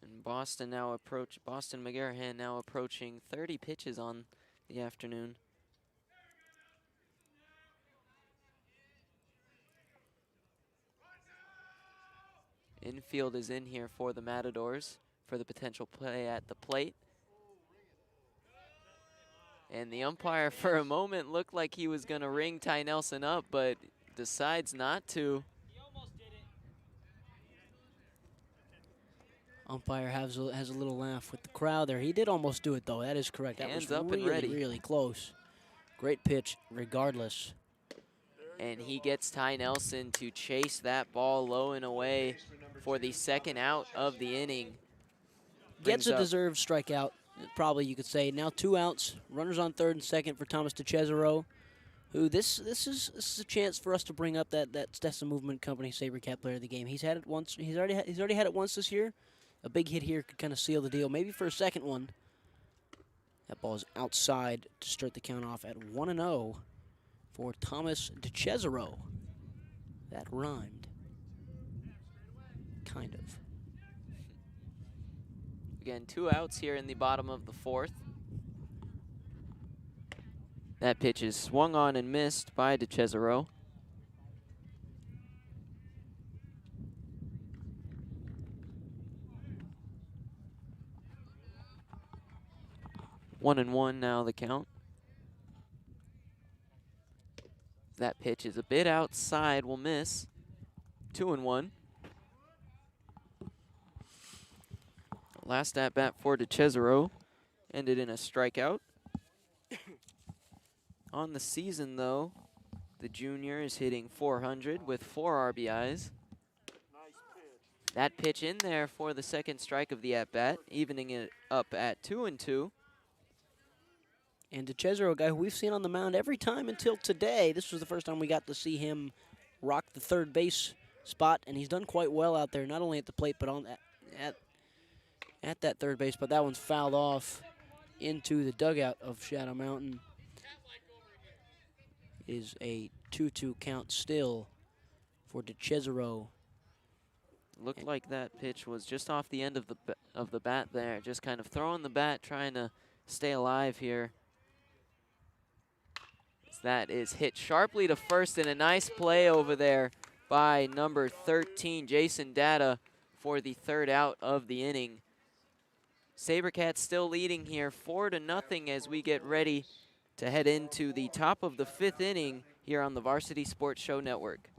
And Boston McGarrahan now approaching 30 pitches on the afternoon. Infield is in here for the Matadors for the potential play at the plate. And the umpire for a moment looked like he was going to ring Ty Nelson up, but decides not to.
Umpire has a little laugh with the crowd there. He did almost do it, though. That is correct. That
Hands
was
up
really,
and ready.
really close. Great pitch, regardless.
And he gets Ty Nelson to chase that ball low and away for the second out of the inning.
Gets
Brings
a
up
deserved strikeout, probably you could say. Now 2 outs, runners on third and second for Thomas Cesaro, who this is a chance for us to bring up that's the Movement Company Sabercat player of the game. He's had it once. He's already had it once this year. A big hit here could kind of seal the deal, maybe for a second one. That ball is outside to start the count off at 1-0 for Thomas Cesaro. That rhymed. Kind of.
Again, 2 outs here in the bottom of the 4th. That pitch is swung on and missed by Cesaro. One and one now the count. That pitch is a bit outside, will miss. 2-1. Last at bat for Cesaro ended in a strikeout. On the season, though, the junior is hitting .400 with 4 RBIs. That pitch in there for the second strike of the at-bat, evening it up at 2-2.
And Cesaro, a guy who we've seen on the mound every time until today. This was the first time we got to see him rock the third base spot, and he's done quite well out there, not only at the plate, but on at that third base. But that one's fouled off into the dugout of Shadow Mountain. Is a 2-2 count still for Cesaro.
Looked like that pitch was just off the end of the bat there, just kind of throwing the bat, trying to stay alive here. That is hit sharply to first, and a nice play over there by number 13, Jason Data, for the 3rd out of the inning. Sabercats still leading here 4-0 as we get ready to head into the top of the 5th inning here on the Varsity Sports Show Network.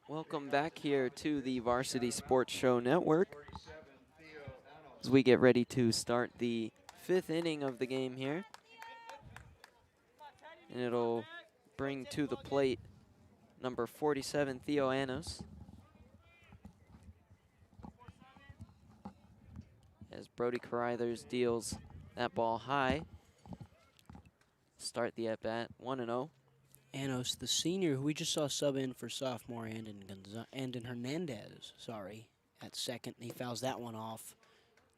Welcome back here to the Varsity Sports Show Network as we get ready to start the 5th inning of the game here. And it'll bring to the plate number 47, Theo Anos, as Brody Carruthers deals that ball high. Start the at-bat, 1-0.
Anos, the senior, who we just saw sub in for sophomore Andon Hernandez, at second. He fouls that one off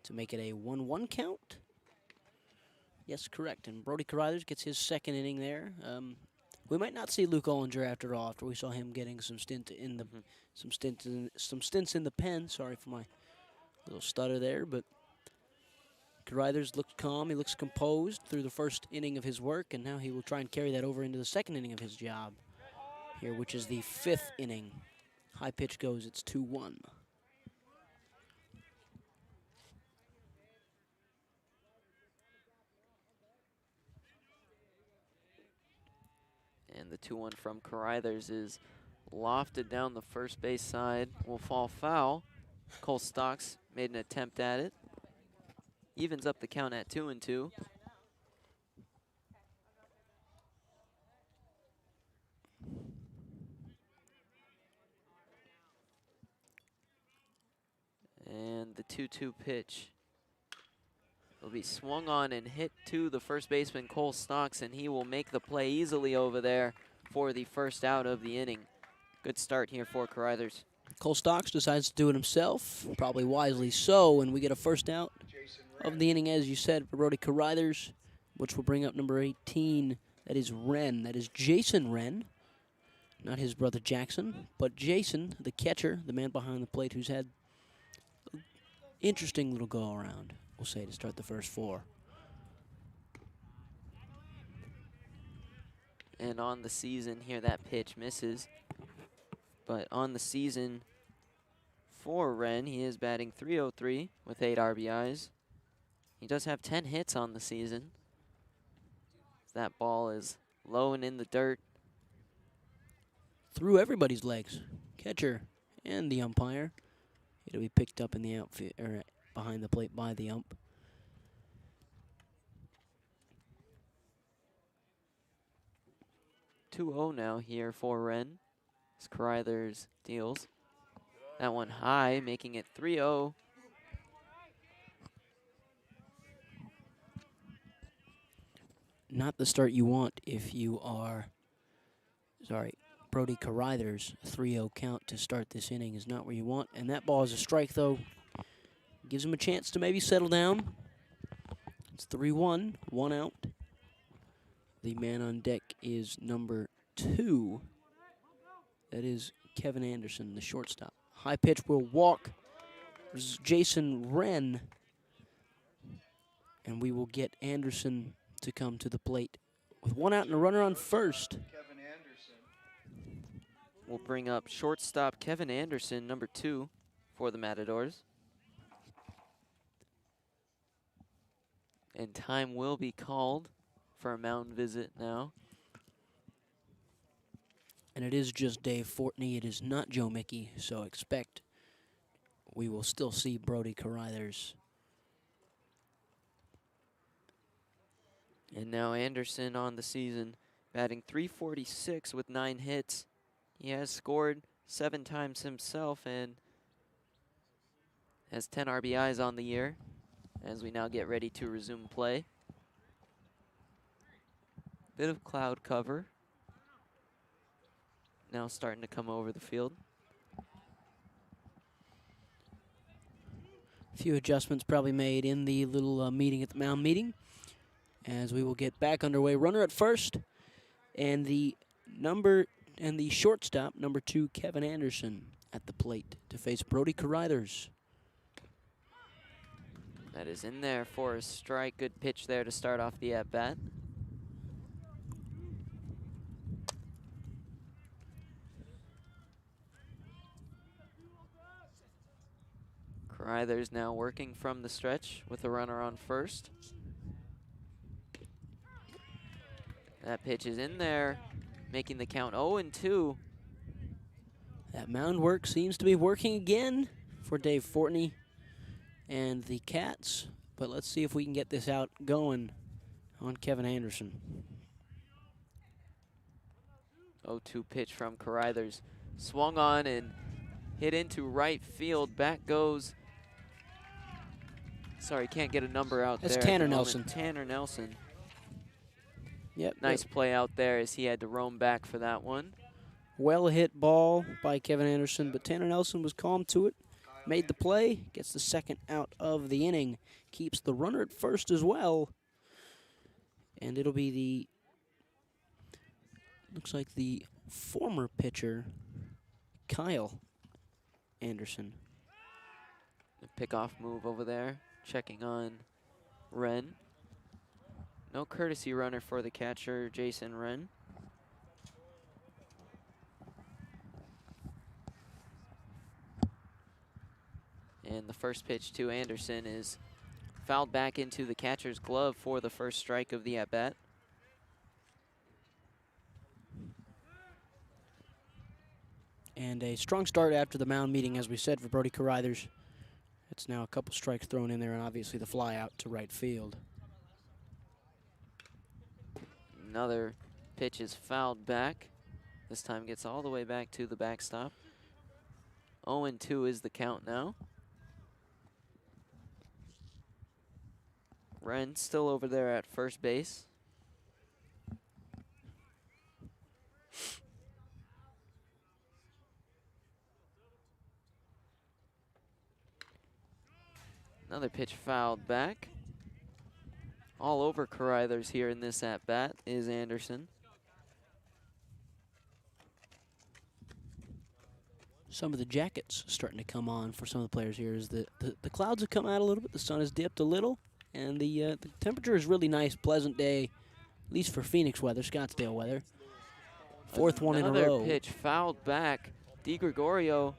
to make it a 1-1 count. Yes, correct. And Brody Carruthers gets his 2nd inning there. We might not see Luke Ollinger after all, after we saw him getting some stints in the pen. Sorry for my little stutter there, but Carruthers looks calm. He looks composed through the 1st inning of his work, and now he will try and carry that over into the 2nd inning of his job here, which is the 5th inning. High pitch goes. It's 2-1.
And the 2-1 from Carithers is lofted down the first base side. Will fall foul. Cole Stocks made an attempt at it. Evens up the count at 2-2. And the 2-2 pitch will be swung on and hit to the first baseman, Cole Stocks, and he will make the play easily over there for the first out of the inning. Good start here for Carithers.
Cole Stocks decides to do it himself, probably wisely so, and we get a first out of the inning, as you said, for Brody Carithers, which will bring up number 18. That is Wren. That is Jason Wren. Not his brother Jackson, but Jason, the catcher, the man behind the plate, who's had an interesting little go-around, we'll say, to start the first 4.
And on the season here, that pitch misses. But on the season for Wren, he is batting .303 with 8 RBIs. He does have 10 hits on the season. That ball is low and in the dirt.
Through everybody's legs, catcher and the umpire. It'll be picked up in the outfield, or behind the plate by the ump.
.2-0 now here for Wren. As Carithers deals. That one high, making it 3-0.
Not the start you want if you are, Brody Carithers. 3-0 count to start this inning is not where you want. And that ball is a strike, though. Gives him a chance to maybe settle down. It's 3-1, 1 out. The man on deck is number 2. That is Kevin Anderson, the shortstop. High pitch will walk. Jason Wren. And we will get Anderson to come to the plate with 1 out and a runner on first.
Kevin Anderson.
We'll bring up shortstop Kevin Anderson, number 2, for the Matadors. And time will be called for a mound visit now.
And it is just Dave Fortney. It is not Joe Mickey, so expect we will still see Brody Carithers.
And now Anderson on the season, batting .346 with 9 hits. He has scored 7 times himself and has 10 RBIs on the year as we now get ready to resume play. Bit of cloud cover now starting to come over the field.
A few adjustments probably made in the little meeting at the mound meeting as we will get back underway. Runner at first, and the shortstop, number 2, Kevin Anderson, at the plate to face Brody Carithers.
That is in there for a strike. Good pitch there to start off the at-bat. Carithers now working from the stretch with a runner on first. That pitch is in there, making the count 0-2.
That mound work seems to be working again for Dave Fortney and the Cats. But let's see if we can get this out going on Kevin Anderson.
0-2 pitch from Carithers. Swung on and hit into right field. Back goes. Sorry, can't get a number out there.
That's Tanner Nelson.
Tanner Nelson.
Yep.
Nice play out there as he had to roam back for that one.
Well hit ball by Kevin Anderson, but Tanner Nelson was calm to it. Made the play, gets the second out of the inning, keeps the runner at first as well. And it'll be the, looks like the former pitcher, Kyle Anderson.
A pickoff move over there, checking on Wren. No courtesy runner for the catcher, Jason Wren. And the first pitch to Anderson is fouled back into the catcher's glove for the first strike of the at-bat.
And a strong start after the mound meeting, as we said, for Brody Carruthers. It's now a couple strikes thrown in there, and obviously the fly out to right field.
Another pitch is fouled back. This time gets all the way back to the backstop. 0-2 is the count now. Wren still over there at first base. Another pitch fouled back. All over Carruthers here in this at-bat is Anderson.
Some of the jackets starting to come on for some of the players here as the clouds have come out a little bit, the sun has dipped a little, and the temperature is really nice, pleasant day, at least for Phoenix weather, Scottsdale weather. Fourth one in a row.
Another pitch fouled back. DiGregorio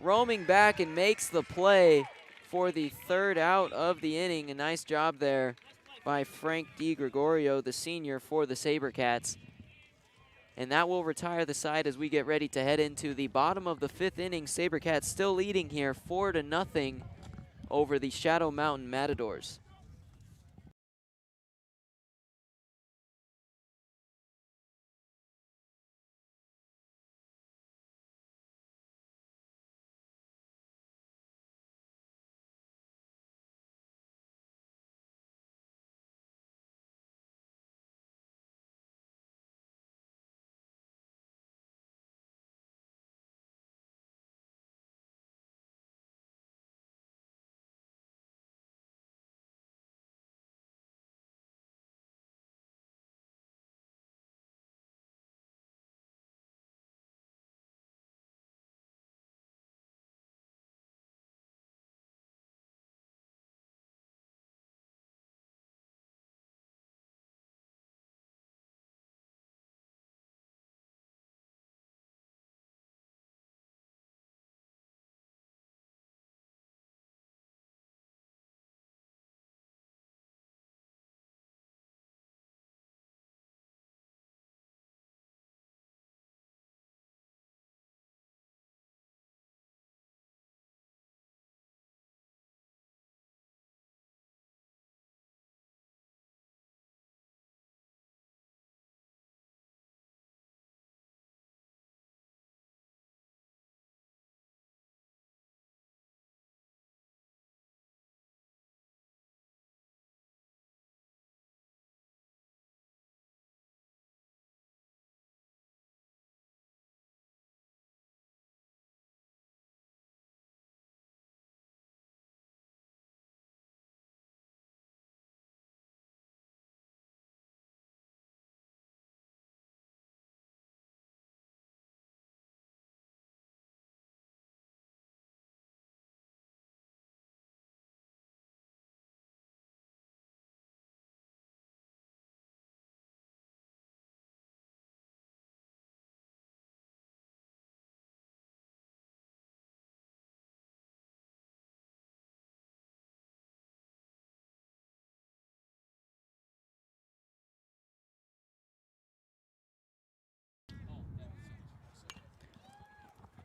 roaming back and makes the play for the third out of the inning. A nice job there by Frank DiGregorio, the senior for the Sabercats. And that will retire the side as we get ready to head into the bottom of the fifth inning. Sabercats still leading here 4-0 over the Shadow Mountain Matadors.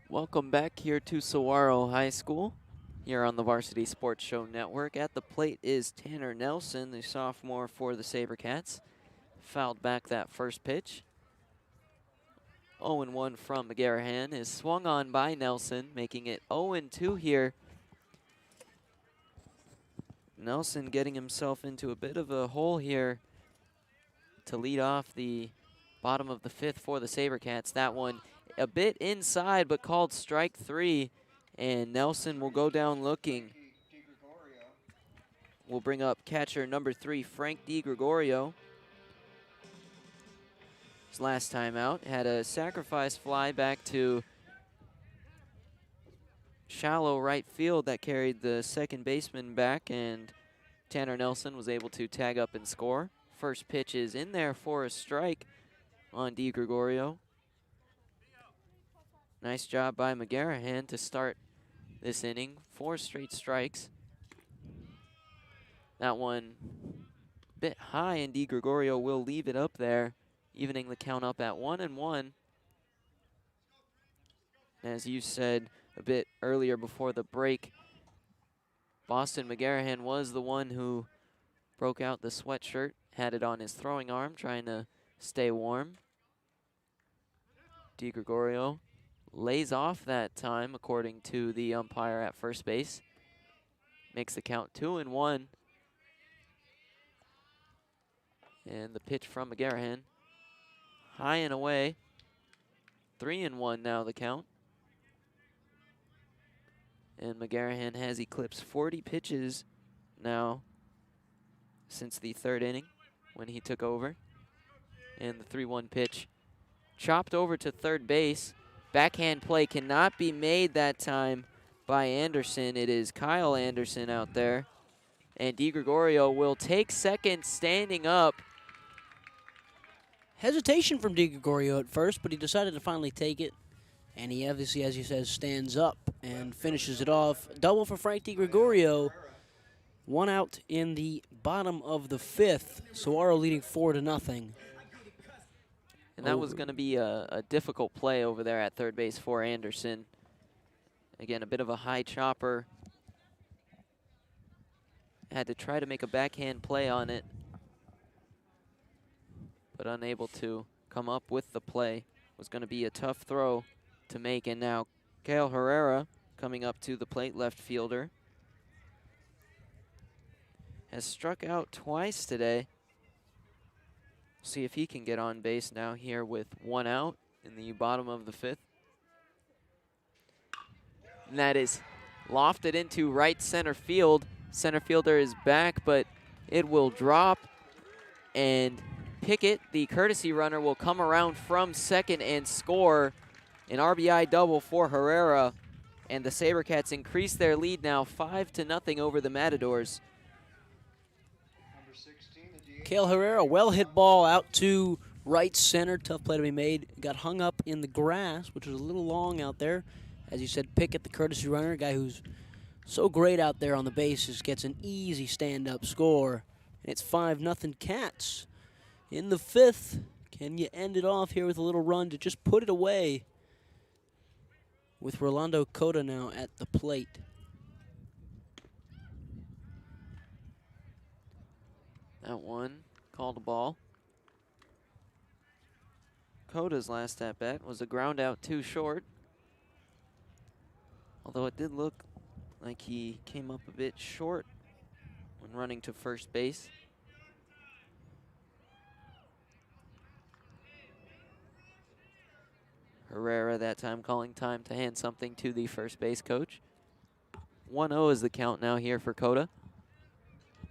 Welcome back here to Saguaro High School, here on the Varsity Sports Show Network. At the plate is Tanner Nelson, the sophomore for the Sabercats. Fouled back that first pitch. 0-1 from McGarrahan is swung on by Nelson, making it 0-2 here. Nelson getting himself into a bit of a hole here to lead off the bottom of the fifth for the Sabercats. That one a bit inside, but called strike three, and Nelson will go down looking. We'll bring up catcher number 3, Frank DiGregorio. His last time out had a sacrifice fly back to shallow right field that carried the second baseman back, and Tanner Nelson was able to tag up and score. First pitch is in there for a strike on DiGregorio. Nice job by McGarrahan to start this inning. 4 straight strikes. That one a bit high, and DiGregorio will leave it up there, evening the count up at 1-1. As you said a bit earlier before the break, Boston McGarrahan was the one who broke out the sweatshirt, had it on his throwing arm, trying to stay warm. DiGregorio lays off that time, according to the umpire at first base. Makes the count 2-1. And the pitch from McGarrahan. High and away. 3-1 now the count. And McGarrahan has eclipsed 40 pitches now since the third inning when he took over. And the 3-1 pitch chopped over to third base. Backhand play cannot be made that time by Anderson. It is Kyle Anderson out there. And DiGregorio will take second standing up.
Hesitation from DiGregorio at first, but he decided to finally take it. And he obviously, as you said, stands up and finishes it off. Double for Frank DiGregorio. One out in the bottom of the fifth. Saguaro leading 4-0.
And that was going to be a difficult play over there at third base for Anderson. Again, a bit of a high chopper. Had to try to make a backhand play on it, but unable to come up with the play. Was going to be a tough throw to make. And now Kale Herrera coming up to the plate, left fielder. Has struck out twice today. See if he can get on base now here with one out in the bottom of the fifth. And that is lofted into right center field. Center fielder is back, but it will drop. And Pickett, the courtesy runner, will come around from second and score an RBI double for Herrera. And the Sabercats increase their lead now 5-0 over the Matadors.
Number 16, the DH.
Kale Herrera, well-hit ball out to right center. Tough play to be made. Got hung up in the grass, which was a little long out there. As you said, Pickett, the courtesy runner, guy who's so great out there on the bases, gets an easy stand-up score. And it's 5-0 Cats. In the fifth, can you end it off here with a little run to just put it away? With Rolando Cota now at the plate.
That one called a ball. Cota's last at bat was a ground out too short. Although it did look like he came up a bit short when running to first base. Herrera that time calling time to hand something to the first base coach. 1-0 is the count now here for Cota.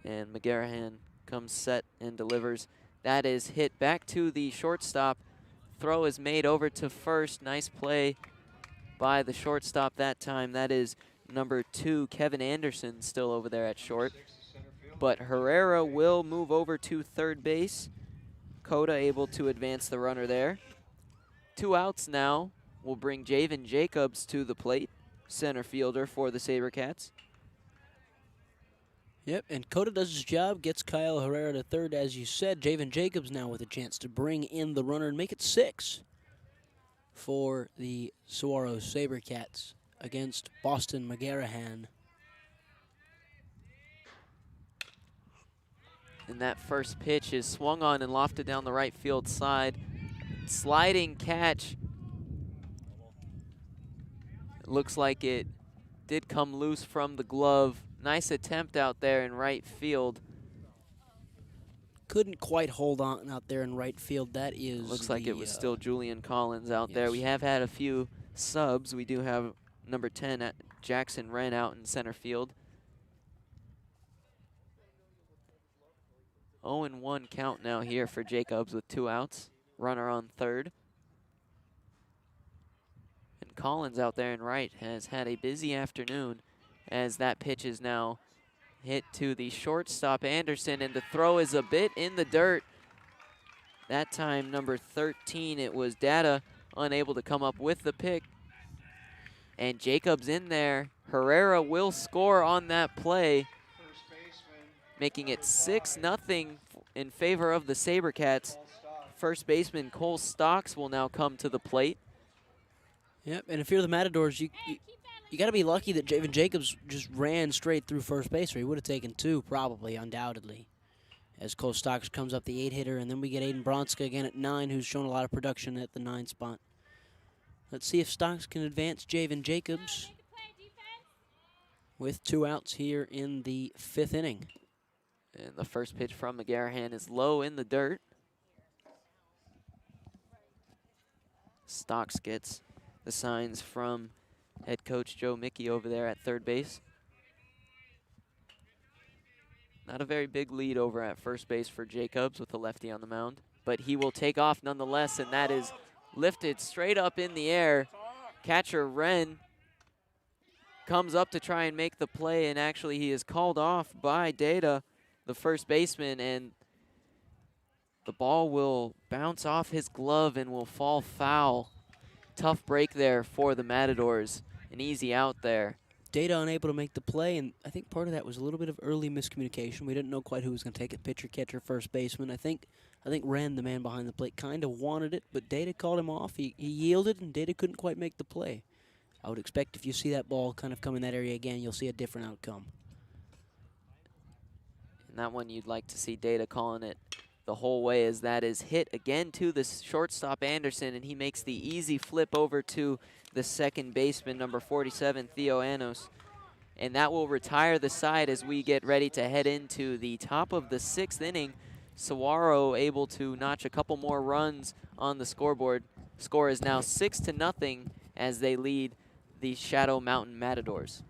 And McGarrahan comes set and delivers. That is hit back to the shortstop. Throw is made over to first. Nice play by the shortstop that time. That is number 2, Kevin Anderson, still over there at short. But Herrera will move over to third base. Cota able to advance the runner there. 2 outs now will bring Javen Jacobs to the plate, center fielder for the Sabercats.
Yep, and Cota does his job, gets Kyle Herrera to third, as you said. Javen Jacobs now with a chance to bring in the runner and make it 6 for the Saguaro Sabercats against Boston McGarrahan.
And that first pitch is swung on and lofted down the right field side. Sliding catch. It looks like it did come loose from the glove. Nice attempt out there in right field.
Couldn't quite hold on out there in right field. That is
Looks like it was still Julian Collins out there.
yes.
We have had a few subs. We do have number 10 at Jackson Wren out in center field. 0-1 count now here for Jacobs with 2 outs. Runner on third. And Collins out there in right has had a busy afternoon as that pitch is now hit to the shortstop Anderson, and the throw is a bit in the dirt. That time number 13, it was Data unable to come up with the pick. And Jacobs in there. Herrera will score on that play,
First baseman,
making it 6-0 in favor of the Sabercats.
Paul Stock.
First baseman Cole Stocks will now come to the plate.
Yep, and if you're the Matadors, you got to be lucky that Javen Jacobs just ran straight through first base, or he would have taken two, probably, undoubtedly. As Cole Stocks comes up the 8-hitter, and then we get Aiden Bronska again at 9, who's shown a lot of production at the 9 spot. Let's see if Stocks can advance Javen Jacobs with 2 outs here in the 5th inning.
And the first pitch from McGarrahan is low in the dirt. Stocks gets the signs from head coach Joe Mickey over there at third base. Not a very big lead over at first base for Jacobs with the lefty on the mound, but he will take off nonetheless, and that is lifted straight up in the air. Catcher Wren comes up to try and make the play, and actually he is called off by Data, the first baseman, and the ball will bounce off his glove and will fall foul. Tough break there for the Matadors. An easy out there.
Data unable to make the play, and I think part of that was a little bit of early miscommunication. We didn't know quite who was going to take it, pitcher, catcher, first baseman. I think Wren, the man behind the plate, kind of wanted it, but Data called him off. He yielded, and Data couldn't quite make the play. I would expect if you see that ball kind of come in that area again, you'll see a different outcome.
And that one you'd like to see Data calling it the whole way, as that is hit again to the shortstop Anderson, and he makes the easy flip over to the second baseman, number 47, Theo Anos. And that will retire the side as we get ready to head into the top of the 6th inning. Saguaro able to notch a couple more runs on the scoreboard. Score is now 6-0 as they lead the Shadow Mountain Matadors.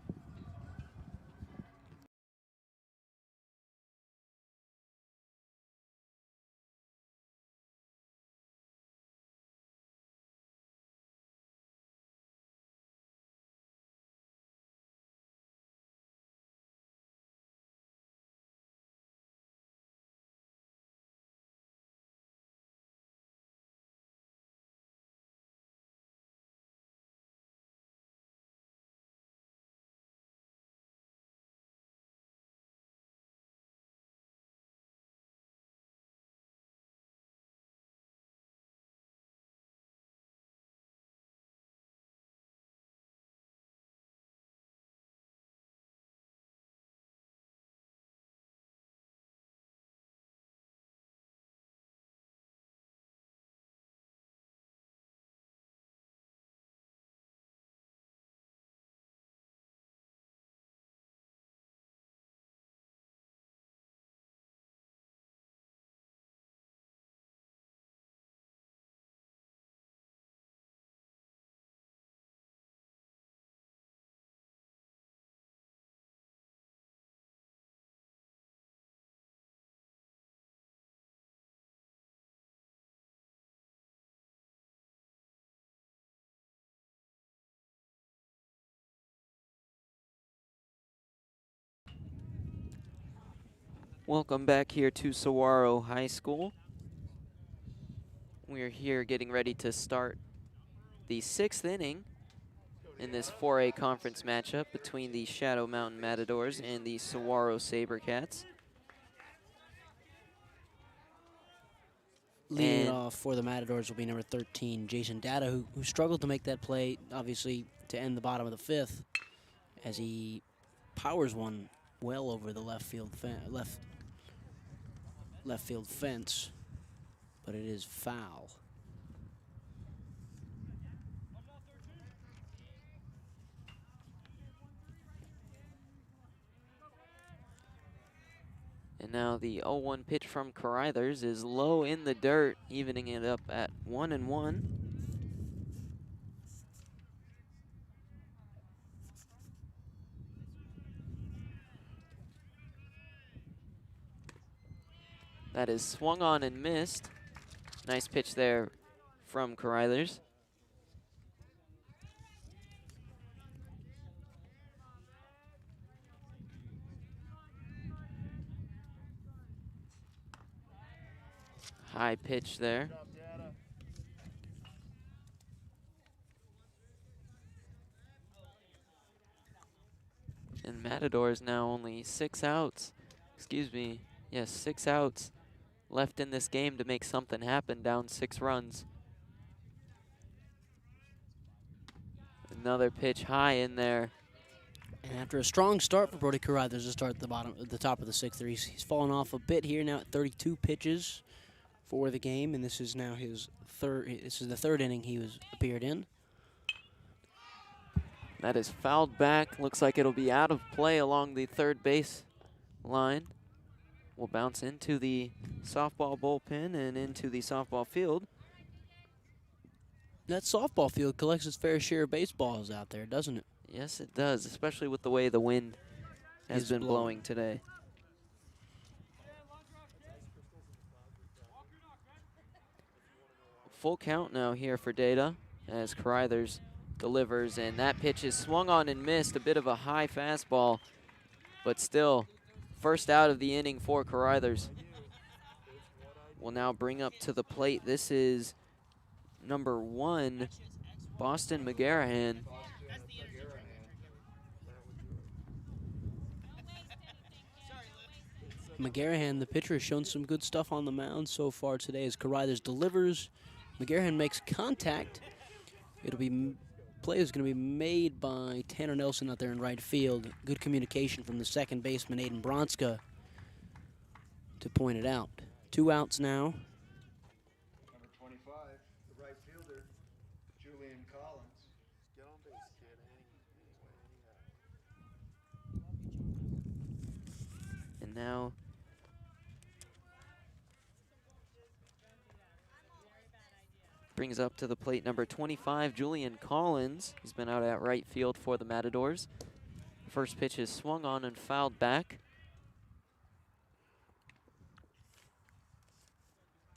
Welcome back here to Saguaro High School. We are here getting ready to start the 6th inning in this 4A conference matchup between the Shadow Mountain Matadors and the Saguaro Sabercats.
Leading it off for the Matadors will be number 13, Jason Data, who struggled to make that play, obviously, to end the bottom of the 5th, as he powers one well over the left field fence, but it is foul.
And now the 0-1 pitch from Carithers is low in the dirt, evening it up at 1-1. That is swung on and missed. Nice pitch there from Carithers. High pitch there. And Matadors now only 6 outs. Excuse me. Yes, 6 outs left in this game to make something happen, down 6 runs. Another pitch high in there.
And after a strong start for Brody Carruthers to start at the top of the sixth, he's fallen off a bit here now at 32 pitches for the game, and this is now his third. This is the third inning he was appeared in.
That is fouled back. Looks like it'll be out of play along the third base line. Will bounce into the softball bullpen and into the softball field.
That softball field collects its fair share of baseballs out there, doesn't it?
Yes, it does, especially with the way the wind has been blowing today. Full count now here for Data as Carruthers delivers, and that pitch is swung on and missed. A bit of a high fastball, but still, first out of the inning for Carruthers. Will now bring up to the plate. This is number 1, Boston McGarrahan.
McGarrahan, the pitcher, has shown some good stuff on the mound so far today as Carruthers delivers. McGarrahan makes contact. Play is going to be made by Tanner Nelson out there in right field. Good communication from the second baseman, Aiden Bronska, to point it out. 2 outs now.
Number 25, the right fielder, Julian Collins.
Get on base, kid.
And now brings up to the plate number 25, Julian Collins. He's been out at right field for the Matadors. First pitch is swung on and fouled back.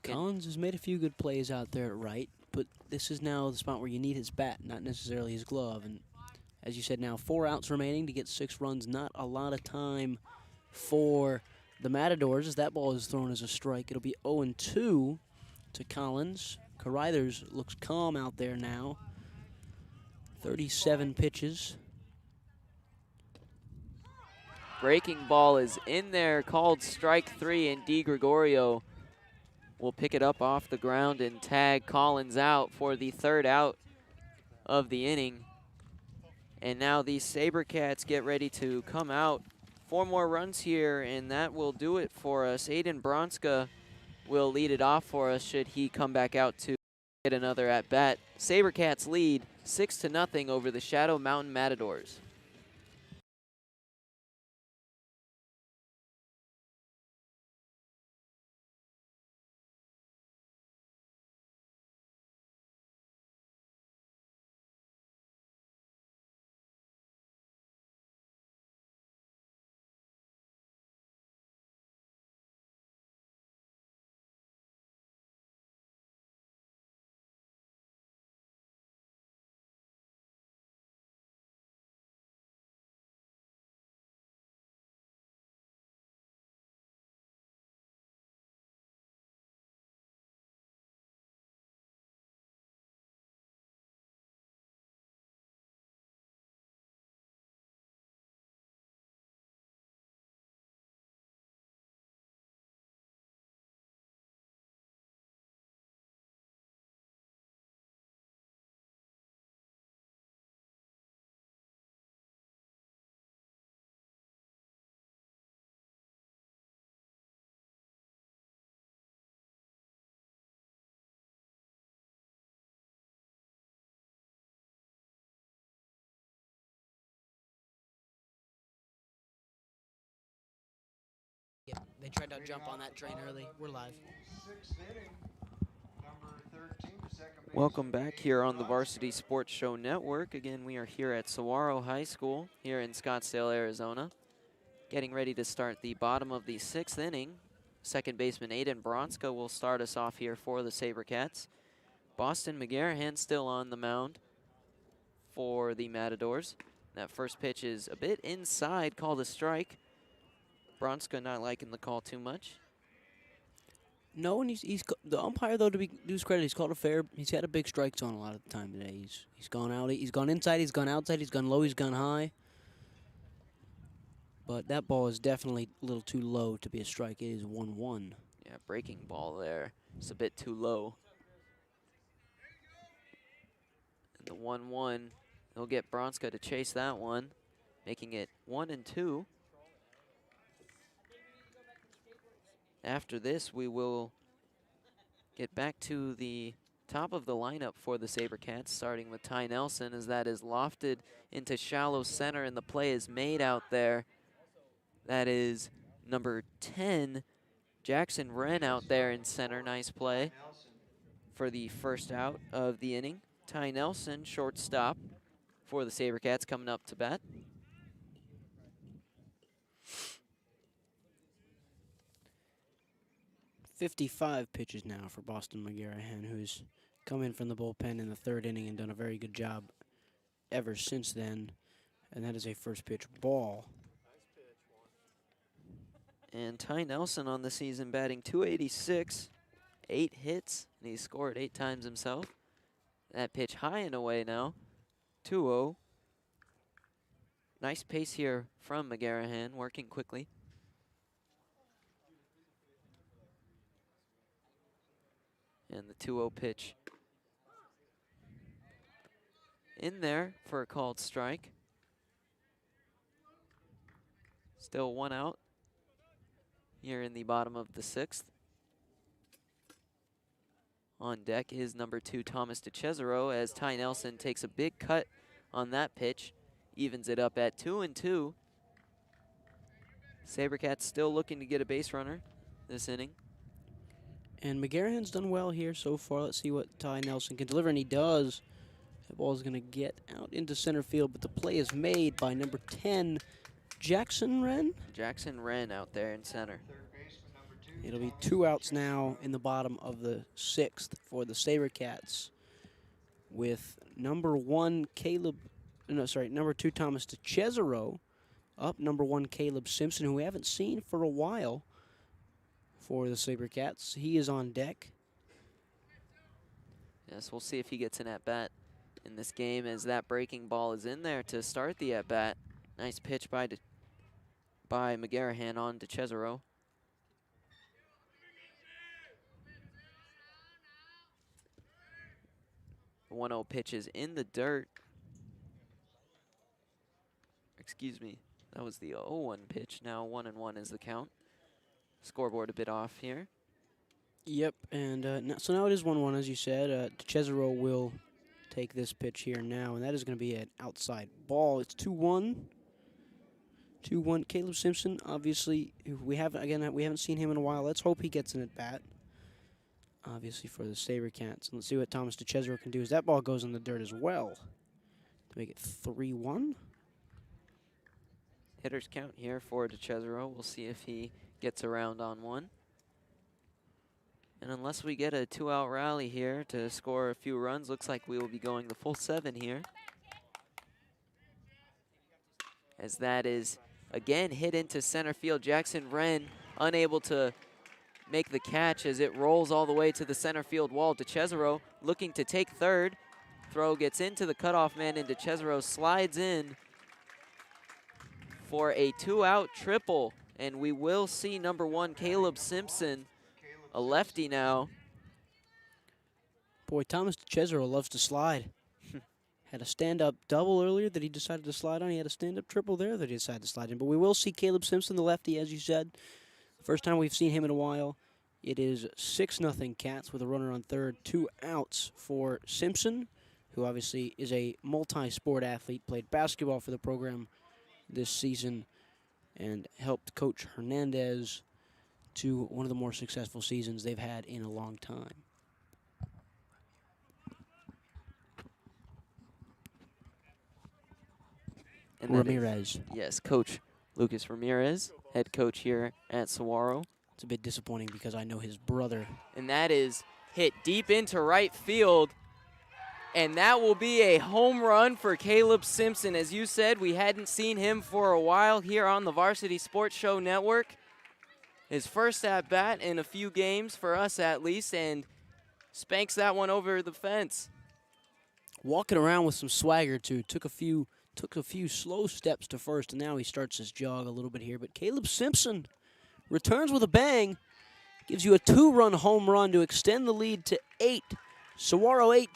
Collins has made a few good plays out there at right, but this is now the spot where you need his bat, not necessarily his glove. And as you said, now 4 outs remaining to get 6 runs. Not a lot of time for the Matadors as that ball is thrown as a strike. It'll be 0-2 to Collins. Carruthers looks calm out there now. 37 pitches.
Breaking ball is in there, called strike 3, and Di Gregorio will pick it up off the ground and tag Collins out for the 3rd out of the inning. And now the Sabercats get ready to come out. 4 more runs here, and that will do it for us. Aiden Bronska will lead it off for us should he come back out to get another at-bat. Sabercats lead 6-0 over the Shadow Mountain Matadors.
Yep, they tried to jump on that train early. We're live.
6th inning, number 13, second base.
Welcome back here on the Varsity Sports Show Network. Again, we are here at Saguaro High School here in Scottsdale, Arizona. Getting ready to start the bottom of the 6th inning. Second baseman Aiden Bronska will start us off here for the Sabercats. Boston McGarrahan still on the mound for the Matadors. That first pitch is a bit inside, called a strike. Bronska not liking the call too much.
No, and he's the umpire, though, to his credit, he's called a fair. He's had a big strike zone a lot of the time today. He's gone out, he's gone inside, he's gone outside, he's gone low, he's gone high. But that ball is definitely a little too low to be a strike. It is 1-1.
Yeah, breaking ball there. It's a bit too low. And the 1-1 They'll get Bronska to chase that one, making it 1-2. After this, we will get back to the top of the lineup for the Sabercats, starting with Ty Nelson, as that is lofted into shallow center, and the play is made out there. That is number 10, Jackson Wren, out there in center. Nice play for the first out of the inning. Ty Nelson, shortstop for the Sabercats, coming up to bat.
.55 pitches now for Boston McGarrahan, who's come in from the bullpen in the third inning and done a very good job ever since then. And that is a first pitch ball.
And Ty Nelson on the season batting .286, 8 hits, and he scored 8 times himself. That pitch high and away now, 2-0. Nice pace here from McGarrahan, working quickly. And the 2-0 pitch in there for a called strike. Still 1 out here in the bottom of the 6th. On deck is number 2, Thomas Cesaro, as Ty Nelson takes a big cut on that pitch, evens it up at 2-2. Sabercats still looking to get a base runner this inning.
And McGarrahan's done well here so far. Let's see what Ty Nelson can deliver, and he does. That ball is going to get out into center field, but the play is made by number 10, Jackson Wren.
Jackson Wren out there in center.
Third baseman number 2.
It'll be 2 outs now in the bottom of the 6th for the Sabercats, with number 2, Thomas Cesaro up, number 1, Caleb Simpson, who we haven't seen for a while for the Sabercats. He is on deck.
Yes, we'll see if he gets an at-bat in this game, as that breaking ball is in there to start the at-bat. Nice pitch by McGarrahan on to Cesaro. 1-0 pitch is in the dirt. Excuse me, that was the 0-1 pitch. Now 1-1 is the count. Scoreboard a bit off here.
Yep, and so now it is 1-1, as you said. Cesaro will take this pitch here now, and that is going to be an outside ball. It's 2-1. 2-1. Caleb Simpson, obviously, we haven't seen him in a while. Let's hope he gets an at bat. Obviously for the Sabercats. Let's see what Thomas Cesaro can do, as that ball goes in the dirt as well to make it 3-1.
Hitters count here for Cesaro. We'll see if he gets around on one. And unless we get a 2-out rally here to score a few runs, looks like we will be going the full 7 here. As that is again hit into center field. Jackson Wren unable to make the catch as it rolls all the way to the center field wall. Cesaro looking to take third. Throw gets into the cutoff man, and Cesaro slides in for a 2-out triple. And we will see number 1, Caleb Simpson, a lefty now.
Boy, Thomas Cesaro loves to slide. Had a stand-up double earlier that he decided to slide on. He had a stand-up triple there that he decided to slide in. But we will see Caleb Simpson, the lefty, as you said. First time we've seen him in a while. It is 6-0 Cats with a runner on third. 2 outs for Simpson, who obviously is a multi-sport athlete, played basketball for the program this season, and helped coach Hernandez to one of the more successful seasons they've had in a long time.
And
Ramirez.
Yes, Coach Lucas Ramirez, head coach here at Saguaro.
It's a bit disappointing because I know his brother.
And that is hit deep into right field. And that will be a home run for Caleb Simpson. As you said, we hadn't seen him for a while here on the Varsity Sports Show Network. His first at-bat in a few games, for us at least, and spanks that one over the fence.
Walking around with some swagger, too. Took a few slow steps to first, and now he starts his jog a little bit here. But Caleb Simpson returns with a bang. Gives you a 2-run home run to extend the lead to 8. Saguaro 8,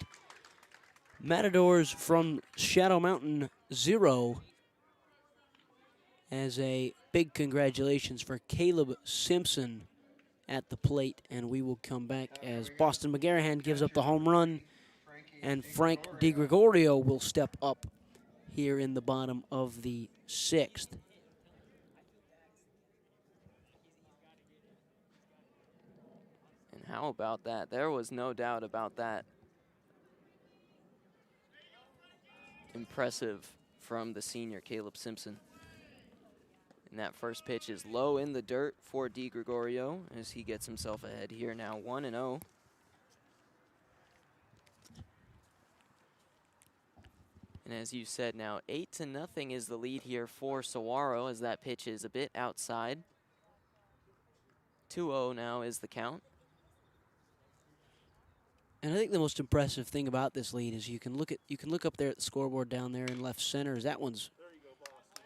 Matadors from Shadow Mountain 0. As a big congratulations for Caleb Simpson at the plate. And we will come back as Boston McGarrahan gives up the home run. And Frank DiGregorio will step up here in the bottom of the 6th.
And how about that? There was no doubt about that. Impressive from the senior, Caleb Simpson. And that first pitch is low in the dirt for DiGregorio as he gets himself ahead here now, 1-0. And as you said now, 8-0 is the lead here for Saguaro as that pitch is a bit outside. 2-0 now is the count.
And I think the most impressive thing about this lead is you can look up there at the scoreboard down there in left center. As that one's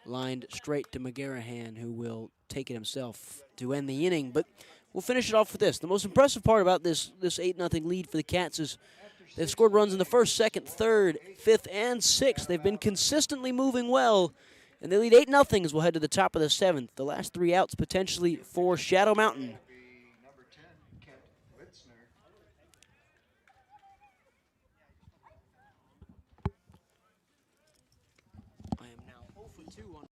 lined straight to McGarrahan, who will take it himself to end the inning. But we'll finish it off with this. The most impressive part about this 8-0 lead for the Cats is they've scored runs in the 1st, 2nd, 3rd, 5th, and 6th. They've been consistently moving well, and they lead 8-0 as we'll head to the top of the 7th. The last 3 outs potentially for Shadow Mountain.
Number 10, Kent Litzner.
I am now 0 for 2 on.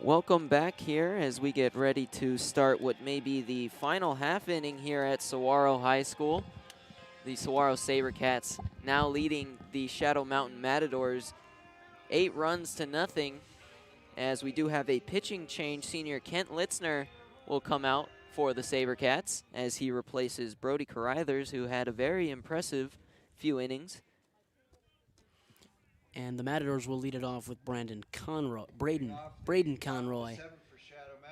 Welcome back here as we get ready to start what may be the final half inning here at Saguaro High School. The Saguaro Sabercats now leading the Shadow Mountain Matadors 8-0 as we do have a pitching change. Senior Kent Litzner will come out for the Sabercats as he replaces Brody Carruthers, who had a very impressive few innings.
And the Matadors will lead it off with Braden Conroy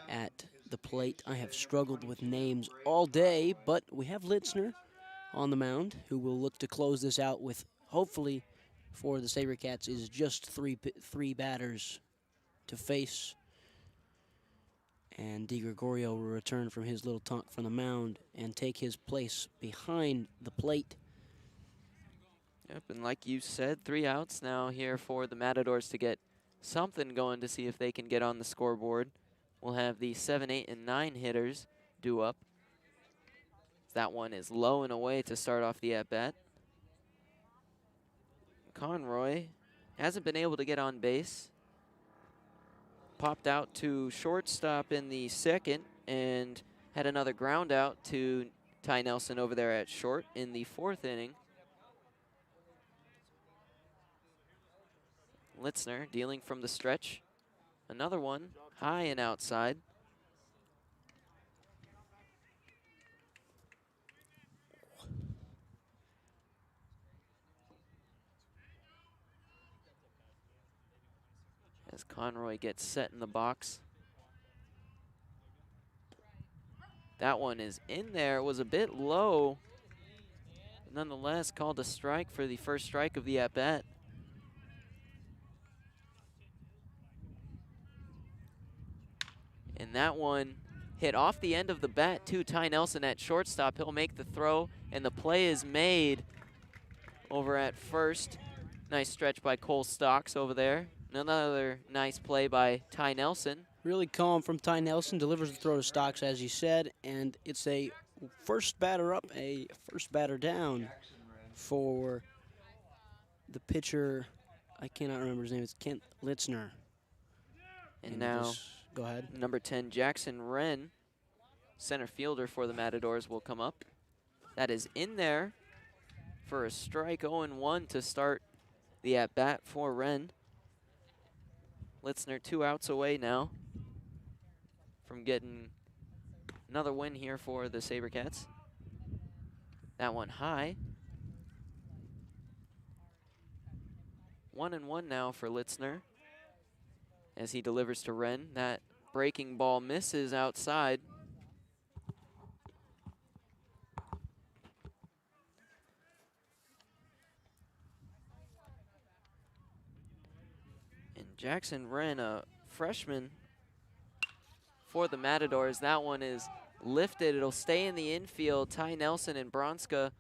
at the plate. I have struggled with names all day, but we have Litzner on the mound, who will look to close this out with, hopefully, for the Sabercats, is just three batters to face. And DiGregorio will return from his little taunt from the mound and take his place behind the plate.
Yep, and like you said, 3 outs now here for the Matadors to get something going to see if they can get on the scoreboard. We'll have the 7, 8, and 9 hitters due up. That one is low and away to start off the at-bat. Conroy hasn't been able to get on base. Popped out to shortstop in the 2nd and had another ground out to Ty Nelson over there at short in the 4th inning. Litzner dealing from the stretch. Another one, high and outside. as Conroy gets set in the box. That one is in there. It was a bit low. But nonetheless, called a strike for the first strike of the at-bat. And that one hit off the end of the bat to Ty Nelson at shortstop. He'll make the throw, and the play is made over at first. Nice stretch by Cole Stocks over there. Another nice play by Ty Nelson.
Really calm from Ty Nelson, delivers the throw to Stocks, as you said, and it's a first batter up, a first batter down for the pitcher. I cannot remember his name. It's Kent Litzner.
And now,
go ahead.
number 10, Jackson Wren, center fielder for the Matadors, will come up. That is in there for a strike, 0-1 to start the at-bat for Wren. Litzner 2 outs away now from getting another win here for the Sabercats. That one high. 1-1 now for Litzner as he delivers to Wren. That breaking ball misses outside. And Jackson Wren, a freshman for the Matadors. That one is lifted. It'll stay in the infield. Ty Nelson and Bronska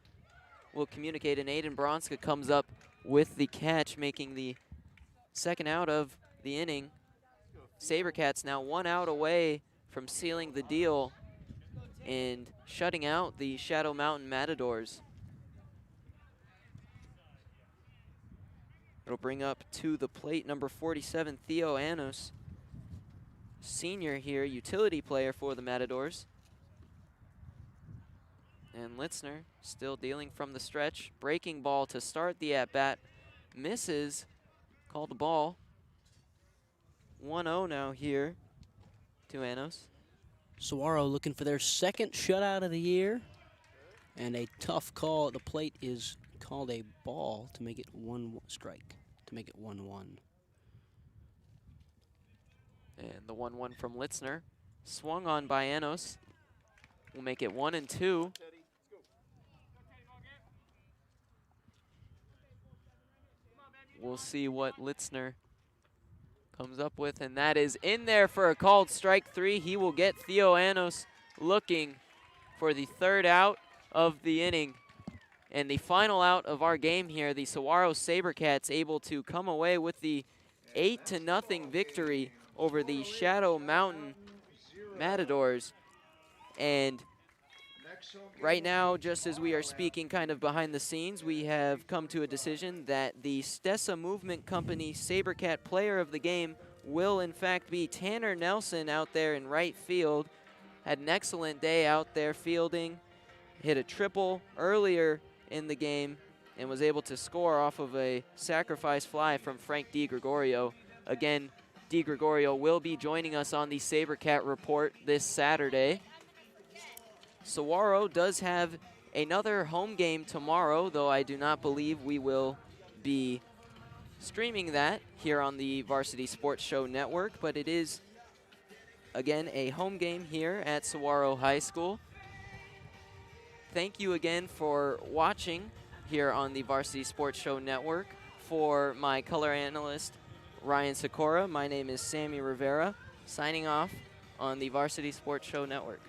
will communicate, and Aiden Bronska comes up with the catch, making the second out of the inning. Sabercats now 1 out away from sealing the deal and shutting out the Shadow Mountain Matadors. It'll bring up to the plate number 47, Theo Anos, senior here, utility player for the Matadors. And Litzner still dealing from the stretch. Breaking ball to start the at-bat. Misses. Called the ball. 1-0 now here to Anos.
Saguaro looking for their second shutout of the year. And a tough call at the plate is called a ball to make it 1 strike, to make it 1-1.
And the 1-1 from Litzner. Swung on by Anos. Will make it 1-2. We'll see what Litzner comes up with, and that is in there for a called strike 3. He will get Theo Anos looking for the third out of the inning. And the final out of our game here, the Saguaro Sabercats able to come away with the 8-0 victory over the Shadow Mountain Matadors. And right now, just as we are speaking kind of behind the scenes, we have come to a decision that the Stessa Movement Company Sabercat player of the game will in fact be Tanner Nelson out there in right field. Had an excellent day out there fielding, hit a triple earlier in the game, and was able to score off of a sacrifice fly from Frank DiGregorio. Again, DiGregorio will be joining us on the Sabercat Report this Saturday. Saguaro does have another home game tomorrow, though I do not believe we will be streaming that here on the Varsity Sports Show Network, but it is, again, a home game here at Saguaro High School. Thank you again for watching here on the Varsity Sports Show Network. For my color analyst, Ryan Sikora, my name is Sammy Rivera, signing off on the Varsity Sports Show Network.